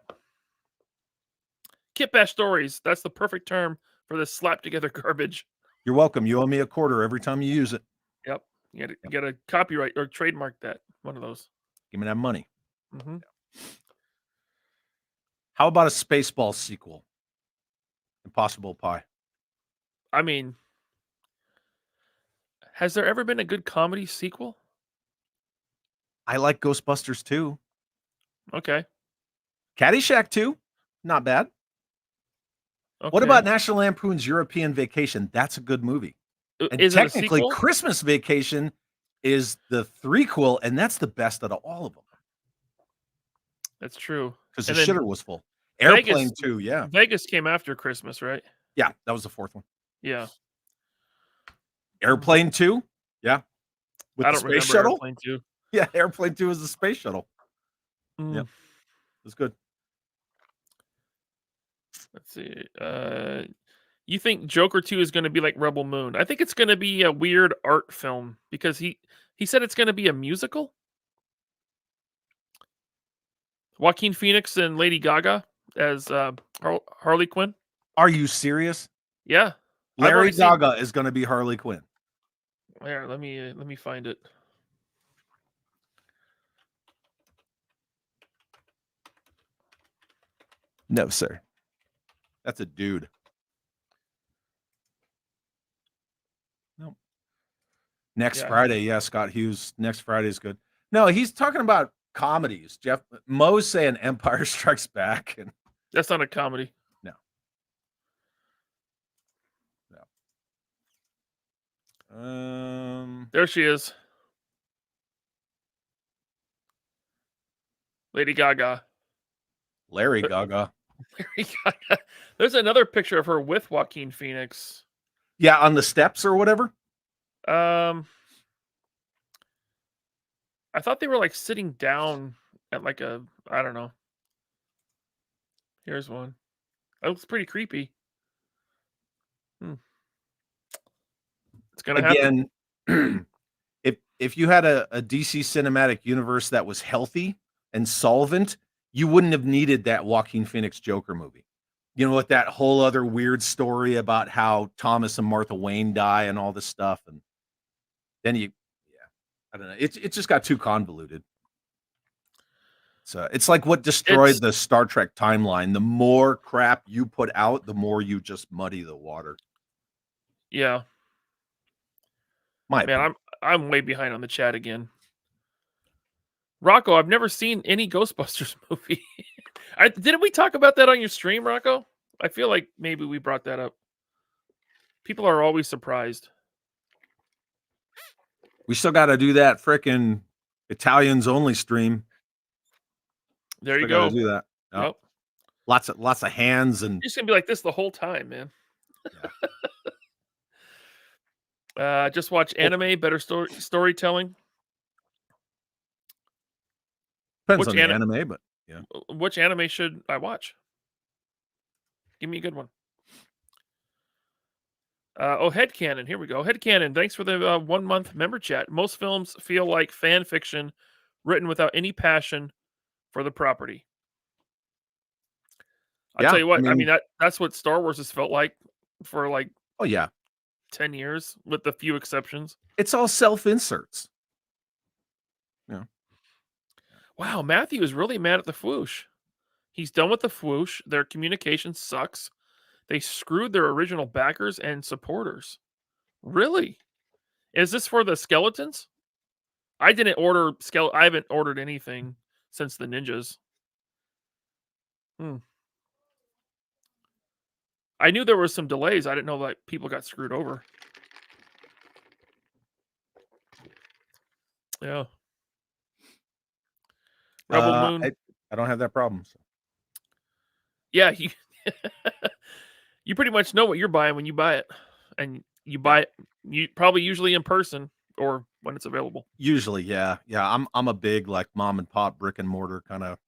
Speaker 1: Kit Bash Stories. That's the perfect term for this slap together garbage.
Speaker 2: You're welcome. You owe me a quarter every time you use it.
Speaker 1: Yep. You gotta copyright or trademark that. One of those.
Speaker 2: Give me that money.
Speaker 1: Mm-hmm.
Speaker 2: How about a Spaceball sequel? Impossible Pie.
Speaker 1: I mean, has there ever been a good comedy sequel?
Speaker 2: I like Ghostbusters 2.
Speaker 1: Okay.
Speaker 2: Caddyshack 2, not bad. What
Speaker 1: Okay.
Speaker 2: about National Lampoon's European Vacation? That's a good movie. And
Speaker 1: Is it a
Speaker 2: technically,
Speaker 1: sequel?
Speaker 2: Christmas Vacation is the threequel, and that's the best out of all of them
Speaker 1: That's true.
Speaker 2: because the
Speaker 1: And then
Speaker 2: shitter was full. Airplane
Speaker 1: Vegas,
Speaker 2: 2, yeah.
Speaker 1: Vegas came after Christmas, right?
Speaker 2: Yeah, that was the fourth one.
Speaker 1: Yeah.
Speaker 2: Airplane 2, yeah. With
Speaker 1: I
Speaker 2: the
Speaker 1: don't remember
Speaker 2: space shuttle.
Speaker 1: Airplane 2.
Speaker 2: Yeah, Airplane 2 is the space shuttle.
Speaker 1: Mm,
Speaker 2: Yep. It was good.
Speaker 1: Let's see. You think Joker 2 is going to be like Rebel Moon? I think it's going to be a weird art film because he said it's going to be a musical. Joaquin Phoenix and Lady Gaga as Harley Quinn.
Speaker 2: Are you serious?
Speaker 1: Yeah, I've
Speaker 2: Larry
Speaker 1: already seen.
Speaker 2: Gaga is going to be Harley Quinn.
Speaker 1: Here, let me find it.
Speaker 2: No, sir. That's a dude. Nope. Next
Speaker 1: Yeah,
Speaker 2: Friday, yeah, Scott Hughes. Next Friday is good. No, he's talking about comedies. Jeff Mo's saying Empire Strikes Back, and
Speaker 1: that's not a comedy.
Speaker 2: no, no.
Speaker 1: There she is, Lady Gaga.
Speaker 2: Larry
Speaker 1: There-
Speaker 2: Gaga.
Speaker 1: Lady Gaga. There's another picture of her with Joaquin Phoenix.
Speaker 2: Yeah, on the steps or whatever.
Speaker 1: I thought they were like sitting down at like a, I don't know. Here's one. That looks pretty creepy. It's gonna happen.
Speaker 2: Again, if you had a DC cinematic universe that was healthy and solvent, you wouldn't have needed that Joaquin Phoenix Joker movie. You know, with that whole other weird story about how Thomas and Martha Wayne die and all this stuff, and then I don't know. It just got too convoluted. So it's like what destroyed the Star Trek timeline. The more crap you put out, the more you just muddy the water.
Speaker 1: Yeah.
Speaker 2: My
Speaker 1: Man,
Speaker 2: opinion.
Speaker 1: I'm way behind on the chat again. Rocco, I've never seen any Ghostbusters movie. Didn't we talk about that on your stream, Rocco? I feel like maybe we brought that up. People are always surprised.
Speaker 2: We still got to do that frickin' Italians only stream.
Speaker 1: There you
Speaker 2: Still got
Speaker 1: go.
Speaker 2: to do that.
Speaker 1: Yep.
Speaker 2: Lots of hands and
Speaker 1: You're just gonna be like this the whole time, man. Just watch anime, better storytelling.
Speaker 2: depends on the anime, but yeah.
Speaker 1: Which anime should I watch? Give me a good one. Headcanon. Here we go. Headcanon. Thanks for the 1 month member chat. Most films feel like fan fiction written without any passion for the property. I'll tell you what, I mean that's what Star Wars has felt like for like 10 years, with a few exceptions.
Speaker 2: It's all self-inserts. Yeah.
Speaker 1: Wow, Matthew is really mad at the Fwoosh. He's done with the Fwoosh. Their communication sucks. They screwed their original backers and supporters. Really? Is this for the skeletons? I didn't order I haven't ordered anything since the ninjas. I knew there were some delays. I didn't know that people got screwed over. Yeah. Rebel Moon.
Speaker 2: I don't have that problem. So.
Speaker 1: Yeah, you pretty much know what you're buying when you buy it, and you buy it. You probably usually in person or when it's available.
Speaker 2: Usually, yeah. I'm a big like mom and pop brick and mortar kind of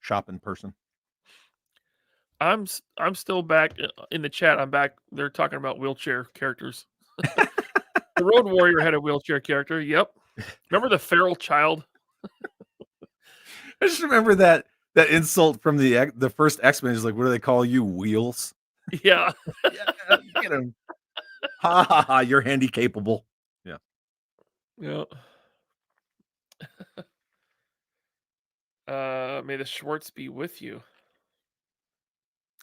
Speaker 2: shopping person.
Speaker 1: I'm still back in the chat. I'm back. They're talking about wheelchair characters. The Road Warrior had a wheelchair character. Yep. Remember the feral child?
Speaker 2: I just remember that insult from the first X-Men is like, what do they call you? Wheels?
Speaker 1: Yeah.
Speaker 2: Yeah, get him. Ha ha ha, you're handy-capable. Yeah.
Speaker 1: Yeah. May the Schwartz be with you.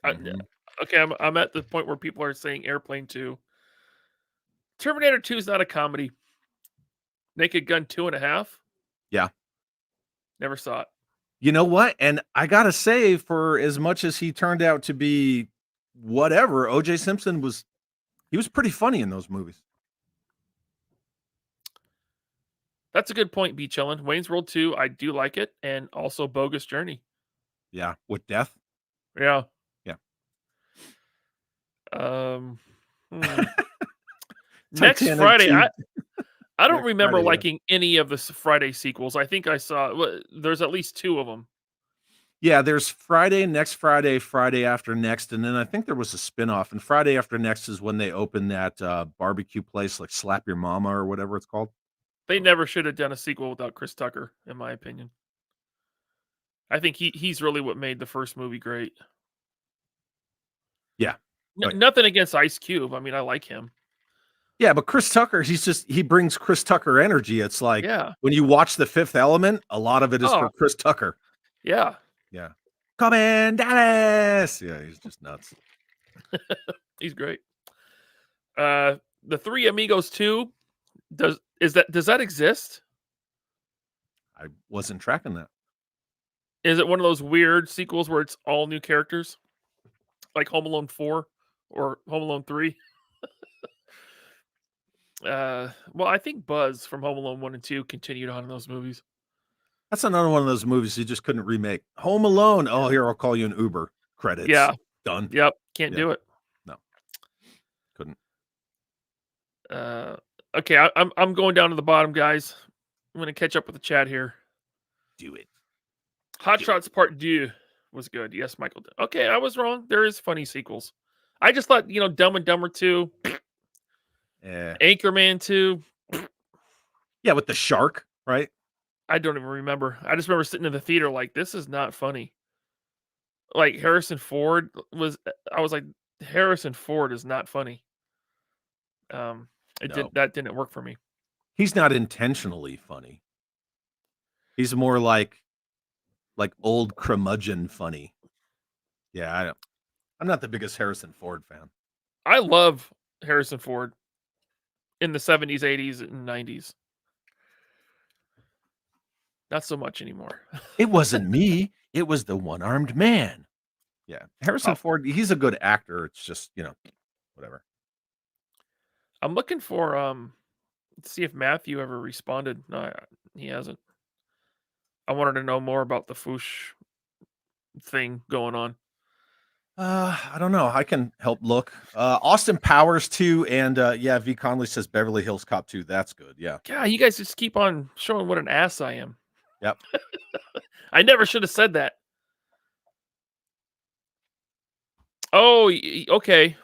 Speaker 1: Okay, I'm at the point where people are saying Airplane 2. Terminator 2 is not a comedy. Naked Gun 2.5.
Speaker 2: Yeah.
Speaker 1: Never saw it.
Speaker 2: You know what? And I gotta say, for as much as he turned out to be whatever, O.J. Simpson was pretty funny in those movies.
Speaker 1: That's a good point, B. Chillin. Wayne's World 2, I do like it, and also Bogus Journey.
Speaker 2: Yeah, with death.
Speaker 1: Yeah.
Speaker 2: Yeah.
Speaker 1: Next Friday, I don't
Speaker 2: Next
Speaker 1: remember
Speaker 2: Friday,
Speaker 1: liking any of the Friday sequels. I think I saw there's at least 2 of them.
Speaker 2: Yeah, there's Friday, next Friday, Friday after next, and then I think there was a spinoff. And Friday after next is when they open that barbecue place, like Slap Your Mama or whatever it's called.
Speaker 1: They never should have done a sequel without Chris Tucker, in my opinion. I think he's really what made the first movie great.
Speaker 2: Yeah. Oh, yeah.
Speaker 1: Nothing against Ice Cube. I mean, I like him.
Speaker 2: Yeah, but Chris Tucker, he brings Chris Tucker energy. It's like
Speaker 1: Yeah.
Speaker 2: when you watch The Fifth Element, a lot of it is for
Speaker 1: Oh,
Speaker 2: Chris Tucker.
Speaker 1: yeah.
Speaker 2: Yeah. Come in, Dallas. Yeah, he's just nuts.
Speaker 1: He's great. The Three Amigos 2, does that exist?
Speaker 2: I wasn't tracking that.
Speaker 1: Is it one of those weird sequels where it's all new characters? Like Home Alone 4 or Home Alone 3? Well, I think Buzz from Home Alone 1 and 2 continued on in those movies.
Speaker 2: That's another one of those movies you just couldn't remake. Home Alone. Oh, here, I'll call you an Uber. Credits.
Speaker 1: Yeah.
Speaker 2: Done.
Speaker 1: Yep. Can't
Speaker 2: Yeah.
Speaker 1: do it.
Speaker 2: No. Couldn't.
Speaker 1: Okay, I'm going down to the bottom, guys. I'm gonna catch up with the chat here.
Speaker 2: Do it.
Speaker 1: Hot Shots Part 2 was good. Yes, Michael. Okay, I was wrong. There is funny sequels. I just thought, Dumb and Dumber 2,
Speaker 2: Yeah.
Speaker 1: Anchorman 2.
Speaker 2: Yeah, with the shark, right?
Speaker 1: I don't even remember. I just remember sitting in the theater like, this is not funny. Like Harrison Ford I was like, Harrison Ford is not funny.
Speaker 2: No.
Speaker 1: That didn't work for me.
Speaker 2: He's not intentionally funny. He's more like old curmudgeon funny. Yeah, I'm not the biggest Harrison Ford fan.
Speaker 1: I love Harrison Ford in the 70s, 80s, and 90s. Not so much anymore.
Speaker 2: It wasn't me. It was the one-armed man. Yeah. Harrison Ford, he's a good actor. It's just, whatever.
Speaker 1: I'm looking for let's see if Matthew ever responded. No, he hasn't. I wanted to know more about the Foosh thing going on.
Speaker 2: I don't know. I can help look. Austin Powers 2 and yeah, V Conley says Beverly Hills Cop 2. That's good. Yeah.
Speaker 1: God, you guys just keep on showing what an ass I am.
Speaker 2: Yep.
Speaker 1: I never should have said that. Oh, okay.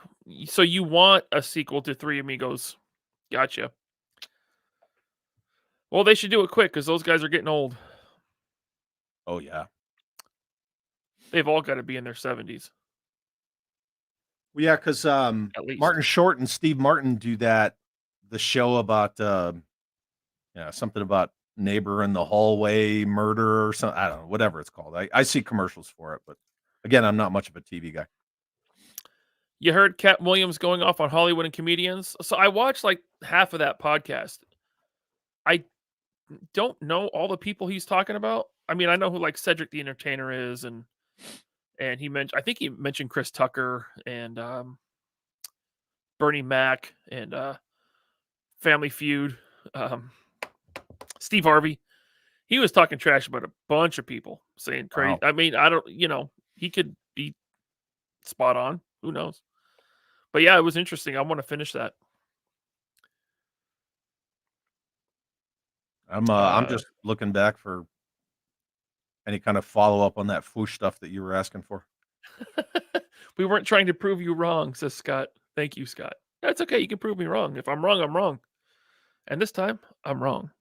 Speaker 1: So you want a sequel to Three Amigos. Gotcha. Well, they should do it quick because those guys are getting old.
Speaker 2: Oh, yeah.
Speaker 1: They've all got to be in their 70s.
Speaker 2: Well, yeah, because
Speaker 1: At least.
Speaker 2: Martin Short and Steve Martin do the show about something about neighbor in the hallway murder or something. I don't know, whatever it's called. I see commercials for it, but again, I'm not much of a TV guy.
Speaker 1: You heard Cat Williams going off on Hollywood and comedians. So I watched like half of that podcast. I don't know all the people he's talking about. I mean, I know who like Cedric the Entertainer is, and I think he mentioned Chris Tucker and Bernie Mac and Family Feud, Steve Harvey. He was talking trash about a bunch of people, saying crazy.
Speaker 2: Wow.
Speaker 1: I mean, I don't, he could be spot on. Who knows? But yeah, it was interesting. I want to finish that.
Speaker 2: I'm just looking back for any kind of follow up on that Foosh stuff that you were asking for.
Speaker 1: We weren't trying to prove you wrong, says Scott. Thank you, Scott. That's okay. You can prove me wrong. If I'm wrong, I'm wrong. And this time, I'm wrong.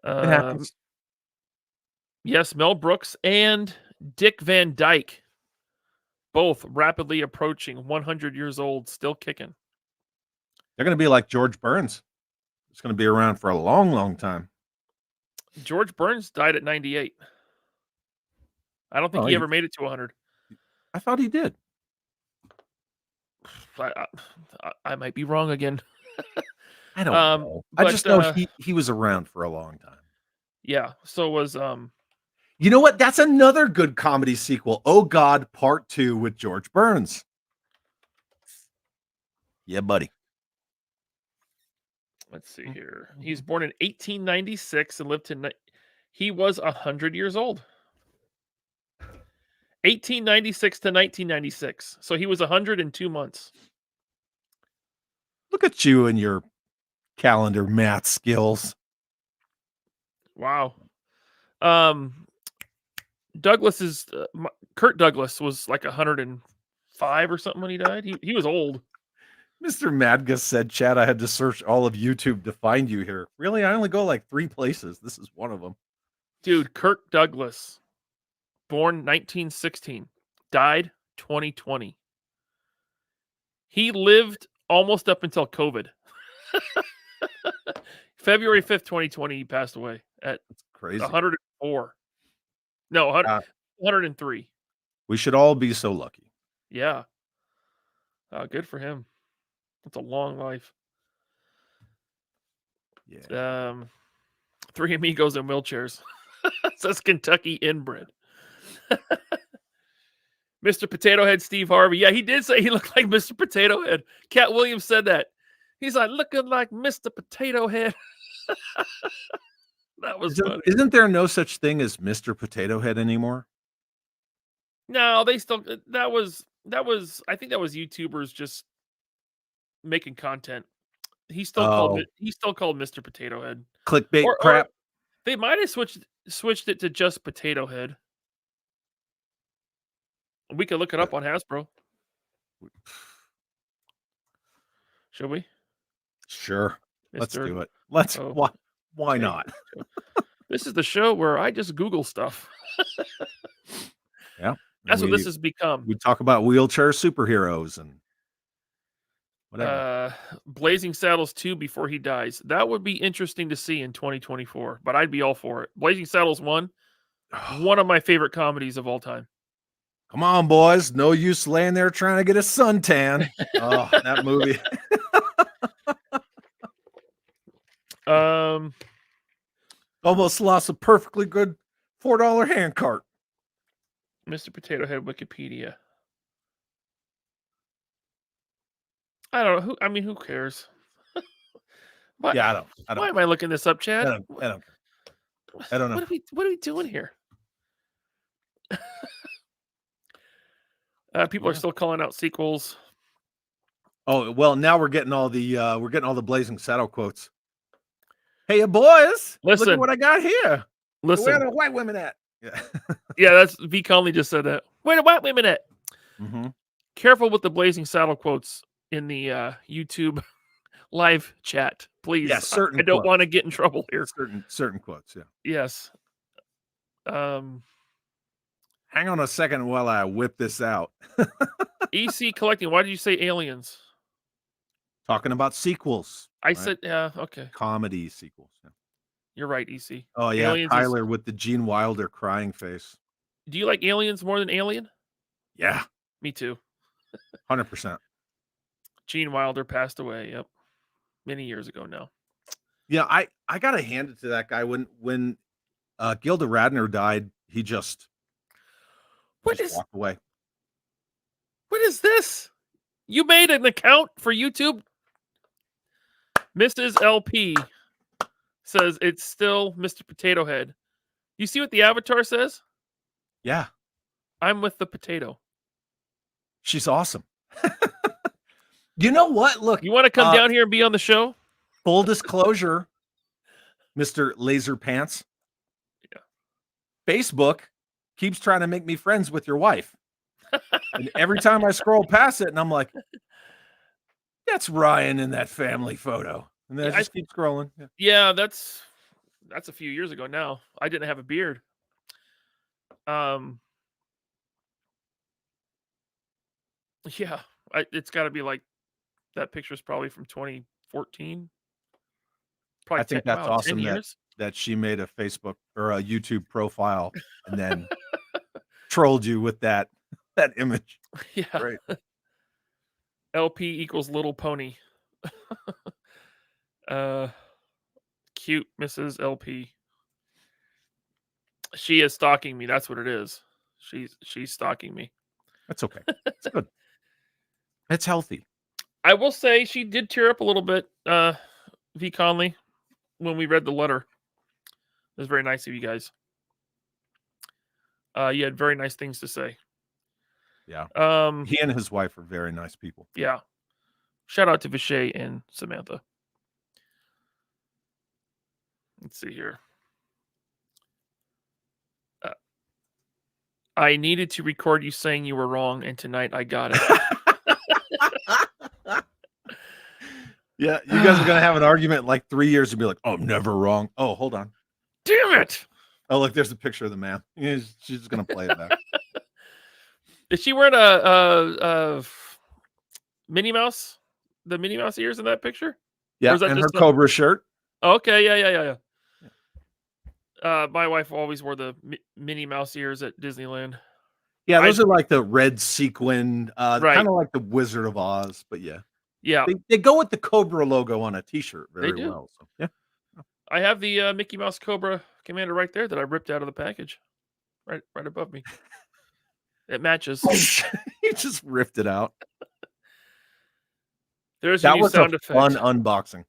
Speaker 2: It happens.
Speaker 1: Yes, Mel Brooks and Dick Van Dyke, both rapidly approaching 100 years old, still kicking.
Speaker 2: They're going to be like George Burns. It's going to be around for a long, long time.
Speaker 1: George Burns died at 98. I don't think he ever made it to 100.
Speaker 2: I thought he did.
Speaker 1: I might be wrong again.
Speaker 2: I don't know. I just know he was around for a long time.
Speaker 1: Yeah. So was
Speaker 2: You know what? That's another good comedy sequel. Oh God, Part 2 with George Burns. Yeah, buddy.
Speaker 1: Let's see here. He's born in 1896 and lived to he was 100 years old. 1896 to 1996. So he was 102 months.
Speaker 2: Look at you and your calendar math skills.
Speaker 1: Wow. Kurt Douglas was like 105 or something when he died. He was old.
Speaker 2: Mr. Madgus said, Chad, I had to search all of YouTube to find you here. Really? I only go like 3 places. This is one of them.
Speaker 1: Dude, Kirk Douglas, born 1916, died 2020. He lived almost up until COVID. February 5th, 2020, he passed away at
Speaker 2: That's crazy.
Speaker 1: 104. No, 103.
Speaker 2: We should all be so lucky.
Speaker 1: Yeah. Good for him. That's a long life.
Speaker 2: Yeah.
Speaker 1: 3 amigos in wheelchairs. Says Kentucky inbred. Mr. Potato Head Steve Harvey. Yeah, he did say he looked like Mr. Potato Head. Cat Williams said that. He's like, looking like Mr. Potato Head. That was funny.
Speaker 2: Isn't there no such thing as Mr. Potato Head anymore?
Speaker 1: No, they still that was I think that was YouTubers just making content. He's still called Mr. Potato Head.
Speaker 2: Clickbait
Speaker 1: Or
Speaker 2: crap.
Speaker 1: they might have switched it to just Potato Head. We could look it up on Hasbro. Should we?
Speaker 2: Sure. Let's
Speaker 1: Mr.
Speaker 2: do it. Let's why not?
Speaker 1: This is the show where I just Google stuff.
Speaker 2: Yeah.
Speaker 1: That's what this has become.
Speaker 2: We talk about wheelchair superheroes and whatever.
Speaker 1: Blazing Saddles 2 before he dies. That would be interesting to see in 2024, but I'd be all for it. Blazing Saddles 1, one of my favorite comedies of all time.
Speaker 2: Come on, boys. No use laying there trying to get a suntan. Oh, that movie. Almost lost a perfectly good $4 hand cart.
Speaker 1: Mr. Potato Head Wikipedia. I don't know. Who cares?
Speaker 2: Yeah, I don't.
Speaker 1: Why am I looking this up, Chad?
Speaker 2: I don't know.
Speaker 1: What are we doing here? People are still calling out sequels.
Speaker 2: Oh, well, now we're getting all the Blazing Saddle quotes. Hey, boys, look at what I got here.
Speaker 1: Listen,
Speaker 2: where are the white women at? Yeah,
Speaker 1: yeah, that's V. Conley just said that. Where are the white women at?
Speaker 2: Mm-hmm.
Speaker 1: Careful with the Blazing Saddle quotes in the YouTube live chat, please.
Speaker 2: Yeah,
Speaker 1: I don't want to get in trouble here.
Speaker 2: Certain quotes, yeah.
Speaker 1: Yes.
Speaker 2: Hang on a second while I whip this out.
Speaker 1: EC Collecting, why did you say aliens?
Speaker 2: Talking about sequels.
Speaker 1: I said, yeah, okay.
Speaker 2: Comedy sequels. Yeah.
Speaker 1: You're right, EC.
Speaker 2: Oh, yeah,
Speaker 1: Aliens
Speaker 2: Tyler with the Gene Wilder crying face.
Speaker 1: Do you like Aliens more than Alien?
Speaker 2: Yeah.
Speaker 1: Me too.
Speaker 2: 100%.
Speaker 1: Gene Wilder passed away, yep. Many years ago now.
Speaker 2: Yeah, I got to hand it to that guy. When Gilda Radner died, he just walked away.
Speaker 1: What is this? You made an account for YouTube? Mrs. LP says it's still Mr. Potato Head. You see what the avatar says?
Speaker 2: Yeah.
Speaker 1: I'm with the potato.
Speaker 2: She's awesome. You know what? Look.
Speaker 1: You want to come down here and be on the show?
Speaker 2: Full disclosure, Mr. Laser Pants.
Speaker 1: Yeah.
Speaker 2: Facebook keeps trying to make me friends with your wife. And every time I scroll past it, and I'm like, that's Ryan in that family photo. And then I just keep scrolling.
Speaker 1: Yeah, that's a few years ago now. I didn't have a beard. Yeah, it's got to be like that picture's probably from 2014. Probably
Speaker 2: I think that's awesome
Speaker 1: 10 years.
Speaker 2: that she made a Facebook or a YouTube profile and then trolled you with that image.
Speaker 1: Yeah.
Speaker 2: Right.
Speaker 1: LP equals little pony. Cute Mrs. LP. She is stalking me. That's what it is. She's stalking me.
Speaker 2: That's okay. It's good. It's healthy.
Speaker 1: I will say she did tear up a little bit, V. Conley, when we read the letter. It was very nice of you guys. You had very nice things to say.
Speaker 2: Yeah. He and his wife are very nice people.
Speaker 1: Yeah. Shout out to Vishay and Samantha. Let's see here. I needed to record you saying you were wrong, and tonight I got it.
Speaker 2: Yeah, you guys are gonna have an argument in like 3 years and be like, "Oh, I'm never wrong." Oh, hold on.
Speaker 1: Damn it!
Speaker 2: Oh, look, there's a picture of the man. She's just gonna play it back.
Speaker 1: Is she wearing a Minnie Mouse? The Minnie Mouse ears in that picture? Or
Speaker 2: Yeah,
Speaker 1: is that
Speaker 2: and her
Speaker 1: just some?
Speaker 2: Cobra shirt.
Speaker 1: Oh, okay, yeah. My wife always wore the Minnie Mouse ears at Disneyland.
Speaker 2: Yeah,
Speaker 1: I
Speaker 2: those are like the red sequin,
Speaker 1: Right.
Speaker 2: kind of like the Wizard of Oz, but yeah.
Speaker 1: Yeah,
Speaker 2: They go with the Cobra logo on a t-shirt
Speaker 1: they
Speaker 2: very
Speaker 1: do.
Speaker 2: well. So yeah.
Speaker 1: I have the Mickey Mouse Cobra Commander right there that I ripped out of the package, right above me. It matches.
Speaker 2: You just ripped it out.
Speaker 1: There's your
Speaker 2: That
Speaker 1: new
Speaker 2: was a
Speaker 1: sound
Speaker 2: fun
Speaker 1: effect.
Speaker 2: unboxing.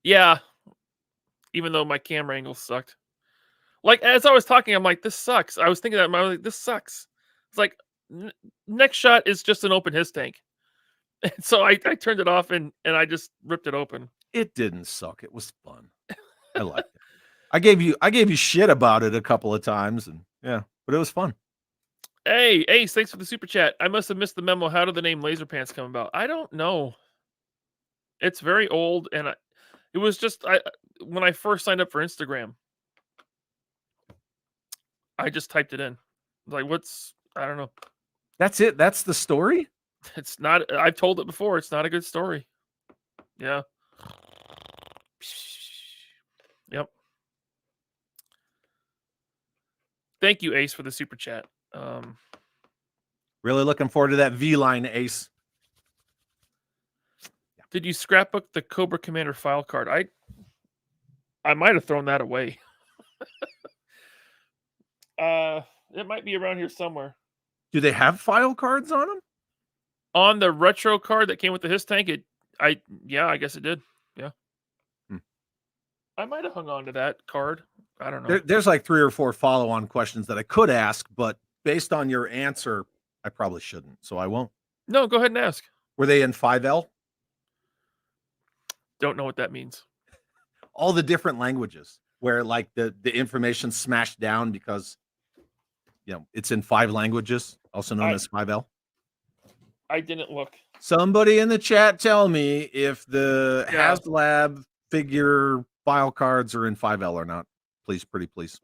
Speaker 1: Yeah, even though my camera angle sucked. Like as I was talking, I'm like, this sucks. I was thinking that I was like, this sucks. It's like n- next shot is just an open his tank. And so I turned it off and I just ripped it open.
Speaker 2: It didn't suck. It was fun. I liked it. I gave you shit about it a couple of times, and yeah, but it was fun.
Speaker 1: Hey, Ace, thanks for the super chat. I must have missed the memo. How did the name Laser Pants come about? I don't know. It's very old, and it was just when I first signed up for Instagram, I just typed it in. Like, I don't know.
Speaker 2: That's it. That's the story.
Speaker 1: It's not. I've told it before. It's not a good story. Yeah. Yep. Thank you, Ace, for the super chat.
Speaker 2: Really looking forward to that V line, Ace.
Speaker 1: Did you scrapbook the Cobra Commander file card? I might have thrown that away. It might be around here somewhere.
Speaker 2: Do they have file cards on them?
Speaker 1: On the retro card that came with the his tank, I guess it did. Yeah.
Speaker 2: Hmm.
Speaker 1: I might have hung on to that card. I don't know.
Speaker 2: There's like 3 or 4 follow-on questions that I could ask, but based on your answer, I probably shouldn't, so I won't.
Speaker 1: No, go ahead and ask.
Speaker 2: Were they in 5L?
Speaker 1: Don't know what that means.
Speaker 2: All the different languages where like the information smashed down because it's in 5 languages, also known as 5L.
Speaker 1: I didn't look.
Speaker 2: Somebody in the chat tell me if the
Speaker 1: Yeah.
Speaker 2: HasLab figure file cards are in 5L or not. Please, pretty please.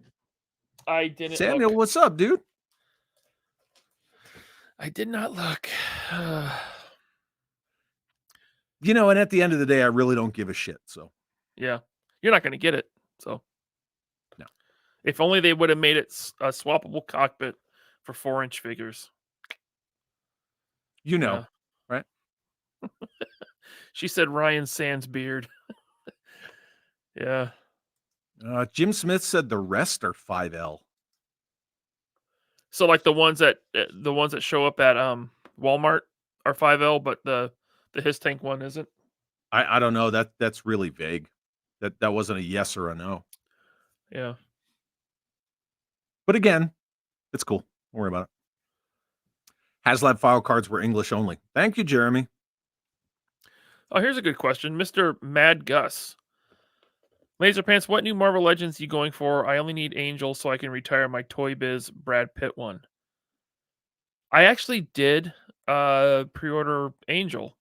Speaker 1: I didn't
Speaker 2: Samuel,
Speaker 1: look.
Speaker 2: what's up, dude?
Speaker 1: I did not look.
Speaker 2: And at the end of the day, I really don't give a shit. So
Speaker 1: Yeah. You're not going to get it. So
Speaker 2: no.
Speaker 1: If only they would have made it a swappable cockpit for 4-inch figures.
Speaker 2: Right?
Speaker 1: She said Ryan Sands beard. Yeah.
Speaker 2: Jim Smith said the rest are 5L.
Speaker 1: So like the ones that show up at Walmart are 5L, but the his tank one isn't.
Speaker 2: I don't know. That's really vague. That wasn't a yes or a no.
Speaker 1: Yeah.
Speaker 2: But again, it's cool. Don't worry about it. HasLab file cards were English only. Thank you, Jeremy.
Speaker 1: Oh, here's a good question. Mr. Mad Gus. Laserpants, what new Marvel Legends you going for? I only need Angel so I can retire my Toy Biz Brad Pitt one. I actually did pre-order Angel.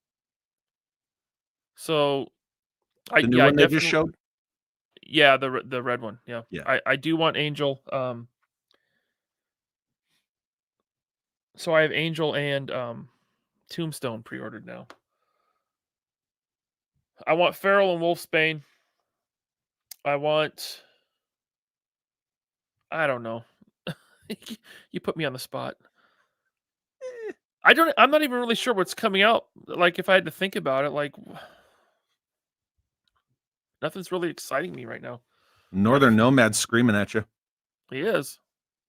Speaker 1: So
Speaker 2: The new one they just showed?
Speaker 1: Yeah, the red one. Yeah.
Speaker 2: Yeah.
Speaker 1: I do want Angel. So I have Angel and Tombstone pre-ordered now. I want Feral and Wolfsbane. I don't know. You put me on the spot. I'm not even really sure what's coming out. Like if I had to think about it, like nothing's really exciting me right now.
Speaker 2: Northern Nomad screaming at you.
Speaker 1: He is.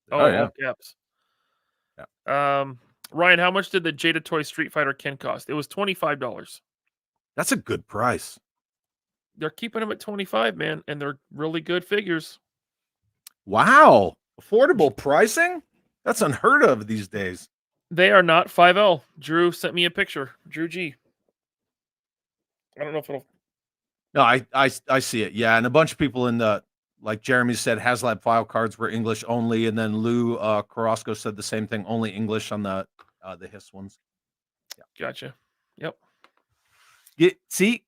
Speaker 2: Oh, yeah.
Speaker 1: All caps. Yeah. Ryan, how much did the Jada Toy Street Fighter Ken cost? It was $25.
Speaker 2: That's a good price.
Speaker 1: They're keeping them at 25, man, and they're really good figures.
Speaker 2: Wow. Affordable pricing? That's unheard of these days.
Speaker 1: They are not 5L. Drew sent me a picture. Drew G. I don't know if it'll.
Speaker 2: No, I see it. Yeah, and a bunch of people in the, like Jeremy said, HasLab file cards were English only, and then Lou Carrasco said the same thing, only English on the Hiss ones.
Speaker 1: Yeah. Gotcha. Yep.
Speaker 2: See,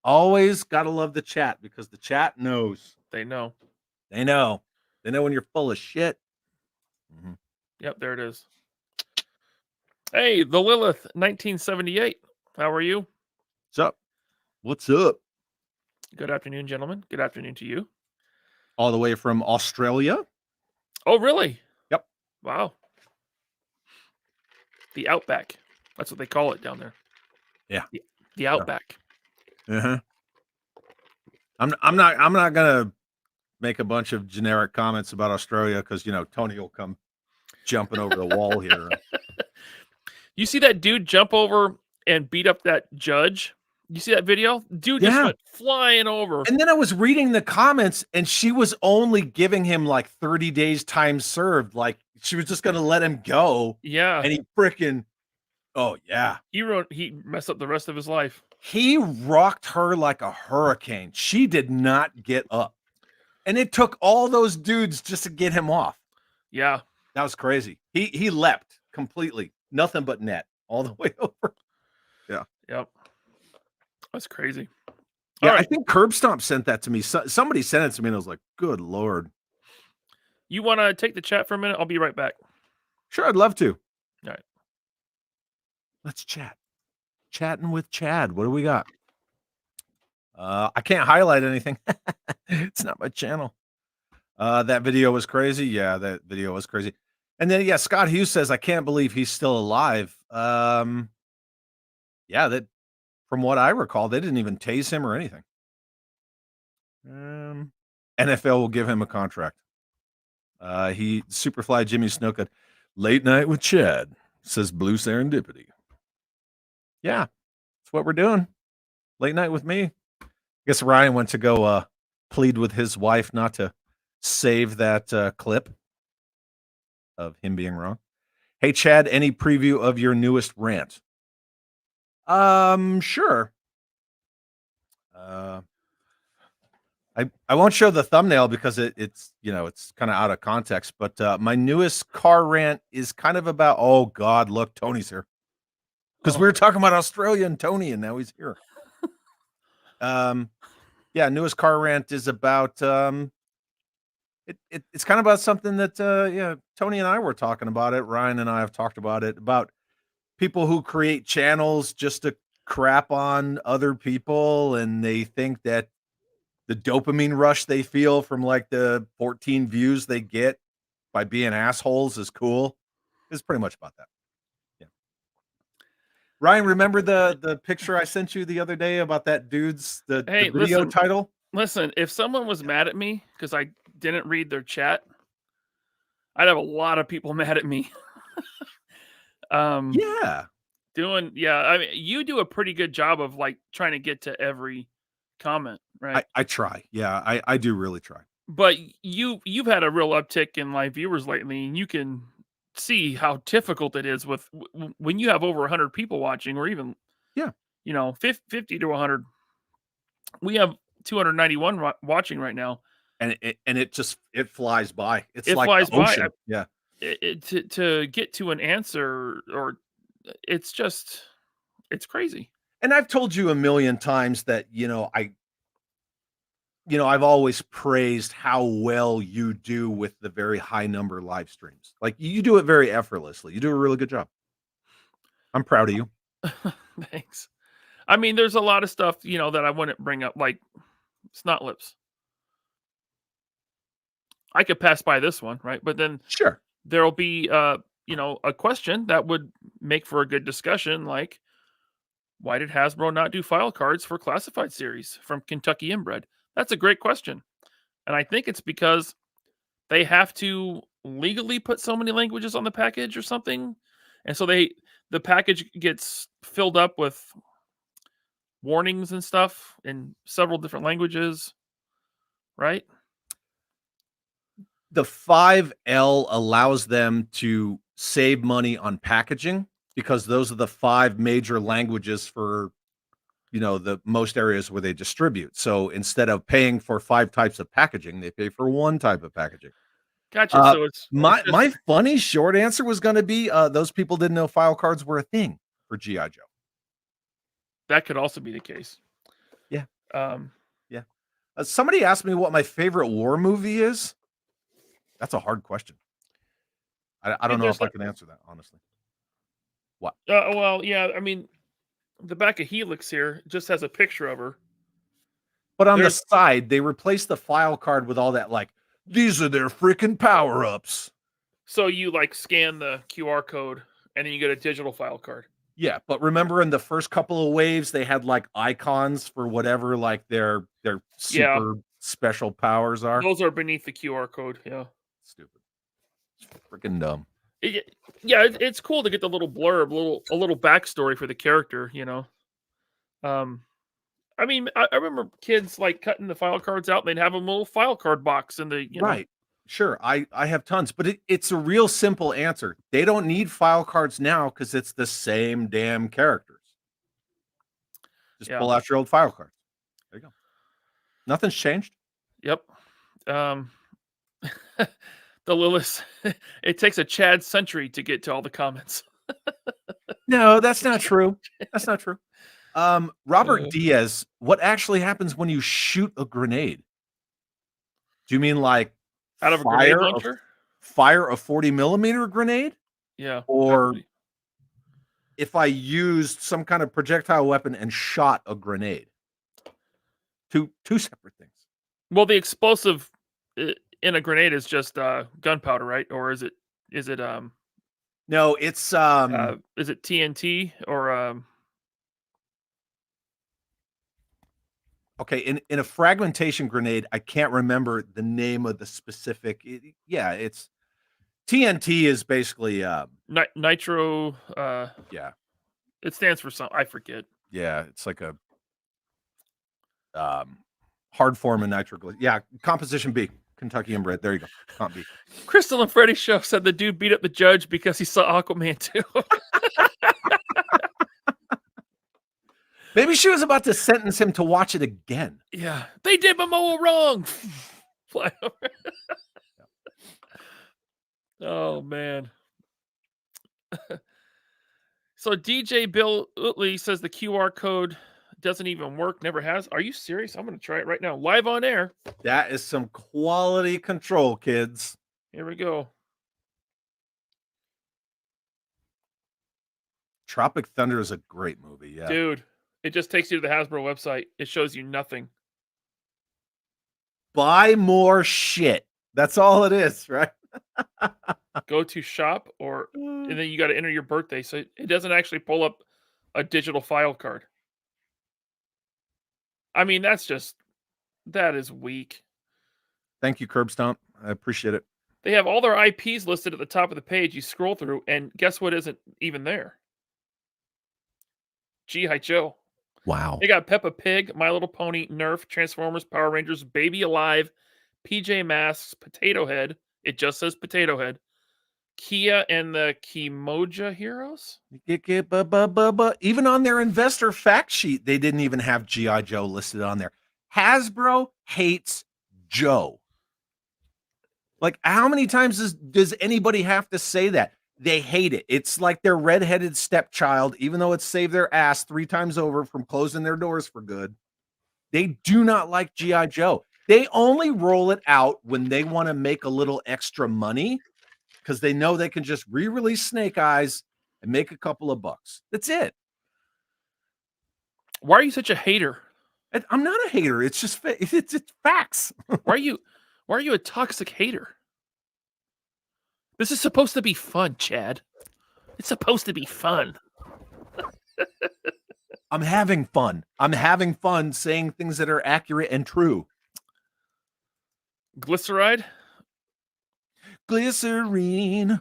Speaker 2: always gotta love the chat because the chat knows.
Speaker 1: They know.
Speaker 2: They know when you're full of shit. Mm-hmm.
Speaker 1: Yep, there it is. Hey, the Lilith, 1978. How are you?
Speaker 2: What's up? What's up?
Speaker 1: Good afternoon, gentlemen. Good afternoon to you.
Speaker 2: All the way from Australia?
Speaker 1: Oh, really?
Speaker 2: Yep.
Speaker 1: Wow. The Outback. That's what they call it down there.
Speaker 2: Yeah.
Speaker 1: The Outback.
Speaker 2: Uh-huh. I'm not gonna make a bunch of generic comments about Australia because Tony will come jumping over the wall here.
Speaker 1: You see that dude jump over and beat up that judge? You see that video? Dude just
Speaker 2: Yeah.
Speaker 1: went flying over.
Speaker 2: And then I was reading the comments, and she was only giving him like 30 days time served. Like she was just gonna let him go,
Speaker 1: Yeah.
Speaker 2: and he freaking yeah.
Speaker 1: He messed up the rest of his life.
Speaker 2: He rocked her like a hurricane. She did not get up. And it took all those dudes just to get him off.
Speaker 1: Yeah.
Speaker 2: That was crazy. He leapt completely. Nothing but net all the way over. Yeah.
Speaker 1: Yep. That's crazy.
Speaker 2: Yeah,
Speaker 1: All right.
Speaker 2: I think Curb Stomp sent that to me. Somebody sent it to me, and I was like, "Good Lord."
Speaker 1: You want to take the chat for a minute? I'll be right back.
Speaker 2: Sure, I'd love to.
Speaker 1: All right.
Speaker 2: Let's chat. Chatting with Chad. What do we got? I can't highlight anything. It's not my channel. That video was crazy. Yeah, that video was crazy. And then yeah, Scott Hughes says, I can't believe he's still alive. Yeah, that from what I recall, they didn't even tase him or anything. NFL will give him a contract. Superfly Jimmy Snuka, late night with Chad, says Blue Serendipity. Yeah, that's what we're doing. Late night with me. I guess Ryan went to go plead with his wife not to save that clip of him being wrong. Hey, Chad, any preview of your newest rant? Sure. I won't show the thumbnail because it's it's kind of out of context, but my newest car rant is kind of about, oh God, look, Tony's here. Because we were talking about Australia and Tony, and now he's here. Yeah, newest car rant is about it's kind of about something that Tony and I were talking about it. Ryan and I have talked about it, about people who create channels just to crap on other people, and they think that the dopamine rush they feel from like the 14 views they get by being assholes is cool. It's pretty much about that. Yeah. Ryan, remember the picture I sent you the other day about that dude's the video title?
Speaker 1: Listen, if someone was mad at me because I didn't read their chat, I'd have a lot of people mad at me.
Speaker 2: Yeah.
Speaker 1: I mean, you do a pretty good job of like trying to get to every comment, right?
Speaker 2: I try. Yeah, I do really try.
Speaker 1: But you've had a real uptick in live viewers lately, and you can see how difficult it is with when you have over 100 people watching, or even 50 to 100. We have 291 watching right now,
Speaker 2: and it flies by. It's
Speaker 1: it
Speaker 2: like
Speaker 1: flies
Speaker 2: the ocean.
Speaker 1: by.
Speaker 2: Yeah.
Speaker 1: To get to an answer, or it's crazy.
Speaker 2: And I've told you a million times that I've always praised how well you do with the very high number live streams. Like you do it very effortlessly. You do a really good job. I'm proud of you.
Speaker 1: Thanks. I mean, there's a lot of stuff, that I wouldn't bring up, like snot lips. I could pass by this one, right? But then
Speaker 2: Sure.
Speaker 1: there'll be a question that would make for a good discussion, like, why did Hasbro not do file cards for classified series from Kentucky Inbred? That's a great question. And I think it's because they have to legally put so many languages on the package or something. And so the package gets filled up with warnings and stuff in several different languages, right?
Speaker 2: The 5L allows them to save money on packaging because those are the 5 major languages for the most areas where they distribute. So instead of paying for 5 types of packaging, they pay for 1 type of packaging.
Speaker 1: Gotcha. So
Speaker 2: My funny short answer was going to be those people didn't know file cards were a thing for G.I. Joe.
Speaker 1: That could also be the case.
Speaker 2: Yeah. Yeah. Somebody asked me what my favorite war movie is. That's a hard question. I don't know if I can answer that, honestly. What?
Speaker 1: Well, yeah, I mean, the back of Helix here just has a picture of her.
Speaker 2: But on the
Speaker 1: There's
Speaker 2: side, they replaced the file card with all that, like, these are their freaking power-ups.
Speaker 1: so you like scan the QR code and then you get a digital file card.
Speaker 2: Yeah, but remember in the first couple of waves, they had, like, icons for whatever, like, their
Speaker 1: Yeah,
Speaker 2: super special powers are?
Speaker 1: those are beneath the QR code. Yeah.
Speaker 2: Stupid. Freaking dumb.
Speaker 1: Yeah, it's cool to get the little blurb, a little backstory for the character. Um, I mean, I remember kids like cutting the file cards out. And they'd have a little file card box in the.
Speaker 2: Right. Sure, I have tons, but it's a real simple answer. They don't need file cards now because it's the same damn characters. Just
Speaker 1: Yeah.
Speaker 2: pull out your old file cards. There you go. Nothing's changed.
Speaker 1: Yep. Um, the Lilith. It takes a Chad century to get to all the comments.
Speaker 2: No, that's not true. That's not true. Robert
Speaker 1: Uh,
Speaker 2: Diaz, what actually happens when you shoot a grenade? Do you mean like
Speaker 1: Out of a grenade
Speaker 2: fire a
Speaker 1: launcher?
Speaker 2: fire a 40 millimeter grenade?
Speaker 1: Yeah.
Speaker 2: Or if I used some kind of projectile weapon and shot a grenade? Two separate things.
Speaker 1: Well, the explosive in a grenade is just gunpowder, right? Or is it
Speaker 2: No, it's
Speaker 1: is it TNT or
Speaker 2: okay, in a fragmentation grenade, I can't remember the name of the specific. Yeah, it's TNT is basically
Speaker 1: nitro?
Speaker 2: yeah,
Speaker 1: It stands for something. I forget.
Speaker 2: yeah, it's like a hard form of nitroglycerin. Yeah, composition B, Kentucky inbred. There you go, comp B.
Speaker 1: Crystal and Freddy show said the dude beat up the judge because he saw Aquaman too.
Speaker 2: Maybe she was about to sentence him to watch it again.
Speaker 1: Yeah, they did Momoa wrong. Fly over. Oh man. So DJ Bill Utley says the QR code doesn't even work, never has. Are you serious? I'm going to try it right now, live on air.
Speaker 2: That is some quality control, kids.
Speaker 1: Here we go.
Speaker 2: Tropic Thunder is a great movie. Yeah,
Speaker 1: Dude, it just takes you to the Hasbro website. It shows you nothing.
Speaker 2: buy more shit. That's all it is, right?
Speaker 1: Go to shop and then you got to enter your birthday. So it doesn't actually pull up a digital file card. I mean, that is weak.
Speaker 2: Thank you, Curb Stomp. I appreciate it.
Speaker 1: They have all their IPs listed at the top of the page. You scroll through, and guess what isn't even there? G.I. Joe.
Speaker 2: Wow.
Speaker 1: They got Peppa Pig, My Little Pony, Nerf, Transformers, Power Rangers, Baby Alive, PJ Masks, Potato Head. It just says Potato Head. Kia and the Kimoja Heroes.
Speaker 2: Even on their investor fact sheet, they didn't even have G.I. Joe listed on there. Hasbro hates Joe. Like, how many times does anybody have to say that? They hate it. It's like their redheaded stepchild, even though it's saved their ass 3 times over from closing their doors for good. They do not like G.I. Joe. They only roll it out when they want to make a little extra money because they know they can just re-release Snake Eyes and make a couple of bucks. That's it.
Speaker 1: Why are you such a hater?
Speaker 2: I'm not a hater. It's just it's facts.
Speaker 1: Why are you a toxic hater? This is supposed to be fun, Chad. It's supposed to be fun.
Speaker 2: I'm having fun. I'm having fun saying things that are accurate and true.
Speaker 1: Glyceride?
Speaker 2: Glycerine.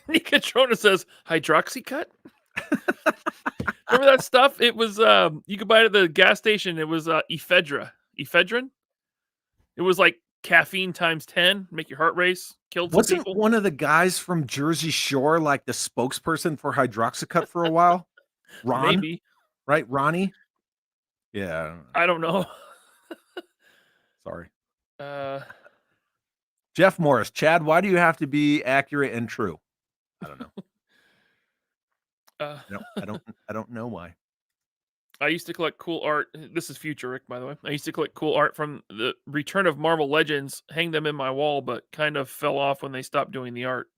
Speaker 1: Nikatrona says hydroxycut. Remember that stuff? It was you could buy it at the gas station. It was ephedra. Ephedrine? It was like caffeine times 10, make your heart race, killed some
Speaker 2: Wasn't
Speaker 1: people.
Speaker 2: one of the guys from Jersey Shore like the spokesperson for hydroxycut for a while? Ron?
Speaker 1: Maybe.
Speaker 2: Right, Ronnie? Yeah.
Speaker 1: I don't know.
Speaker 2: Sorry.
Speaker 1: Uh
Speaker 2: Jeff Morris, Chad, why do you have to be accurate and true? I don't know. I don't know why.
Speaker 1: I used to collect cool art. This is future Rick, by the way. I used to collect cool art from the Return of Marvel Legends, hang them in my wall, but kind of fell off when they stopped doing the art.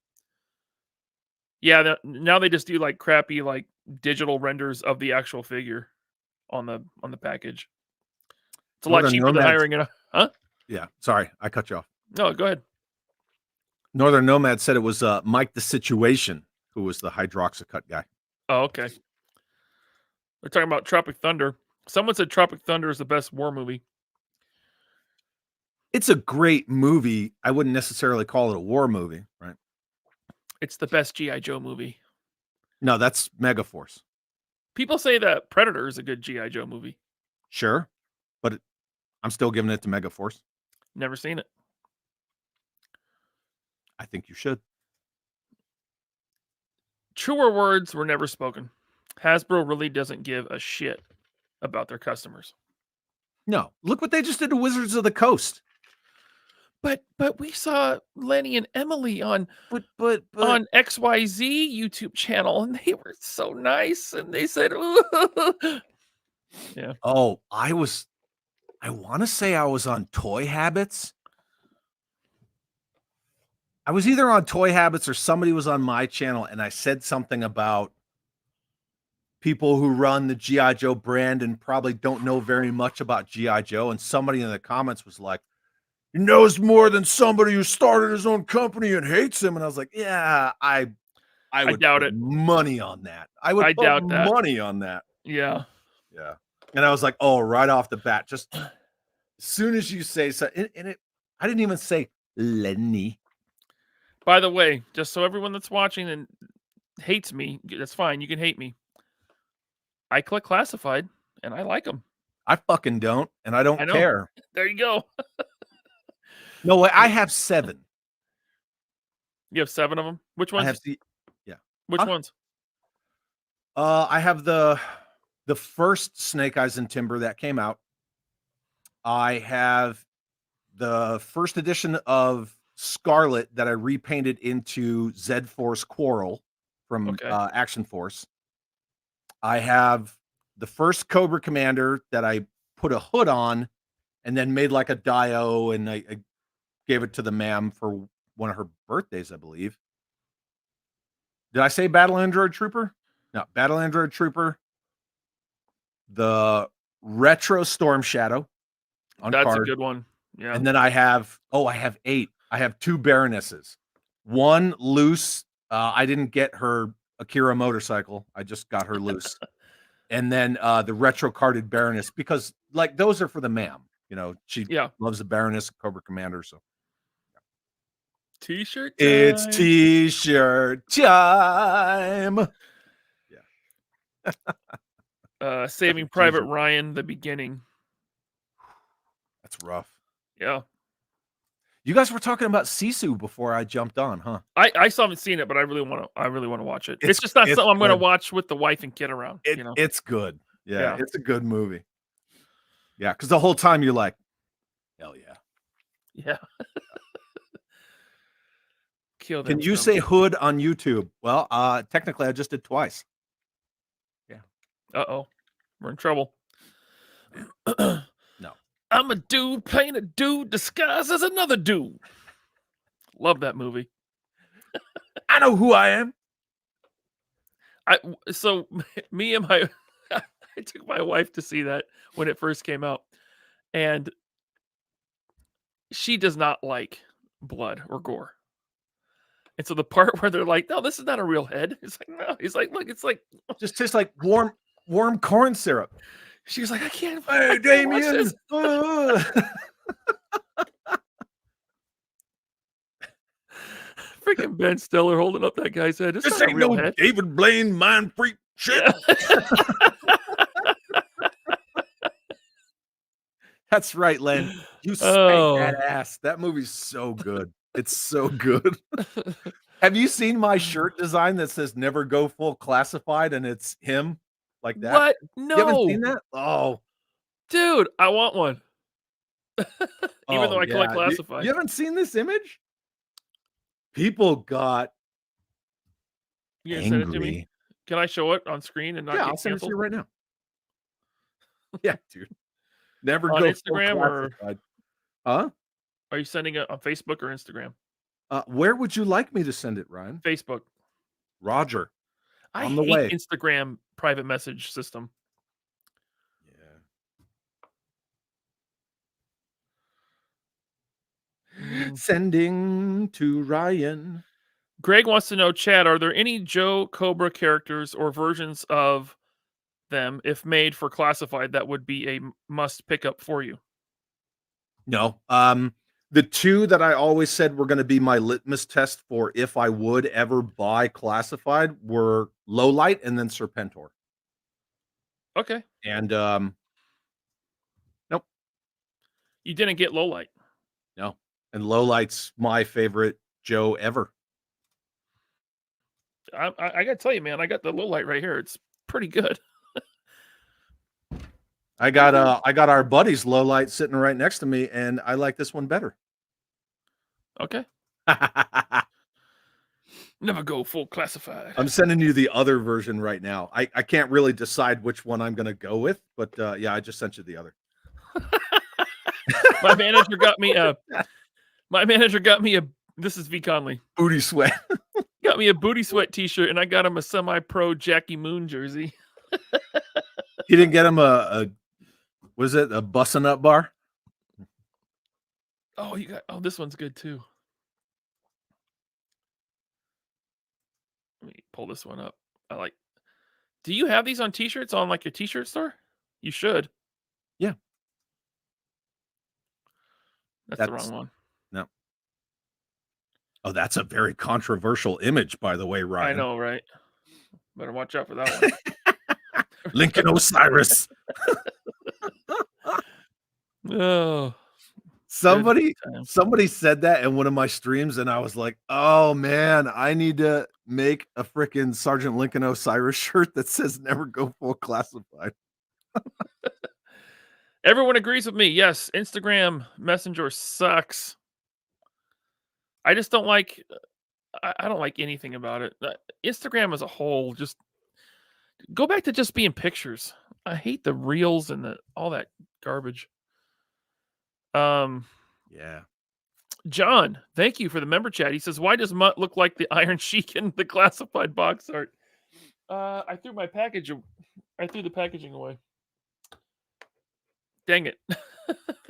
Speaker 1: Yeah, now they just do like crappy like digital renders of the actual figure on the package. It's a lot
Speaker 2: Northern
Speaker 1: cheaper than
Speaker 2: Nomads.
Speaker 1: hiring it. Huh?
Speaker 2: Yeah, sorry, I cut you off.
Speaker 1: No, go ahead.
Speaker 2: Northern Nomad said it was Mike the Situation who was the hydroxycut guy.
Speaker 1: Oh, okay. They're talking about Tropic Thunder. Someone said Tropic Thunder is the best war movie.
Speaker 2: It's a great movie. I wouldn't necessarily call it a war movie, right?
Speaker 1: It's the best G.I. Joe movie.
Speaker 2: No, that's Megaforce.
Speaker 1: People say that Predator is a good G.I. Joe movie.
Speaker 2: Sure, but I'm still giving it to Megaforce.
Speaker 1: Never seen it.
Speaker 2: I think you should.
Speaker 1: Truer words were never spoken. Hasbro really doesn't give a shit about their customers.
Speaker 2: No, look what they just did to Wizards of the Coast.
Speaker 1: But we saw Lenny and Emily on
Speaker 2: But
Speaker 1: XYZ YouTube channel, and they were so nice, and they said, yeah.
Speaker 2: Oh, I want to say I was on Toy Habits. I was either on Toy Habits or somebody was on my channel, and I said something about people who run the G.I. Joe brand and probably don't know very much about G.I. Joe. And somebody in the comments was like, he knows more than somebody who started his own company and hates him. And I was like, yeah, I would
Speaker 1: doubt
Speaker 2: put
Speaker 1: it.
Speaker 2: money on that. I would put
Speaker 1: doubt that.
Speaker 2: money on that.
Speaker 1: Yeah.
Speaker 2: Yeah. And I was like, oh, right off the bat, just as soon as you say so, I didn't even say Lenny.
Speaker 1: By the way, just so everyone that's watching and hates me, that's fine. You can hate me. I click classified, and I like them.
Speaker 2: I fucking don't, and I don't care.
Speaker 1: There you go.
Speaker 2: No way. I have 7.
Speaker 1: You have 7 of them? Which ones?
Speaker 2: I have yeah.
Speaker 1: Which ones?
Speaker 2: I have the first Snake Eyes and Timber that came out. I have the first edition of Scarlet that I repainted into Z-Force Quarrel from Action Force. I have the first Cobra Commander that I put a hood on and then made like a Dio, and I gave it to the ma'am for one of her birthdays, I believe. Did I say Battle Android Trooper? No, Battle Android Trooper. The Retro Storm Shadow.
Speaker 1: That's a good one. Yeah.
Speaker 2: And then I have 8. I have 2 Baronesses. One loose. I didn't get her Akira motorcycle. I just got her loose. And then the retro carded Baroness, because like those are for the ma'am. You know, she loves the Baroness, Cobra Commander. So
Speaker 1: T-shirt time.
Speaker 2: It's T-shirt time. Yeah.
Speaker 1: Saving Private Ryan, the beginning.
Speaker 2: That's rough.
Speaker 1: Yeah.
Speaker 2: You guys were talking about Sisu before I jumped on, huh?
Speaker 1: I still haven't seen it, but I really want to watch it. It's just not something I'm going to watch with the wife and kid around.
Speaker 2: It's good. Yeah, it's a good movie. Yeah, because the whole time you're like, hell yeah.
Speaker 1: Yeah.
Speaker 2: Kill them. Can you say hood on YouTube? Well, technically I just did twice. Yeah.
Speaker 1: Uh-oh. We're in trouble.
Speaker 2: No.
Speaker 1: I'm a dude playing a dude disguised as another dude. Love that movie.
Speaker 2: I know who I am.
Speaker 1: So me and my I took my wife to see that when it first came out, and she does not like blood or gore. And so the part where they're like, "No, this is not a real head." It's like, no. He's like, "Look, it's like
Speaker 2: just tastes like warm corn syrup."
Speaker 1: She's like, "I can't."
Speaker 2: Hey, Damien.
Speaker 1: Freaking Ben Stiller holding up that guy's head.
Speaker 2: This ain't no head. David Blaine mind freak shit. That's right, Len. You spank that ass. That movie's so good. It's so good. Have you seen my shirt design that says "Never Go Full Classified" and it's him like that?
Speaker 1: What? No.
Speaker 2: You haven't seen that? Oh,
Speaker 1: dude, I want one. Even though I collect classified.
Speaker 2: You haven't seen this image? People got
Speaker 1: angry. Send it to me? Can I show it on screen and not get
Speaker 2: I'll send it to you right now. Yeah, dude. Never
Speaker 1: On
Speaker 2: go full
Speaker 1: Instagram, or
Speaker 2: classified. Huh?
Speaker 1: are you sending it on Facebook or Instagram?
Speaker 2: Where would you like me to send it, Ryan?
Speaker 1: Facebook.
Speaker 2: Roger.
Speaker 1: I
Speaker 2: On the
Speaker 1: hate
Speaker 2: way.
Speaker 1: Instagram private message system.
Speaker 2: Yeah. Sending to Ryan.
Speaker 1: Greg wants to know, Chad, are there any Joe Cobra characters or versions of them, if made for classified, that would be a must pick up for you?
Speaker 2: No. The two that I always said were going to be my litmus test for if I would ever buy classified were Low Light and then Serpentor.
Speaker 1: Okay.
Speaker 2: And nope,
Speaker 1: You didn't get low light.
Speaker 2: no. And Low Light's my favorite Joe ever.
Speaker 1: I gotta tell you, man, I got the low light right here. It's pretty good.
Speaker 2: I got our buddy's Low Light sitting right next to me, and I like this one better.
Speaker 1: Okay. Never go full classified.
Speaker 2: I'm sending you the other version right now. I can't really decide which one I'm gonna go with, but yeah, I just sent you the other.
Speaker 1: My manager got me a. This is V Conley.
Speaker 2: Booty sweat.
Speaker 1: Got me a booty sweat T-shirt, and I got him a semi-pro Jackie Moon jersey.
Speaker 2: He didn't get him a was it a bussin' up bar?
Speaker 1: Oh, this one's good too. Let me pull this one up. Do you have these on T-shirts on like your T-shirt store? You should.
Speaker 2: Yeah.
Speaker 1: That's the wrong one.
Speaker 2: No. Oh, that's a very controversial image, by the way, Ryan.
Speaker 1: I know, right? Better watch out for that one.
Speaker 2: Lincoln Osiris.
Speaker 1: Oh,
Speaker 2: Somebody said that in one of my streams, and I was like, "Oh man, I need to make a freaking Sergeant Lincoln Osiris shirt that says never go full classified."
Speaker 1: Everyone agrees with me. Yes, Instagram Messenger sucks. I just don't like. I don't like anything about it. Instagram as a whole, just go back to just being pictures. I hate the reels and all that garbage.
Speaker 2: Yeah.
Speaker 1: John, thank you for the member chat. He says, "Why does Mutt look like the Iron Sheik in the classified box art?" I threw my package. I threw the packaging away. Dang it!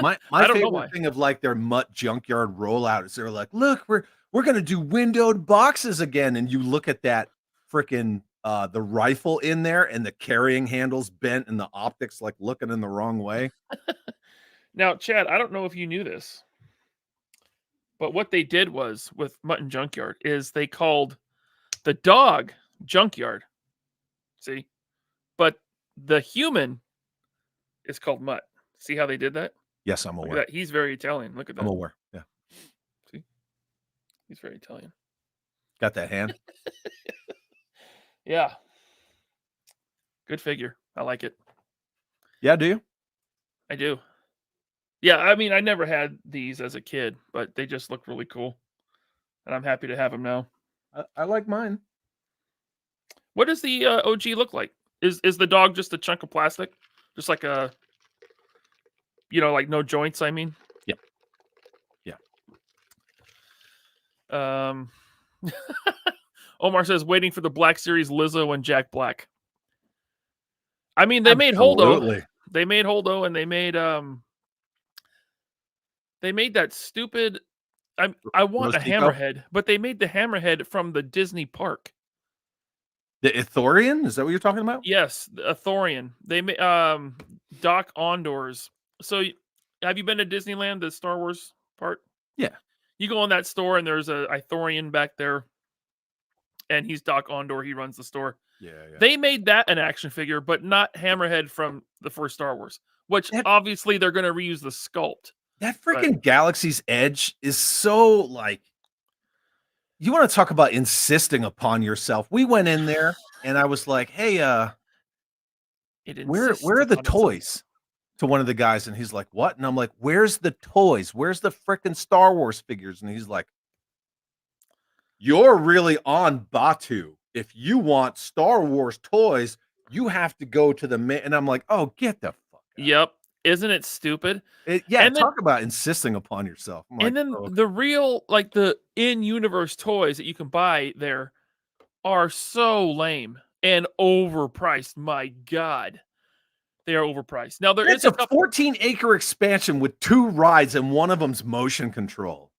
Speaker 2: My
Speaker 1: I don't know
Speaker 2: favorite
Speaker 1: why.
Speaker 2: thing of like their Mutt Junkyard rollout is they're like, "Look, we're gonna do windowed boxes again," and you look at that freaking the rifle in there and the carrying handles bent and the optics like looking in the wrong way.
Speaker 1: Now, Chad, I don't know if you knew this, but what they did was with Mutton Junkyard is they called the dog Junkyard. See, but the human is called Mutt. See how they did that?
Speaker 2: Yes, I'm
Speaker 1: Look
Speaker 2: aware.
Speaker 1: at that. He's very Italian. Look at that.
Speaker 2: I'm aware. Yeah.
Speaker 1: See, he's very Italian.
Speaker 2: Got that hand?
Speaker 1: Yeah. Good figure. I like it.
Speaker 2: Yeah, do you?
Speaker 1: I do. Yeah, I mean, I never had these as a kid, but they just look really cool, and I'm happy to have them now.
Speaker 2: I like mine.
Speaker 1: What does the OG look like? Is the dog just a chunk of plastic, just like a, like no joints? I mean,
Speaker 2: Yeah.
Speaker 1: Omar says waiting for the Black Series Lizzo and Jack Black. I mean, they made Holdo. They made Holdo, and they made that stupid. I want a hammerhead, but they made the hammerhead from the Disney park.
Speaker 2: The Ithorian? Is that what you're talking about?
Speaker 1: Yes, the Ithorian. They made Doc Ondor's. So, have you been to Disneyland, the Star Wars part?
Speaker 2: Yeah.
Speaker 1: You go in that store, and there's a Ithorian back there, and he's Doc Ondor. He runs the store.
Speaker 2: Yeah.
Speaker 1: They made that an action figure, but not Hammerhead from the first Star Wars, which obviously they're going to reuse the sculpt.
Speaker 2: That freaking Galaxy's Edge is so like, you want to talk about insisting upon yourself. We went in there and I was like, "Hey, where are the toys?" To one of the guys, and he's like, "What?" And I'm like, "Where's the toys? Where's the freaking Star Wars figures?" And he's like, "You're really on Batu. If you want Star Wars toys, you have to go to the." And I'm like, "Oh, get the fuck
Speaker 1: Yep. Isn't it stupid?
Speaker 2: Yeah,
Speaker 1: And then
Speaker 2: talk about insisting upon yourself. I'm like,
Speaker 1: and then
Speaker 2: oh,
Speaker 1: the real, like, the in-universe toys that you can buy there are so lame and overpriced. My god. They are overpriced. Now there is
Speaker 2: it's
Speaker 1: a
Speaker 2: a
Speaker 1: couple
Speaker 2: 14-acre expansion with 2 rides, and one of them's motion control.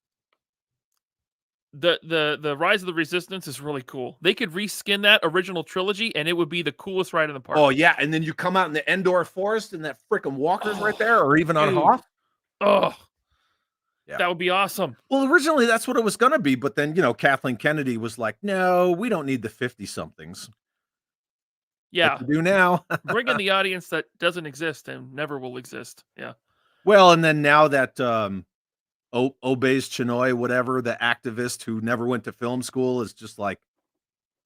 Speaker 1: the Rise of the Resistance is really cool. They could reskin that original trilogy, and it would be the coolest ride in the park.
Speaker 2: Oh, yeah, and then you come out in the Endor Forest, and that frickin' walker's right
Speaker 1: Oh,
Speaker 2: there, or even on
Speaker 1: dude.
Speaker 2: Hoth.
Speaker 1: Oh,
Speaker 2: Yeah.
Speaker 1: that would be awesome.
Speaker 2: Well, originally, that's what it was gonna be, but then, Kathleen Kennedy was like, "No, we don't need the 50-somethings." But
Speaker 1: Yeah.
Speaker 2: you do now.
Speaker 1: Bring in the audience that doesn't exist and never will exist. Yeah.
Speaker 2: Well, and then now that, Obeys Chinoy, whatever, the activist who never went to film school is just like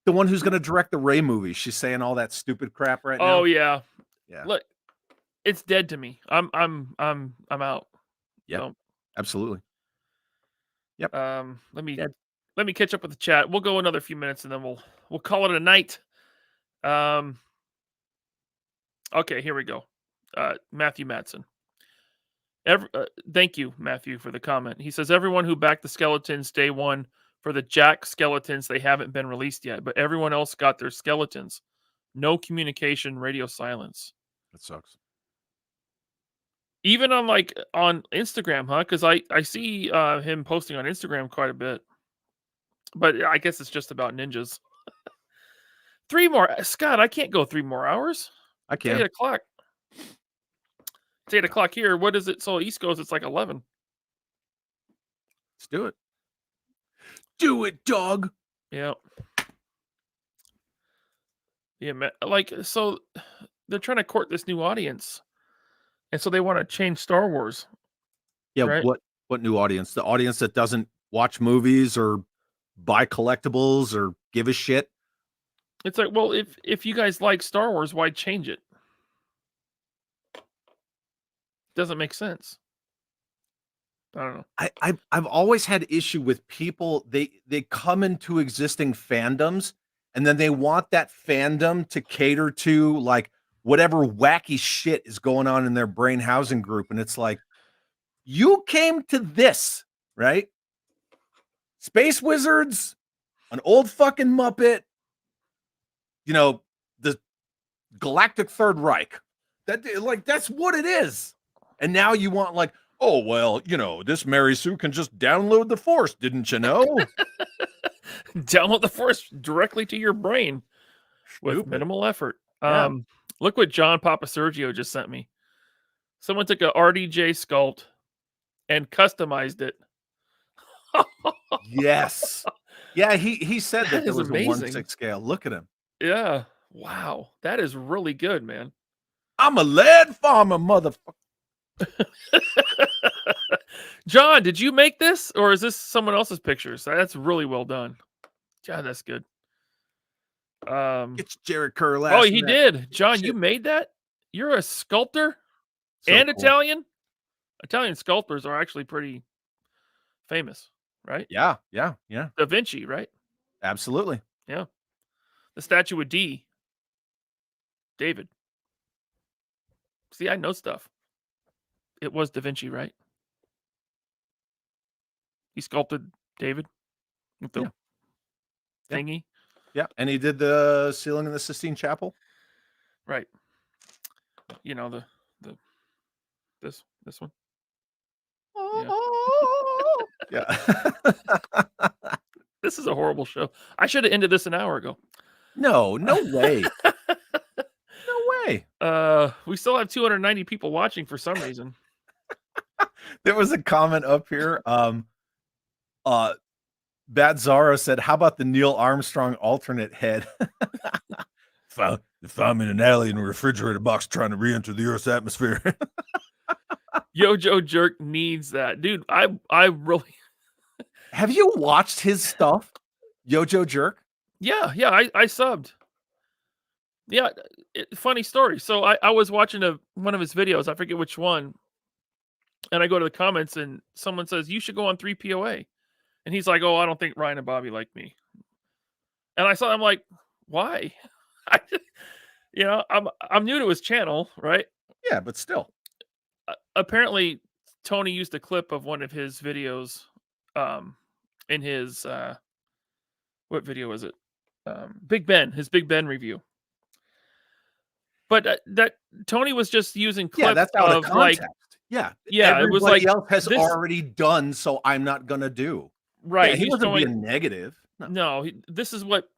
Speaker 2: the one who's gonna direct the Ray movie. She's saying all that stupid crap right now.
Speaker 1: Oh, yeah.
Speaker 2: Yeah.
Speaker 1: Look, it's dead to me. I'm out.
Speaker 2: Yep.
Speaker 1: So,
Speaker 2: Absolutely. Yep.
Speaker 1: let me
Speaker 2: Yeah.
Speaker 1: catch up with the chat. We'll go another few minutes and then we'll call it a night. Um, okay, here we go. Matthew Matson. Thank you, Matthew, for the comment. He says everyone who backed the skeletons day one for the Jack skeletons, they haven't been released yet, but everyone else got their skeletons. No communication, radio silence.
Speaker 2: That sucks.
Speaker 1: Even on on Instagram, huh? Because I see him posting on Instagram quite a bit, but I guess it's just about ninjas. 3 more, Scott. I can't go 3 more hours.
Speaker 2: I
Speaker 1: It's 8
Speaker 2: can.
Speaker 1: o'clock. It's 8 o'clock here. What is it? So East Coast, it's like 11.
Speaker 2: Let's do it. Do it, dog.
Speaker 1: Yeah. Yeah, man. Like, so they're trying to court this new audience, and so they want to change Star Wars,
Speaker 2: Yeah,
Speaker 1: right?
Speaker 2: what new audience? The audience that doesn't watch movies or buy collectibles or give a shit?
Speaker 1: It's like, well, if you guys like Star Wars, why change it? Doesn't make sense. I don't know.
Speaker 2: I've always had issue with people, they come into existing fandoms, and then they want that fandom to cater to, like, whatever wacky shit is going on in their brain housing group, and it's like, you came to this, right? Space wizards, an old fucking Muppet, the Galactic Third Reich. That's what it is. And now you want, like, oh, well, this Mary Sue can just download the Force, didn't you know?
Speaker 1: Download the Force directly to your brain with
Speaker 2: Stupid.
Speaker 1: minimal effort.
Speaker 2: Yeah.
Speaker 1: Look what John Papa Sergio just sent me. Someone took a RDJ sculpt and customized it.
Speaker 2: Yes. Yeah, he said that
Speaker 1: That
Speaker 2: there
Speaker 1: is
Speaker 2: was a
Speaker 1: amazing.
Speaker 2: 1/6 scale. Look at him.
Speaker 1: Yeah. Wow. That is really good, man.
Speaker 2: I'm a lead farmer, motherfucker.
Speaker 1: John, did you make this or is this someone else's pictures? That's really well done. God, that's good.
Speaker 2: Get Jared Kerr
Speaker 1: Oh,
Speaker 2: laughing
Speaker 1: he
Speaker 2: at
Speaker 1: did. John, you
Speaker 2: shit.
Speaker 1: made that? You're a sculptor
Speaker 2: So
Speaker 1: and
Speaker 2: cool.
Speaker 1: Italian? Italian sculptors are actually pretty famous, right?
Speaker 2: Yeah.
Speaker 1: Da Vinci, right?
Speaker 2: Absolutely.
Speaker 1: Yeah. The statue of David. See, I know stuff. It was Da Vinci, right? He sculpted David with the
Speaker 2: Yeah. Yeah.
Speaker 1: thingy.
Speaker 2: Yeah, and he did the ceiling in the Sistine Chapel.
Speaker 1: Right. You know, the this one.
Speaker 2: Yeah.
Speaker 1: This is a horrible show. I should have ended this an hour ago.
Speaker 2: No way. No way.
Speaker 1: We still have 290 people watching for some reason.
Speaker 2: There was a comment up here. Bad Zara said, "How about the Neil Armstrong alternate head?" found me in an alley in a refrigerator box trying to re-enter the Earth's atmosphere.
Speaker 1: Yojo Jerk needs that, dude. I really.
Speaker 2: Have you watched his stuff, Yojo Jerk?
Speaker 1: Yeah. I subbed. Yeah, funny story. So I was watching one of his videos. I forget which one. And I go to the comments and someone says, you should go on 3POA. And he's like, oh, I don't think Ryan and Bobby like me. And I'm like, why? I'm new to his channel, right?
Speaker 2: Yeah, but still.
Speaker 1: Apparently, Tony used a clip of one of his videos, in his what video was it? His Big Ben review. But that Tony was just using
Speaker 2: Yeah,
Speaker 1: clips
Speaker 2: that's out of
Speaker 1: of like,
Speaker 2: context. Yeah,
Speaker 1: yeah, it was
Speaker 2: everybody
Speaker 1: like
Speaker 2: else has
Speaker 1: this,
Speaker 2: already done, so I'm not gonna do. Yeah,
Speaker 1: right?
Speaker 2: he
Speaker 1: He's
Speaker 2: wasn't
Speaker 1: showing
Speaker 2: being negative. No.
Speaker 1: no, this is what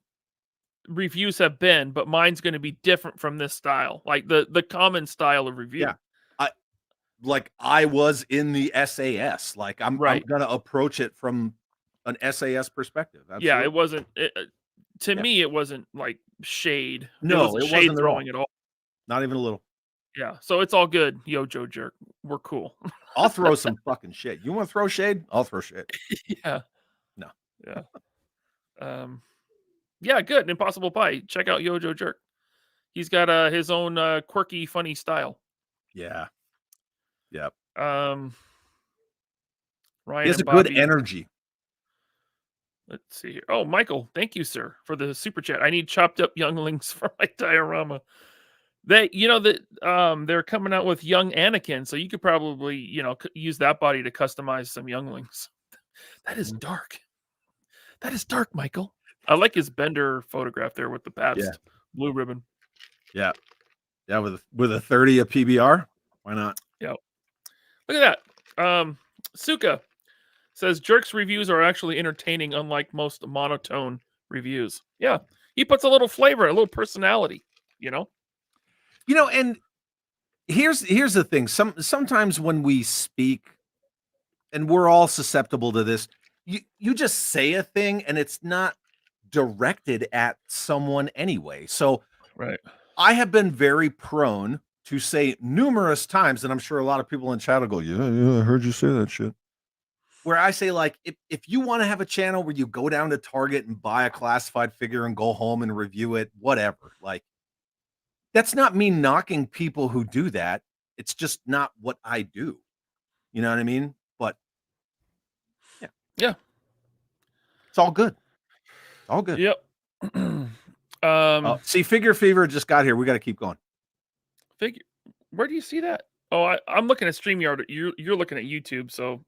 Speaker 1: reviews have been, but mine's going to be different from this style, like the common style of review.
Speaker 2: Yeah. I was in the SAS. Like I'm
Speaker 1: Right.
Speaker 2: gonna approach it from an SAS perspective.
Speaker 1: Yeah,
Speaker 2: Absolutely.
Speaker 1: it wasn't. To
Speaker 2: Yeah.
Speaker 1: me, it wasn't like shade. It
Speaker 2: No,
Speaker 1: wasn't
Speaker 2: it
Speaker 1: shade
Speaker 2: wasn't at all.
Speaker 1: throwing at all.
Speaker 2: Not even a little.
Speaker 1: Yeah, so it's all good. Yo, Joe Jerk, we're cool.
Speaker 2: I'll throw some fucking shade. You want to throw shade? I'll throw shade.
Speaker 1: Yeah,
Speaker 2: No.
Speaker 1: yeah, yeah. Good. Impossible Pie. Check out Yo Joe Jerk. He's got his own quirky, funny style.
Speaker 2: Yeah. Yep. He
Speaker 1: Ryan
Speaker 2: has
Speaker 1: and
Speaker 2: a good
Speaker 1: Bobby.
Speaker 2: energy.
Speaker 1: Let's see here. Oh, Michael, thank you, sir, for the super chat. I need chopped up younglings for my diorama. They, they're coming out with young Anakin, so you could probably, use that body to customize some younglings. That is dark. That is dark, Michael. I like his Bender photograph there with the Pabst blue ribbon.
Speaker 2: Yeah. Yeah, with a 30 a PBR. Why not?
Speaker 1: Yeah. Look at that. Suka says Jerk's reviews are actually entertaining, unlike most monotone reviews. Yeah. He puts a little flavor, a little personality,
Speaker 2: And here's the thing. Sometimes when we speak, and we're all susceptible to this, you just say a thing and it's not directed at someone anyway. So
Speaker 1: Right.
Speaker 2: I have been very prone to say numerous times, and I'm sure a lot of people in chat will go, yeah, I heard you say that shit. Where I say, like, if you want to have a channel where you go down to Target and buy a classified figure and go home and review it, whatever, like, that's not me knocking people who do that. It's just not what I do. You know what I mean? But yeah.
Speaker 1: Yeah.
Speaker 2: It's all good. All good.
Speaker 1: Yep.
Speaker 2: See, Figure Fever just got here. We got to keep going.
Speaker 1: Where do you see that? Oh, I'm looking at StreamYard. You're looking at YouTube, so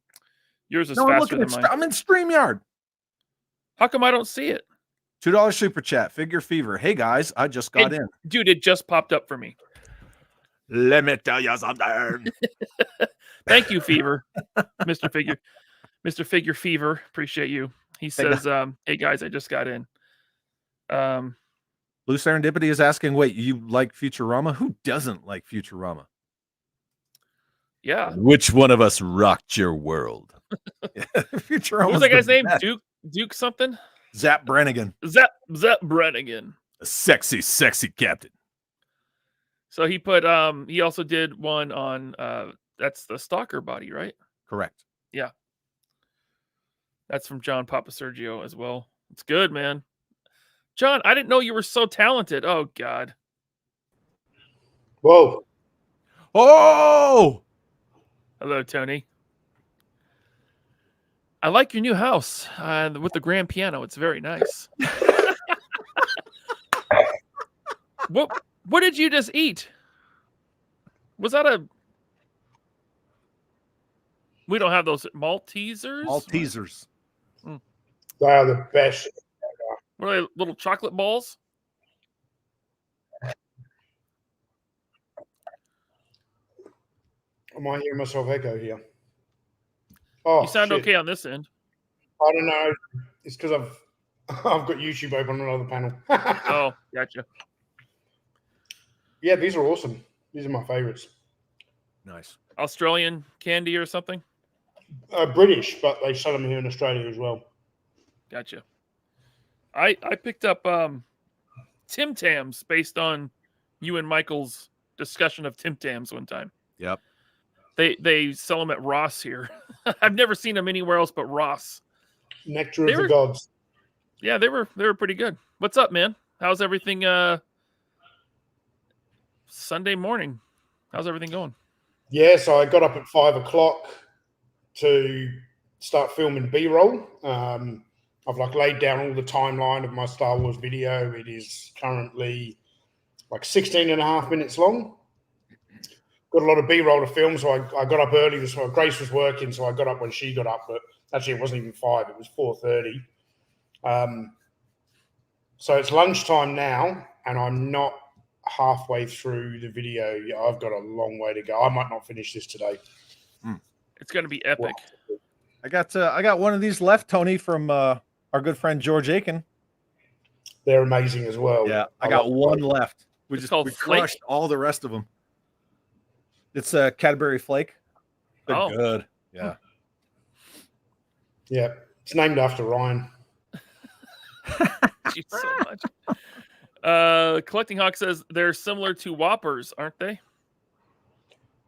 Speaker 1: yours is
Speaker 2: No,
Speaker 1: faster than mine.
Speaker 2: I'm in StreamYard.
Speaker 1: How come I don't see it?
Speaker 2: $2 super chat. Figure Fever. Hey guys, I just got in.
Speaker 1: Dude, it just popped up for me.
Speaker 2: Let me tell you something.
Speaker 1: Thank you, Fever. Mr. Figure Fever. Appreciate you. He says, hey guys, I just got in.
Speaker 2: Blue Serendipity is asking, wait, you like Futurama? Who doesn't like Futurama?
Speaker 1: Yeah.
Speaker 2: Which one of us rocked your world? Futurama.
Speaker 1: What was that guy's name? Duke something?
Speaker 2: Zap Brannigan.
Speaker 1: Zap Brannigan.
Speaker 2: A sexy, sexy captain.
Speaker 1: So he put he also did one on that's the Stalker body, right?
Speaker 2: Correct.
Speaker 1: Yeah. That's from John Papa Sergio as well. It's good, man. John, I didn't know you were so talented. Oh God.
Speaker 3: Whoa.
Speaker 2: Oh.
Speaker 1: Hello, Tony. I like your new house with the grand piano. It's very nice. What did you just eat? Was that a... We don't have those Maltesers?
Speaker 2: Maltesers.
Speaker 3: They are the best.
Speaker 1: What are they, little chocolate balls?
Speaker 3: I might hear myself echo here. Oh,
Speaker 1: you sound
Speaker 3: shit.
Speaker 1: okay on this end.
Speaker 3: I don't know. It's because I've got YouTube open on another panel.
Speaker 1: Oh, gotcha.
Speaker 3: Yeah, these are awesome. These are my favorites.
Speaker 2: Nice.
Speaker 1: Australian candy or something?
Speaker 3: British, but they sell them here in Australia as well.
Speaker 1: Gotcha. I picked up Tim Tams based on you and Michael's discussion of Tim Tams one time.
Speaker 2: Yep.
Speaker 1: They sell them at Ross here. I've never seen them anywhere else but Ross.
Speaker 3: Nectar of the gods.
Speaker 1: Yeah, they were pretty good. What's up, man? How's everything Sunday morning? How's everything going?
Speaker 3: Yeah, so I got up at 5 o'clock to start filming B-roll. I've laid down all the timeline of my Star Wars video. It is currently 16 and a half minutes long. got a lot of B-roll to film, so I got up early this morning. Grace was working, so I got up when she got up, but actually it wasn't even 5, it was 4:30. So it's lunchtime now, and I'm not halfway through the video yet. I've got a long way to go. I might not finish this today.
Speaker 1: It's going to be epic.
Speaker 3: Wow.
Speaker 2: I got one of these left, Tony, from our good friend George Aiken.
Speaker 3: They're amazing as well.
Speaker 2: Yeah, I got one left. We
Speaker 1: called Flake?
Speaker 2: crushed all the rest of them. It's a Cadbury Flake. They're good. Yeah.
Speaker 3: Yeah. It's named after Ryan.
Speaker 1: Thank you so much. Collecting Hawk says they're similar to Whoppers, aren't they?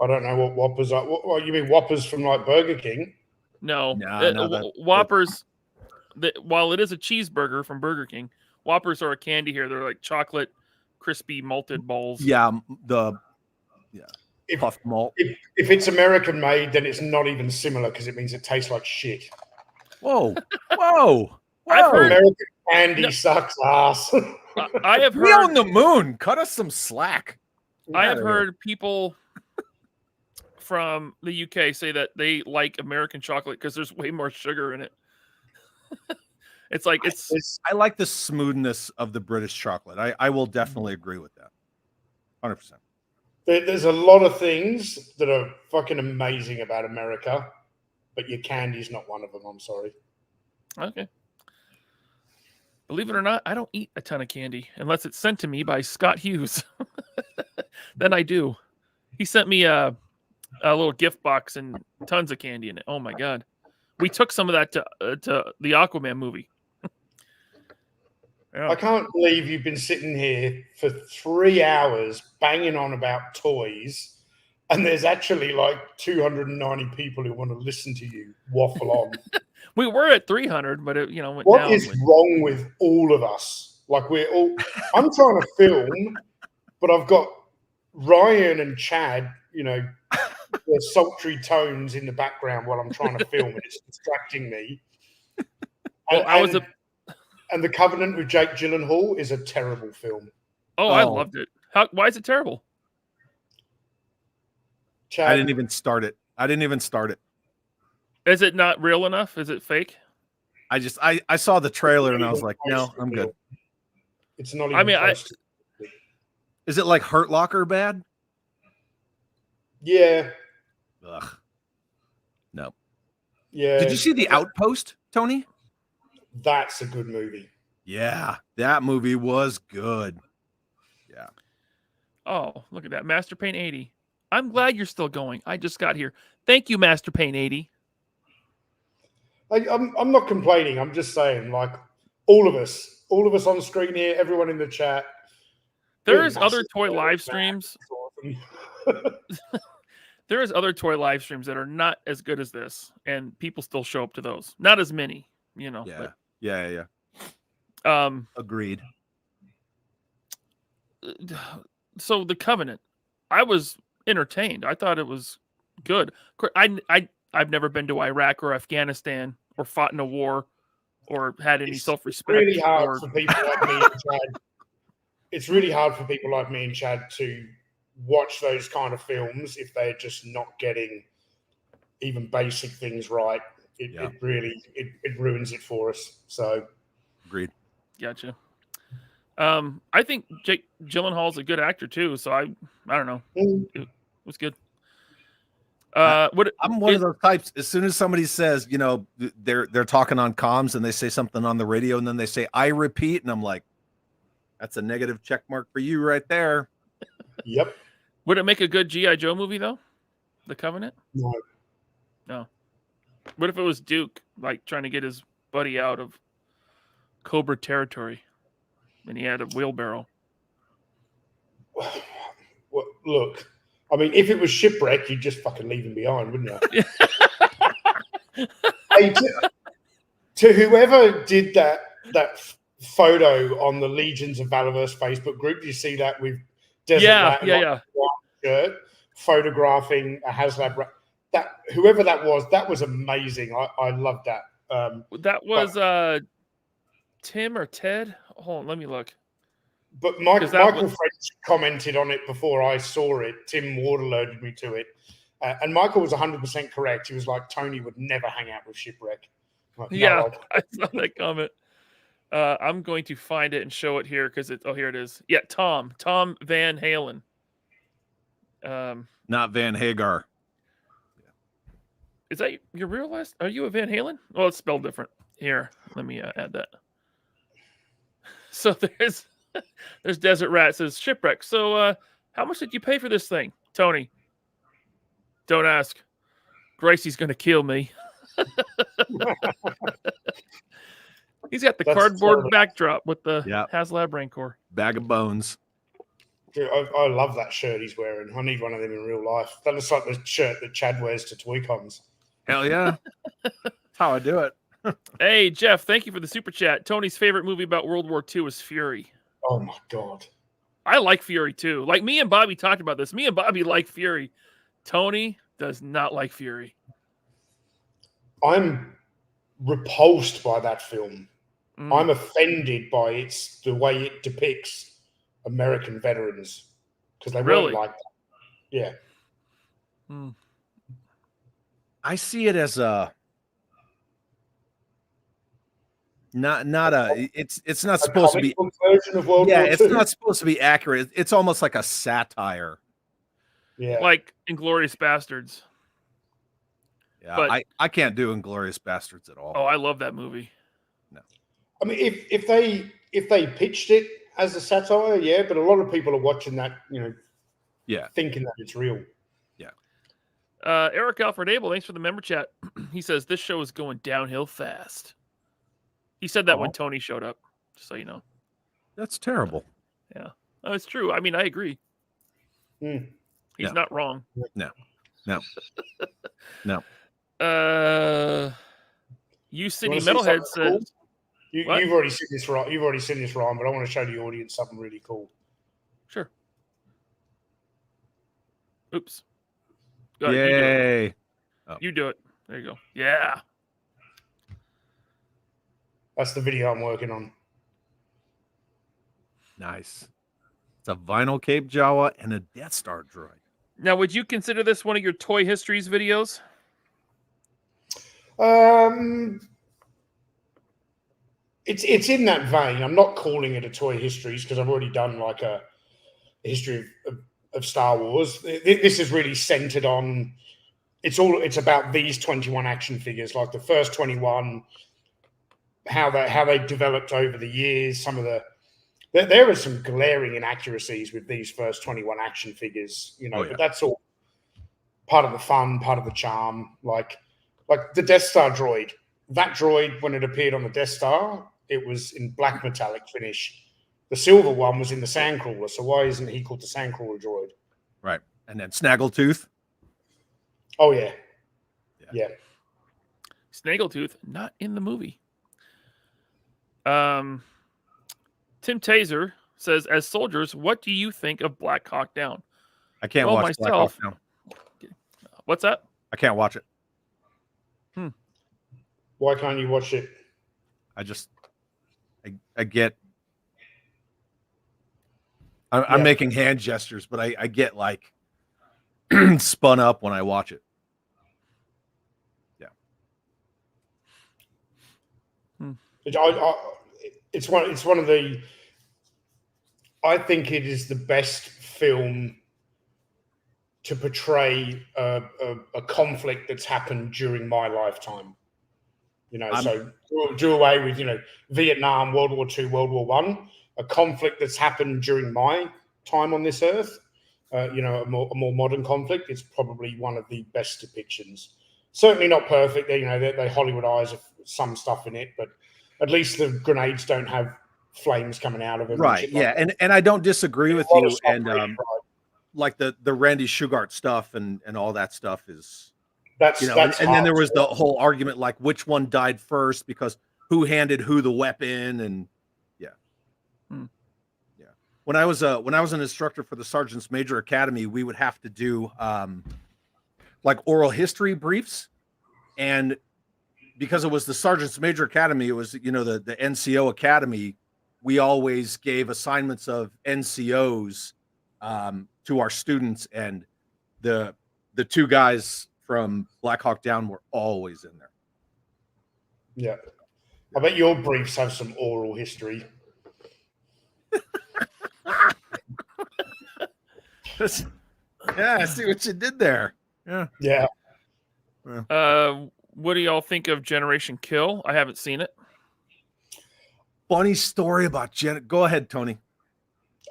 Speaker 3: I don't know what Whoppers are. What you mean Whoppers from like Burger King?
Speaker 1: No.
Speaker 2: No,
Speaker 1: Whoppers, while it is a cheeseburger from Burger King, Whoppers are a candy here. They're like chocolate, crispy, malted balls.
Speaker 2: Yeah, puffed malt.
Speaker 3: If it's American made, then it's not even similar because it means it tastes like shit.
Speaker 2: Whoa. Whoa.
Speaker 1: I've heard
Speaker 3: American candy sucks ass.
Speaker 1: I have
Speaker 2: We own
Speaker 1: heard
Speaker 2: the moon. Cut us some slack.
Speaker 1: I have heard people from the UK say that they like American chocolate because there's way more sugar in it. It's like
Speaker 2: I like the smoothness of the British chocolate. I will definitely agree with that. 100%.
Speaker 3: There's a lot of things that are fucking amazing about America, but your candy's not one of them. I'm sorry.
Speaker 1: Okay. Believe it or not, I don't eat a ton of candy unless it's sent to me by Scott Hughes. Then I do. He sent me a little gift box and tons of candy in it. Oh my god. We took some of that to the Aquaman movie. Yeah.
Speaker 3: I can't believe you've been sitting here for 3 hours banging on about toys, and there's actually like 290 people who want to listen to you waffle on.
Speaker 1: We were at 300, but it, went
Speaker 3: What
Speaker 1: down.
Speaker 3: is wrong with all of us? Like we're all. I'm trying to film, but I've got Ryan and Chad, the sultry tones in the background while I'm trying to film, and it's distracting me. And The Covenant with Jake Gyllenhaal is a terrible film.
Speaker 1: Oh, I loved it. Why is it terrible?
Speaker 3: Chad,
Speaker 2: I didn't even start it.
Speaker 1: Is it not real enough? Is it fake?
Speaker 2: I saw the trailer and I was like, no, I'm good.
Speaker 3: It's not even close to it.
Speaker 2: Is it like Hurt Locker bad?
Speaker 3: Yeah.
Speaker 2: Ugh. No.
Speaker 3: Yeah.
Speaker 2: Did you see The Outpost, Tony?
Speaker 3: That's a good movie.
Speaker 2: Yeah, that movie was good. Yeah.
Speaker 1: Oh, look at that. Master Paint 80. I'm glad you're still going. I just got here. Thank you, Master Paint 80.
Speaker 3: I'm not complaining. I'm just saying, like, all of us on screen here, everyone in the chat.
Speaker 1: There is other toy live streams. There is other toy live streams that are not as good as this, and people still show up to those. Not as many,
Speaker 2: Yeah.
Speaker 1: But,
Speaker 2: Yeah. Agreed.
Speaker 1: So The Covenant, I was entertained. I thought it was good. I've never been to Iraq or Afghanistan or fought in a war or had any self-respect.
Speaker 3: It's really hard for people like me and Chad. It's really hard for people like me and Chad to watch those kind of films if they're just not getting even basic things right. It really ruins it for us. So,
Speaker 2: agreed.
Speaker 1: Gotcha. I think Jake Gyllenhaal's a good actor too. So I don't know. It was good.
Speaker 2: I'm one of those types. As soon as somebody says, they're talking on comms and they say something on the radio and then they say, I repeat, and I'm like, that's a negative check mark for you right there.
Speaker 3: Yep.
Speaker 1: Would it make a good G.I. Joe movie though? The Covenant? No. What if it was Duke, like trying to get his buddy out of Cobra territory and he had a wheelbarrow?
Speaker 3: Well, look, I mean, if it was Shipwreck, you'd just fucking leave him behind, wouldn't you? Hey, to whoever did that photo on the Legions of Valorverse Facebook group, you see that with Desert Rat shirt photographing a HasLab. That whoever that was amazing. I loved that.
Speaker 1: That was Tim or Ted. Hold on, let me look.
Speaker 3: But
Speaker 1: 'Cause that
Speaker 3: Michael French commented on it before I saw it. Tim waterloaded me to it. And Michael was 100% correct. He was like, Tony would never hang out with Shipwreck. I'm like,
Speaker 1: Yeah,
Speaker 3: no,
Speaker 1: I saw that comment. I'm going to find it and show it here because it's. Oh, here it is. Yeah, Tom Van Halen.
Speaker 2: Not Van Hagar.
Speaker 1: Is that your real last? Are you a Van Halen? Well, it's spelled different. Here, let me add that. So there's Desert Rat says Shipwreck. So how much did you pay for this thing, Tony? Don't ask. Gracie's gonna kill me. He's got the
Speaker 3: That's
Speaker 1: cardboard
Speaker 3: terrible.
Speaker 1: backdrop with the
Speaker 2: Yep.
Speaker 1: HasLab Rancor.
Speaker 2: Bag of bones.
Speaker 3: Dude, I love that shirt he's wearing. I need one of them in real life. That looks like the shirt that Chad wears to Toy-Cons.
Speaker 2: Hell yeah. That's how I do it.
Speaker 1: Hey, Jeff, thank you for the super chat. Tony's favorite movie about World War II is Fury.
Speaker 3: Oh my God.
Speaker 1: I like Fury too. Like me and Bobby talked about this. Me and Bobby like Fury. Tony does not like Fury.
Speaker 3: I'm repulsed by that film. I'm offended by the way it depicts American veterans because they
Speaker 1: Really?
Speaker 3: weren't like that. Yeah.
Speaker 2: I see it as a not a. It's not supposed to be.
Speaker 3: Version of World
Speaker 2: Yeah,
Speaker 3: War
Speaker 2: it's
Speaker 3: II.
Speaker 2: not supposed to be accurate. It's almost like a satire.
Speaker 3: Yeah.
Speaker 1: Like Inglourious Bastards.
Speaker 2: Yeah,
Speaker 1: But-
Speaker 2: I can't do Inglourious Bastards at all.
Speaker 1: Oh, I love that movie.
Speaker 3: I mean, if they pitched it as a satire, yeah, but a lot of people are watching that,
Speaker 2: Yeah.
Speaker 3: thinking that it's real.
Speaker 1: Eric Alfred Abel, thanks for the member chat. He says this show is going downhill fast. He said that when Tony showed up, just so you know.
Speaker 2: That's terrible.
Speaker 1: Oh, it's true. I mean, I agree.
Speaker 3: Hmm.
Speaker 1: He's
Speaker 2: No.
Speaker 1: not wrong.
Speaker 2: No.
Speaker 1: You City
Speaker 3: You wanna see
Speaker 1: Metalhead
Speaker 3: something
Speaker 1: says,
Speaker 3: cool? You've already seen this, right? You've already seen this, Ryan, but I want to show the audience something really cool.
Speaker 1: sure. Oops. Go ahead,
Speaker 2: Yay.
Speaker 1: you do it. There you go. Yeah.
Speaker 3: That's the video I'm working on.
Speaker 2: Nice. It's a vinyl Cape Jawa and a Death Star droid.
Speaker 1: Now, would you consider this one of your Toy Histories videos?
Speaker 3: It's in that vein. I'm not calling it a Toy Histories because I've already done like a history of Star Wars. This is really centered on. It's about these 21 action figures, like the first 21, how they developed over the years. There are some glaring inaccuracies with these first 21 action figures, but that's all part of the fun, part of the charm. Like the Death Star droid. That droid, when it appeared on the Death Star, it was in black metallic finish. The silver one was in the Sandcrawler. So why isn't he called the Sandcrawler droid?
Speaker 2: Right. And then Snaggletooth.
Speaker 3: Oh yeah. Yeah.
Speaker 1: Snaggletooth, not in the movie. Tim Taser says, as soldiers, what do you think of Black Hawk Down?
Speaker 2: I can't watch Black Hawk Down.
Speaker 1: What's that?
Speaker 2: I can't watch it.
Speaker 3: Why can't you watch it?
Speaker 2: I get. I'm making hand gestures, but I get like spun up when I watch it.
Speaker 3: It's one of the. I think it is the best film to portray a conflict that's happened during my lifetime. So do away with Vietnam, World War II, World War I, a conflict that's happened during my time on this earth. A more modern conflict. It's probably one of the best depictions. Certainly not perfect. They Hollywoodize some stuff in it, but at least the grenades don't have flames coming out of them.
Speaker 2: Right. Yeah. And I don't disagree with you. And like the Randy Shugart stuff and all that stuff is
Speaker 3: that's
Speaker 2: and then there was the whole argument like which one died first because who handed who the weapon and when I was an instructor for the Sergeant's Major Academy, we would have to do like oral history briefs, and because it was the Sergeant's Major Academy, it was the NCO Academy. we always gave assignments of NCOs to our students, and the two guys from Black Hawk Down were always in there.
Speaker 3: Yeah. I bet your briefs have some oral history.
Speaker 2: Yeah, I see what you did there. Yeah.
Speaker 3: Yeah.
Speaker 1: What do y'all think of Generation Kill? I haven't seen it.
Speaker 2: Funny story about Go ahead, Tony.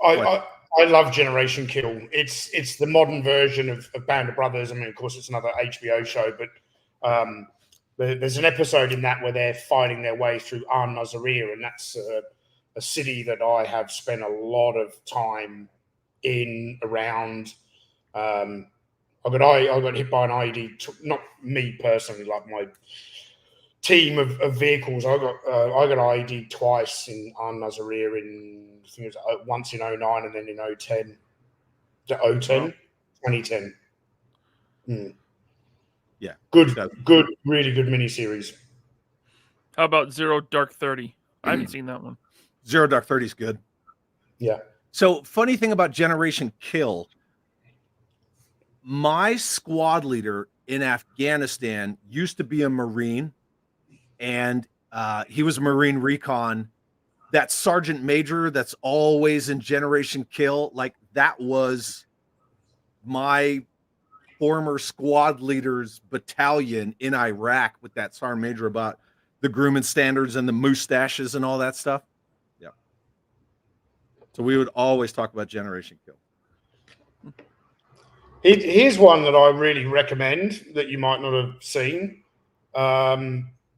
Speaker 3: I love Generation Kill. It's the modern version of Band of Brothers. I mean, of course, it's another HBO show, but there's an episode in that where they're fighting their way through Al-Naziriyah, and that's a city that I have spent a lot of time in, around. I got hit by an IED, not me personally, like my team of vehicles. I got IED twice in Al-Naziriyah, I think it was once in 09 and then in 010. 2010.
Speaker 2: Yeah.
Speaker 3: Good, really good miniseries.
Speaker 1: How about Zero Dark 30? I haven't seen that one.
Speaker 2: Zero Dark 30 is good.
Speaker 3: Yeah.
Speaker 2: So, funny thing about Generation Kill, my squad leader in Afghanistan used to be a Marine, and he was a Marine recon. That sergeant major that's always in Generation Kill, like that was my former squad leader's battalion in Iraq, with that sergeant major about the grooming standards and the mustaches and all that stuff. Yeah. So we would always talk about Generation Kill.
Speaker 3: Here's one that I really recommend that you might not have seen.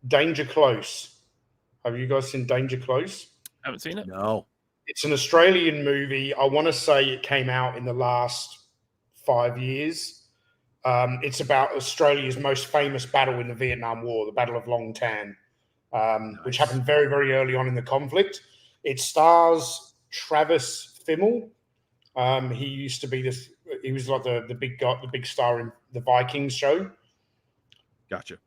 Speaker 3: Danger Close. Have you guys seen Danger Close?
Speaker 1: Haven't seen it.
Speaker 2: No.
Speaker 3: It's an Australian movie. I want to say it came out in the last 5 years. It's about Australia's most famous battle in the Vietnam War, the Battle of Long Tan, which happened very, very early on in the conflict. It stars Travis Fimmel. He used to be this. He was like the big guy, the big star in the Vikings show.
Speaker 2: Gotcha.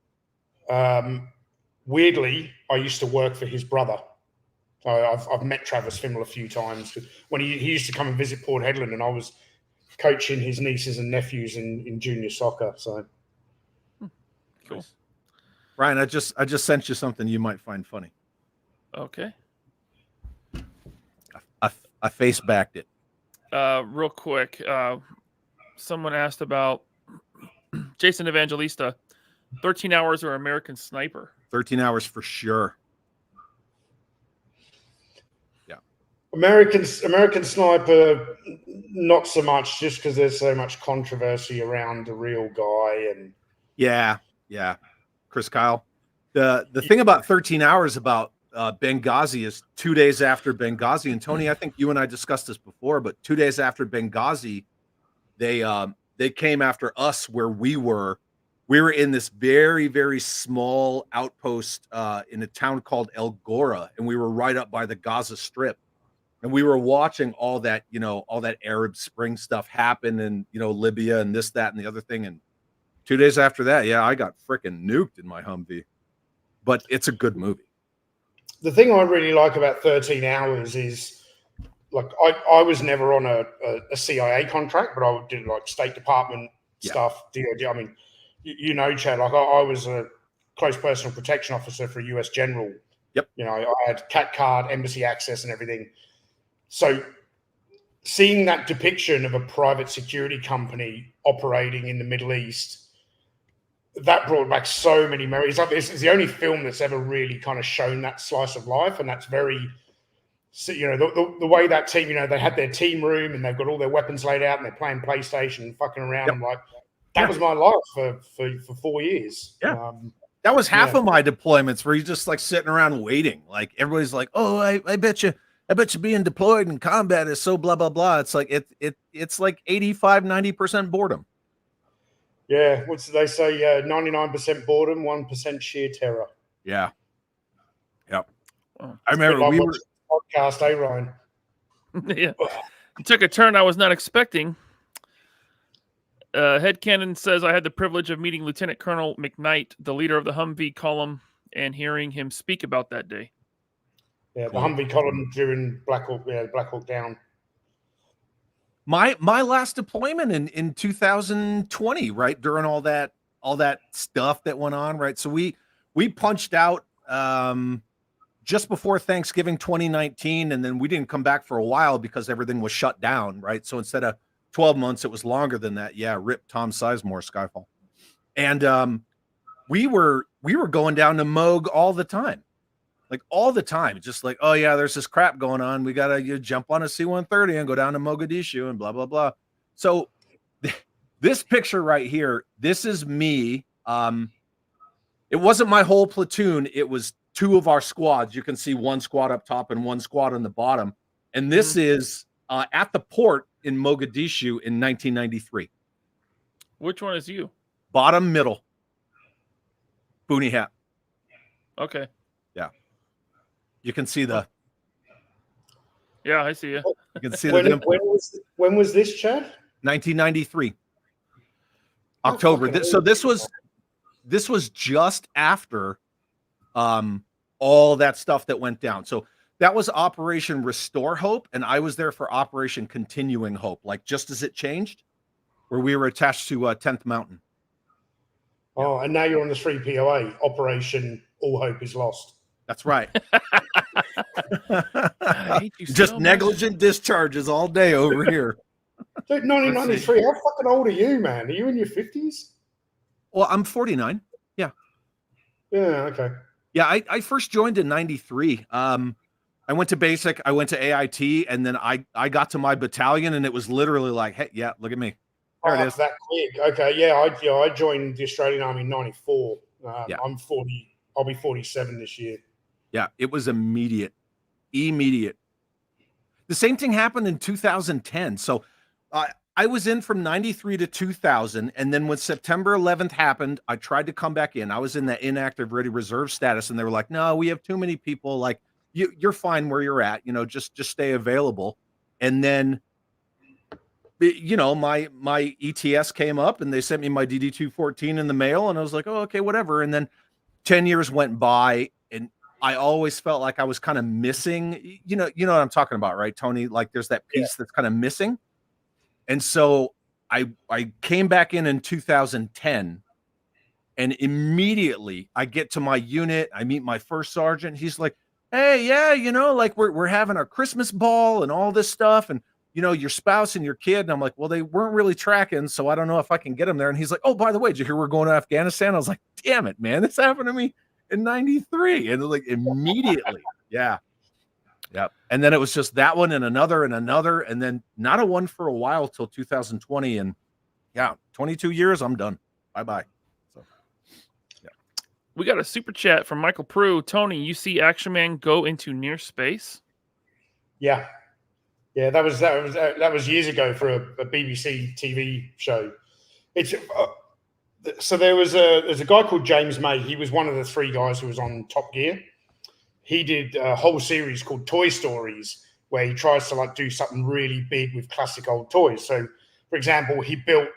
Speaker 3: Weirdly, I used to work for his brother. So I've met Travis Fimmel a few times. When he used to come and visit Port Hedland, and I was coaching his nieces and nephews in junior soccer. So
Speaker 1: cool.
Speaker 2: Ryan, I just sent you something you might find funny.
Speaker 1: Okay.
Speaker 2: I face backed it.
Speaker 1: Real quick, someone asked about Jason Evangelista. 13 Hours or American Sniper?
Speaker 2: 13 Hours for sure. Yeah.
Speaker 3: American Sniper, not so much, just because there's so much controversy around the real guy. And
Speaker 2: yeah, Chris Kyle. The thing about 13 Hours about Benghazi is 2 days after Benghazi, and Tony, I think you and I discussed this before, but 2 days after Benghazi, they came after us where we were. We were in this very, very small outpost in a town called El Gora, and we were right up by the Gaza Strip. And we were watching all that Arab Spring stuff happen, and Libya and this, that, and the other thing. And 2 days after that, I got freaking nuked in my Humvee. But it's a good movie.
Speaker 3: The thing I really like about 13 Hours is, like, I was never on a CIA contract, but I did like State Department stuff. DoD. I mean, Chad, like I was a close personal protection officer for a US general.
Speaker 2: Yep.
Speaker 3: I had CAT card, embassy access, and everything. So seeing that depiction of a private security company operating in the Middle East, that brought back so many memories. Like, this is the only film that's ever really kind of shown that slice of life, and that's very, the way that team, they had their team room and they've got all their weapons laid out and they're playing PlayStation and fucking around.
Speaker 2: Yep.
Speaker 3: I'm like, that was my life for 4 years.
Speaker 2: Yeah. That was half of my deployments, where you're just like sitting around waiting. Like everybody's like, "Oh, I bet you being deployed in combat is so blah blah blah." It's like it's like 85-90% boredom.
Speaker 3: Yeah, what's they say? 99% boredom, 1% sheer terror.
Speaker 2: Yeah. Yep.
Speaker 1: Oh,
Speaker 2: I remember we were
Speaker 3: podcast, Ryan?
Speaker 1: Yeah, it took a turn I was not expecting. Headcanon says, I had the privilege of meeting Lieutenant Colonel McKnight, the leader of the Humvee column, and hearing him speak about that day.
Speaker 3: Yeah,
Speaker 2: Cool.
Speaker 3: the Humvee column during Black Hawk, Black Hawk Down.
Speaker 2: My last deployment in 2020, right, during all that stuff that went on, right? So we punched out just before Thanksgiving 2019, and then we didn't come back for a while because everything was shut down, right? So instead of 12 months, it was longer than that. Yeah, rip Tom Sizemore, Skyfall. And we were going down to Moog all the time. Like all the time, just like, oh yeah, there's this crap going on. We gotta jump on a C-130 and go down to Mogadishu and blah blah blah. So this picture right here, this is me. It wasn't my whole platoon. It was two of our squads. You can see one squad up top and one squad on the bottom. And this is at the port in Mogadishu in 1993.
Speaker 1: Which one is you?
Speaker 2: Bottom middle. Boonie hat.
Speaker 1: Okay.
Speaker 2: Yeah. You can see the.
Speaker 1: Yeah, I see you.
Speaker 2: You can see
Speaker 3: when,
Speaker 2: the.
Speaker 3: When was this, Chad?
Speaker 2: 1993. October. So this was just after all that stuff that went down. So that was Operation Restore Hope, and I was there for Operation Continuing Hope, like just as it changed, where we were attached to 10th Mountain.
Speaker 3: Oh, and now you're on the 3POA, Operation All Hope is Lost.
Speaker 2: That's right.
Speaker 1: I hate you
Speaker 2: Just
Speaker 1: so
Speaker 2: negligent
Speaker 1: much.
Speaker 2: discharges all day over here.
Speaker 3: Dude, 1993, how fucking old are you, man? Are you in your 50s?
Speaker 2: Well, I'm 49. Yeah.
Speaker 3: Yeah, okay.
Speaker 2: Yeah, I first joined in 93. I went to basic, I went to AIT, and then I got to my battalion, and it was literally like, hey, yeah, look at me. There it is.
Speaker 3: That quick. Okay, yeah, I joined the Australian Army in 94.
Speaker 2: Yeah.
Speaker 3: I'm 40. I'll be 47 this year.
Speaker 2: Yeah, it was immediate. The same thing happened in 2010. So I was in from 93 to 2000. And then when September 11th happened, I tried to come back in. I was in that inactive ready reserve status. And they were like, no, we have too many people. Like, you're fine where you're at. Just stay available. And then, my ETS came up and they sent me my DD-214 in the mail. And I was like, oh, okay, whatever. And then 10 years went by. And I always felt like I was kind of missing, you know what I'm talking about, right, Tony? Like there's that piece that's kind of missing. And so I came back in 2010, and immediately I get to my unit. I meet my first sergeant. He's like, hey, yeah, like we're having our Christmas ball and all this stuff. And, your spouse and your kid. And I'm like, well, they weren't really tracking, so I don't know if I can get them there. And he's like, oh, by the way, did you hear we're going to Afghanistan? I was like, damn it, man, this happened to me in 93. And like immediately. Yeah. Yep. And then it was just that one and another, and then not a one for a while till 2020. And yeah, 22 years, I'm done. Bye-bye. So yeah.
Speaker 1: We got a super chat from Michael Prue. Tony, you see Action Man go into near space?
Speaker 3: Yeah. Yeah, that was years ago for a BBC TV show. It's so there's a guy called James May. He was one of the three guys who was on Top Gear. He did a whole series called Toy Stories, where he tries to do something really big with classic old toys. So, for example, he built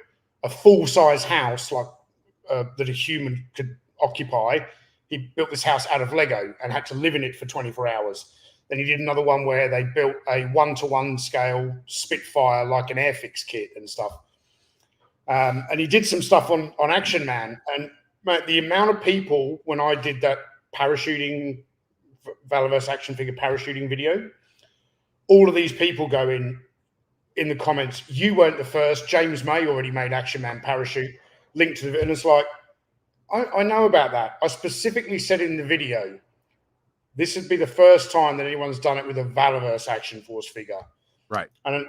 Speaker 3: a full-size house that a human could occupy. He built this house out of Lego and had to live in it for 24 hours. Then he did another one where they built a 1-to-1 scale Spitfire, like an Airfix kit and stuff. And he did some stuff on Action Man. And the amount of people, when I did that parachuting, Valorverse action figure parachuting video, all of these people go in the comments, you weren't the first, James May already made Action Man parachute, linked to the, and it's like, I know about that. I specifically said in the video, this would be the first time that anyone's done it with a Valorverse Action Force figure.
Speaker 2: Right.
Speaker 3: And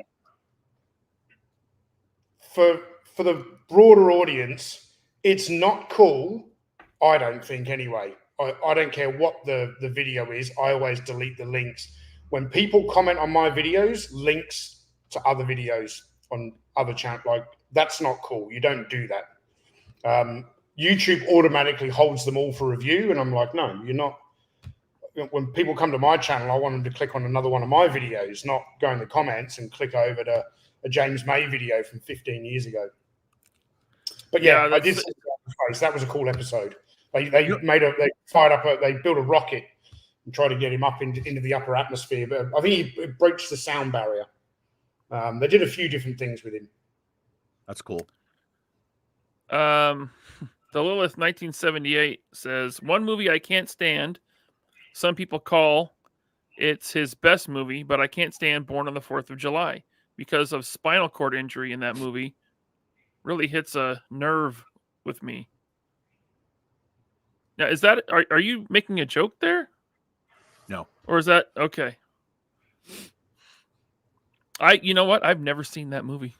Speaker 3: for the broader audience, it's not cool, I don't think anyway. I don't care what the video is. I always delete the links. When people comment on my videos, links to other videos on other channels, that's not cool. You don't do that. YouTube automatically holds them all for review. And I'm like, no, you're not. When people come to my channel, I want them to click on another one of my videos, not go in the comments and click over to a James May video from 15 years ago. But yeah, I did. That was a cool episode. They built a rocket and try to get him up into the upper atmosphere. But I think he broached the sound barrier. They did a few different things with him.
Speaker 2: That's cool.
Speaker 1: The Lilith 1978 says, one movie I can't stand. Some people call it's his best movie, but I can't stand Born on the 4th of July because of spinal cord injury in that movie. Really hits a nerve with me. Now, is that are you making a joke there?
Speaker 2: No.
Speaker 1: Or is that okay? You know what? I've never seen that movie.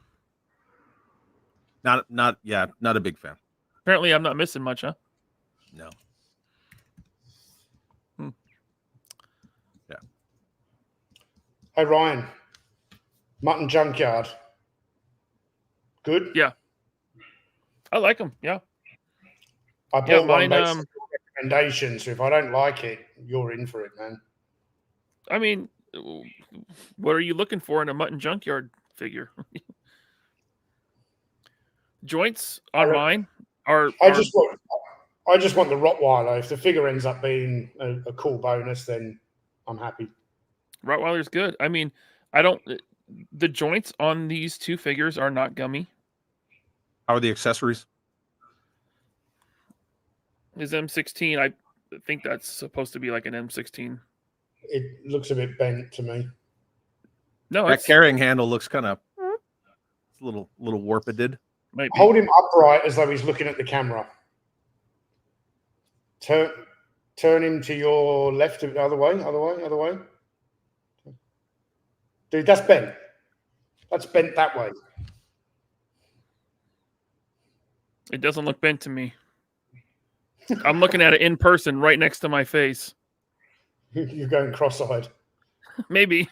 Speaker 2: Not a big fan.
Speaker 1: Apparently, I'm not missing much, huh?
Speaker 2: No. Yeah.
Speaker 3: Hey Ryan, Mutton Junkyard. Good.
Speaker 1: Yeah. I like them. Yeah.
Speaker 3: I bought one based on recommendation, so if I don't like it, you're in for it, man.
Speaker 1: I mean, what are you looking for in a Mutton Junkyard figure? Joints on mine are.
Speaker 3: I just want the Rottweiler. If the figure ends up being a cool bonus, then I'm happy.
Speaker 1: Rottweiler's good. I mean, the joints on these two figures are not gummy.
Speaker 2: How are the accessories?
Speaker 1: His M16, I think that's supposed to be like an M16.
Speaker 3: It looks a bit bent to me.
Speaker 1: No,
Speaker 2: that carrying handle looks kind of a little warped.
Speaker 3: Hold him upright as though he's looking at the camera. Turn him to your left, the other way. Dude, that's bent. That's bent that way.
Speaker 1: It doesn't look bent to me. I'm looking at it in person right next to my face.
Speaker 3: You're going cross-eyed.
Speaker 1: Maybe.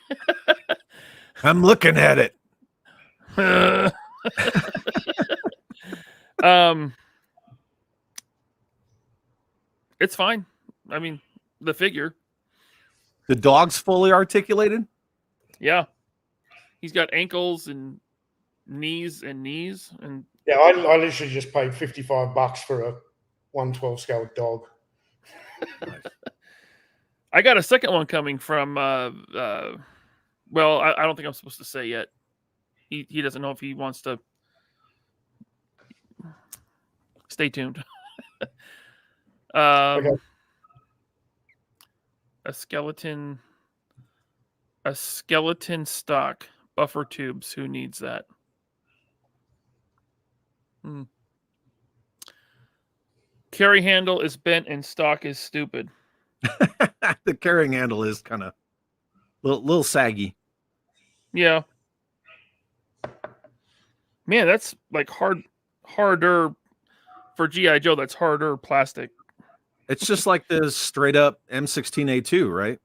Speaker 2: I'm looking at it.
Speaker 1: It's fine. I mean, the figure.
Speaker 2: The dog's fully articulated?
Speaker 1: Yeah. He's got ankles and knees. And
Speaker 3: yeah, I literally just paid $55 for a 1/12 scale dog.
Speaker 2: Nice.
Speaker 1: I got a second one coming from well, I don't think I'm supposed to say yet. He doesn't know if he wants to. Stay tuned.
Speaker 3: Okay.
Speaker 1: A skeleton stock buffer tubes. Who needs that? Carry handle is bent and stock is stupid.
Speaker 2: The carrying handle is kind of little saggy.
Speaker 1: Yeah. Man, that's like harder for G.I. Joe. That's harder plastic.
Speaker 2: It's just like the straight up M16A2, right?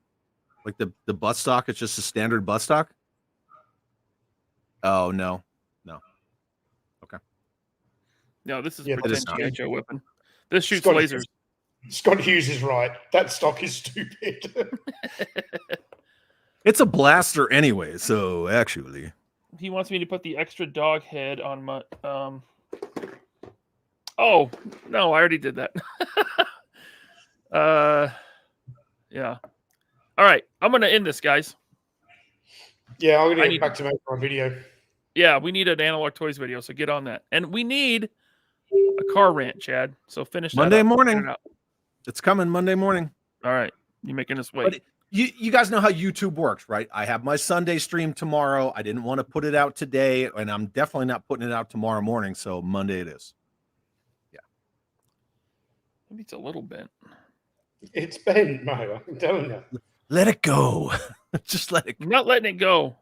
Speaker 2: Like the buttstock. It's just a standard buttstock. Oh no. Okay.
Speaker 1: No, this is a pretend G.I. Joe weapon. This shoots
Speaker 3: Scott
Speaker 1: lasers.
Speaker 3: Scott Hughes is right. That stock is stupid.
Speaker 2: It's a blaster anyway, so actually.
Speaker 1: He wants me to put the extra dog head on my Oh, no, I already did that. Yeah. All right, I'm going to end this, guys.
Speaker 3: Yeah, I'm going to get back to making my video.
Speaker 1: Yeah, we need an Analog Toys video, so get on that. And we need a car rant, Chad. So finish that
Speaker 2: Monday
Speaker 1: up.
Speaker 2: morning. It's coming Monday morning.
Speaker 1: All right. You're making us wait.
Speaker 2: But you guys know how YouTube works, right? I have my Sunday stream tomorrow. I didn't want to put it out today, and I'm definitely not putting it out tomorrow morning, so Monday it is. Yeah.
Speaker 1: Maybe it's a little bent.
Speaker 3: It's bent, Mo. I'm telling you.
Speaker 2: Let it go. Just let it go.
Speaker 1: I'm not letting it go.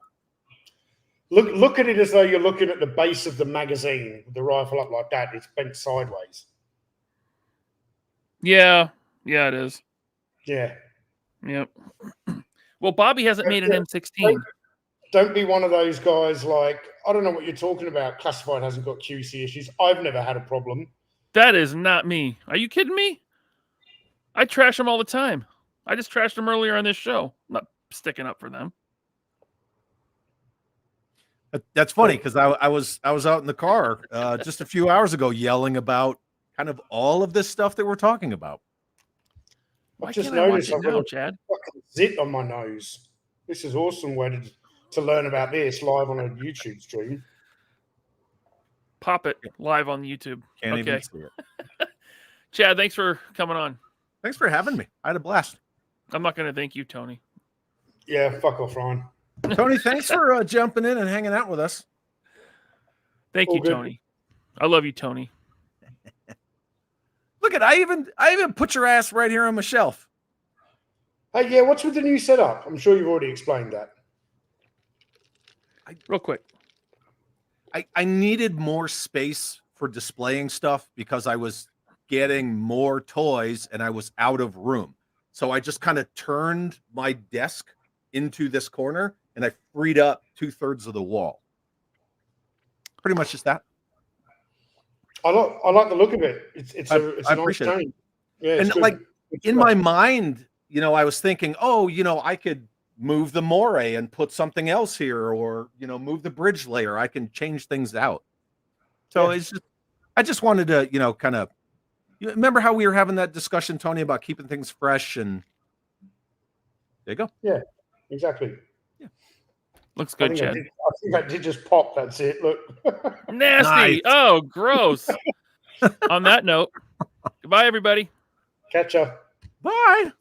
Speaker 3: Look at it as though you're looking at the base of the magazine, with the rifle up like that. It's bent sideways.
Speaker 1: Yeah, it is.
Speaker 3: Yeah.
Speaker 1: Yep. Well, Bobby hasn't made an M16.
Speaker 3: Don't be one of those guys like, I don't know what you're talking about. Classified hasn't got QC issues. I've never had a problem.
Speaker 1: That is not me. Are you kidding me? I trash them all the time. I just trashed them earlier on this show. I'm not sticking up for them.
Speaker 2: That's funny because I was out in the car just a few hours ago yelling about kind of all of this stuff that we're talking about.
Speaker 3: I've just noticed I've got a
Speaker 1: Chad.
Speaker 3: fucking zit on my nose. This is awesome way to learn about this live on a YouTube stream.
Speaker 1: Pop it live on YouTube.
Speaker 2: Can't even
Speaker 1: Okay.
Speaker 2: see it.
Speaker 1: Chad, thanks for coming on.
Speaker 2: Thanks for having me. I had a blast.
Speaker 1: I'm not going to thank you, Tony.
Speaker 3: Yeah, fuck off, Ryan.
Speaker 2: Tony, thanks for jumping in and hanging out with us.
Speaker 1: Thank
Speaker 3: All
Speaker 1: you,
Speaker 3: good.
Speaker 1: Tony. I love you, Tony.
Speaker 2: Look at I even put your ass right here on my shelf.
Speaker 3: Hey, yeah, what's with the new setup? I'm sure you've already explained that.
Speaker 1: Real quick.
Speaker 2: I needed more space for displaying stuff because I was getting more toys and I was out of room. So I just kind of turned my desk into this corner and I freed up 2/3 of the wall. Pretty much just that.
Speaker 3: I like the look of it. It's
Speaker 2: I
Speaker 3: a nice
Speaker 2: appreciate it.
Speaker 3: change. Yeah, it's
Speaker 2: And
Speaker 3: good.
Speaker 2: like
Speaker 3: It's
Speaker 2: in
Speaker 3: good.
Speaker 2: my mind, I was thinking, oh, I could move the moray and put something else here, or move the bridge layer. I can change things out. So
Speaker 3: Yeah.
Speaker 2: it's just, I just wanted to, kind of. You remember how we were having that discussion, Tony, about keeping things fresh, and there you go.
Speaker 3: Yeah, exactly.
Speaker 1: Looks
Speaker 3: I
Speaker 1: good,
Speaker 3: think
Speaker 1: Chad.
Speaker 3: I think I did just pop. That's it. Look.
Speaker 1: Nasty.
Speaker 2: Nice.
Speaker 1: Oh, gross. On that note, goodbye, everybody.
Speaker 3: Catch ya.
Speaker 2: Bye.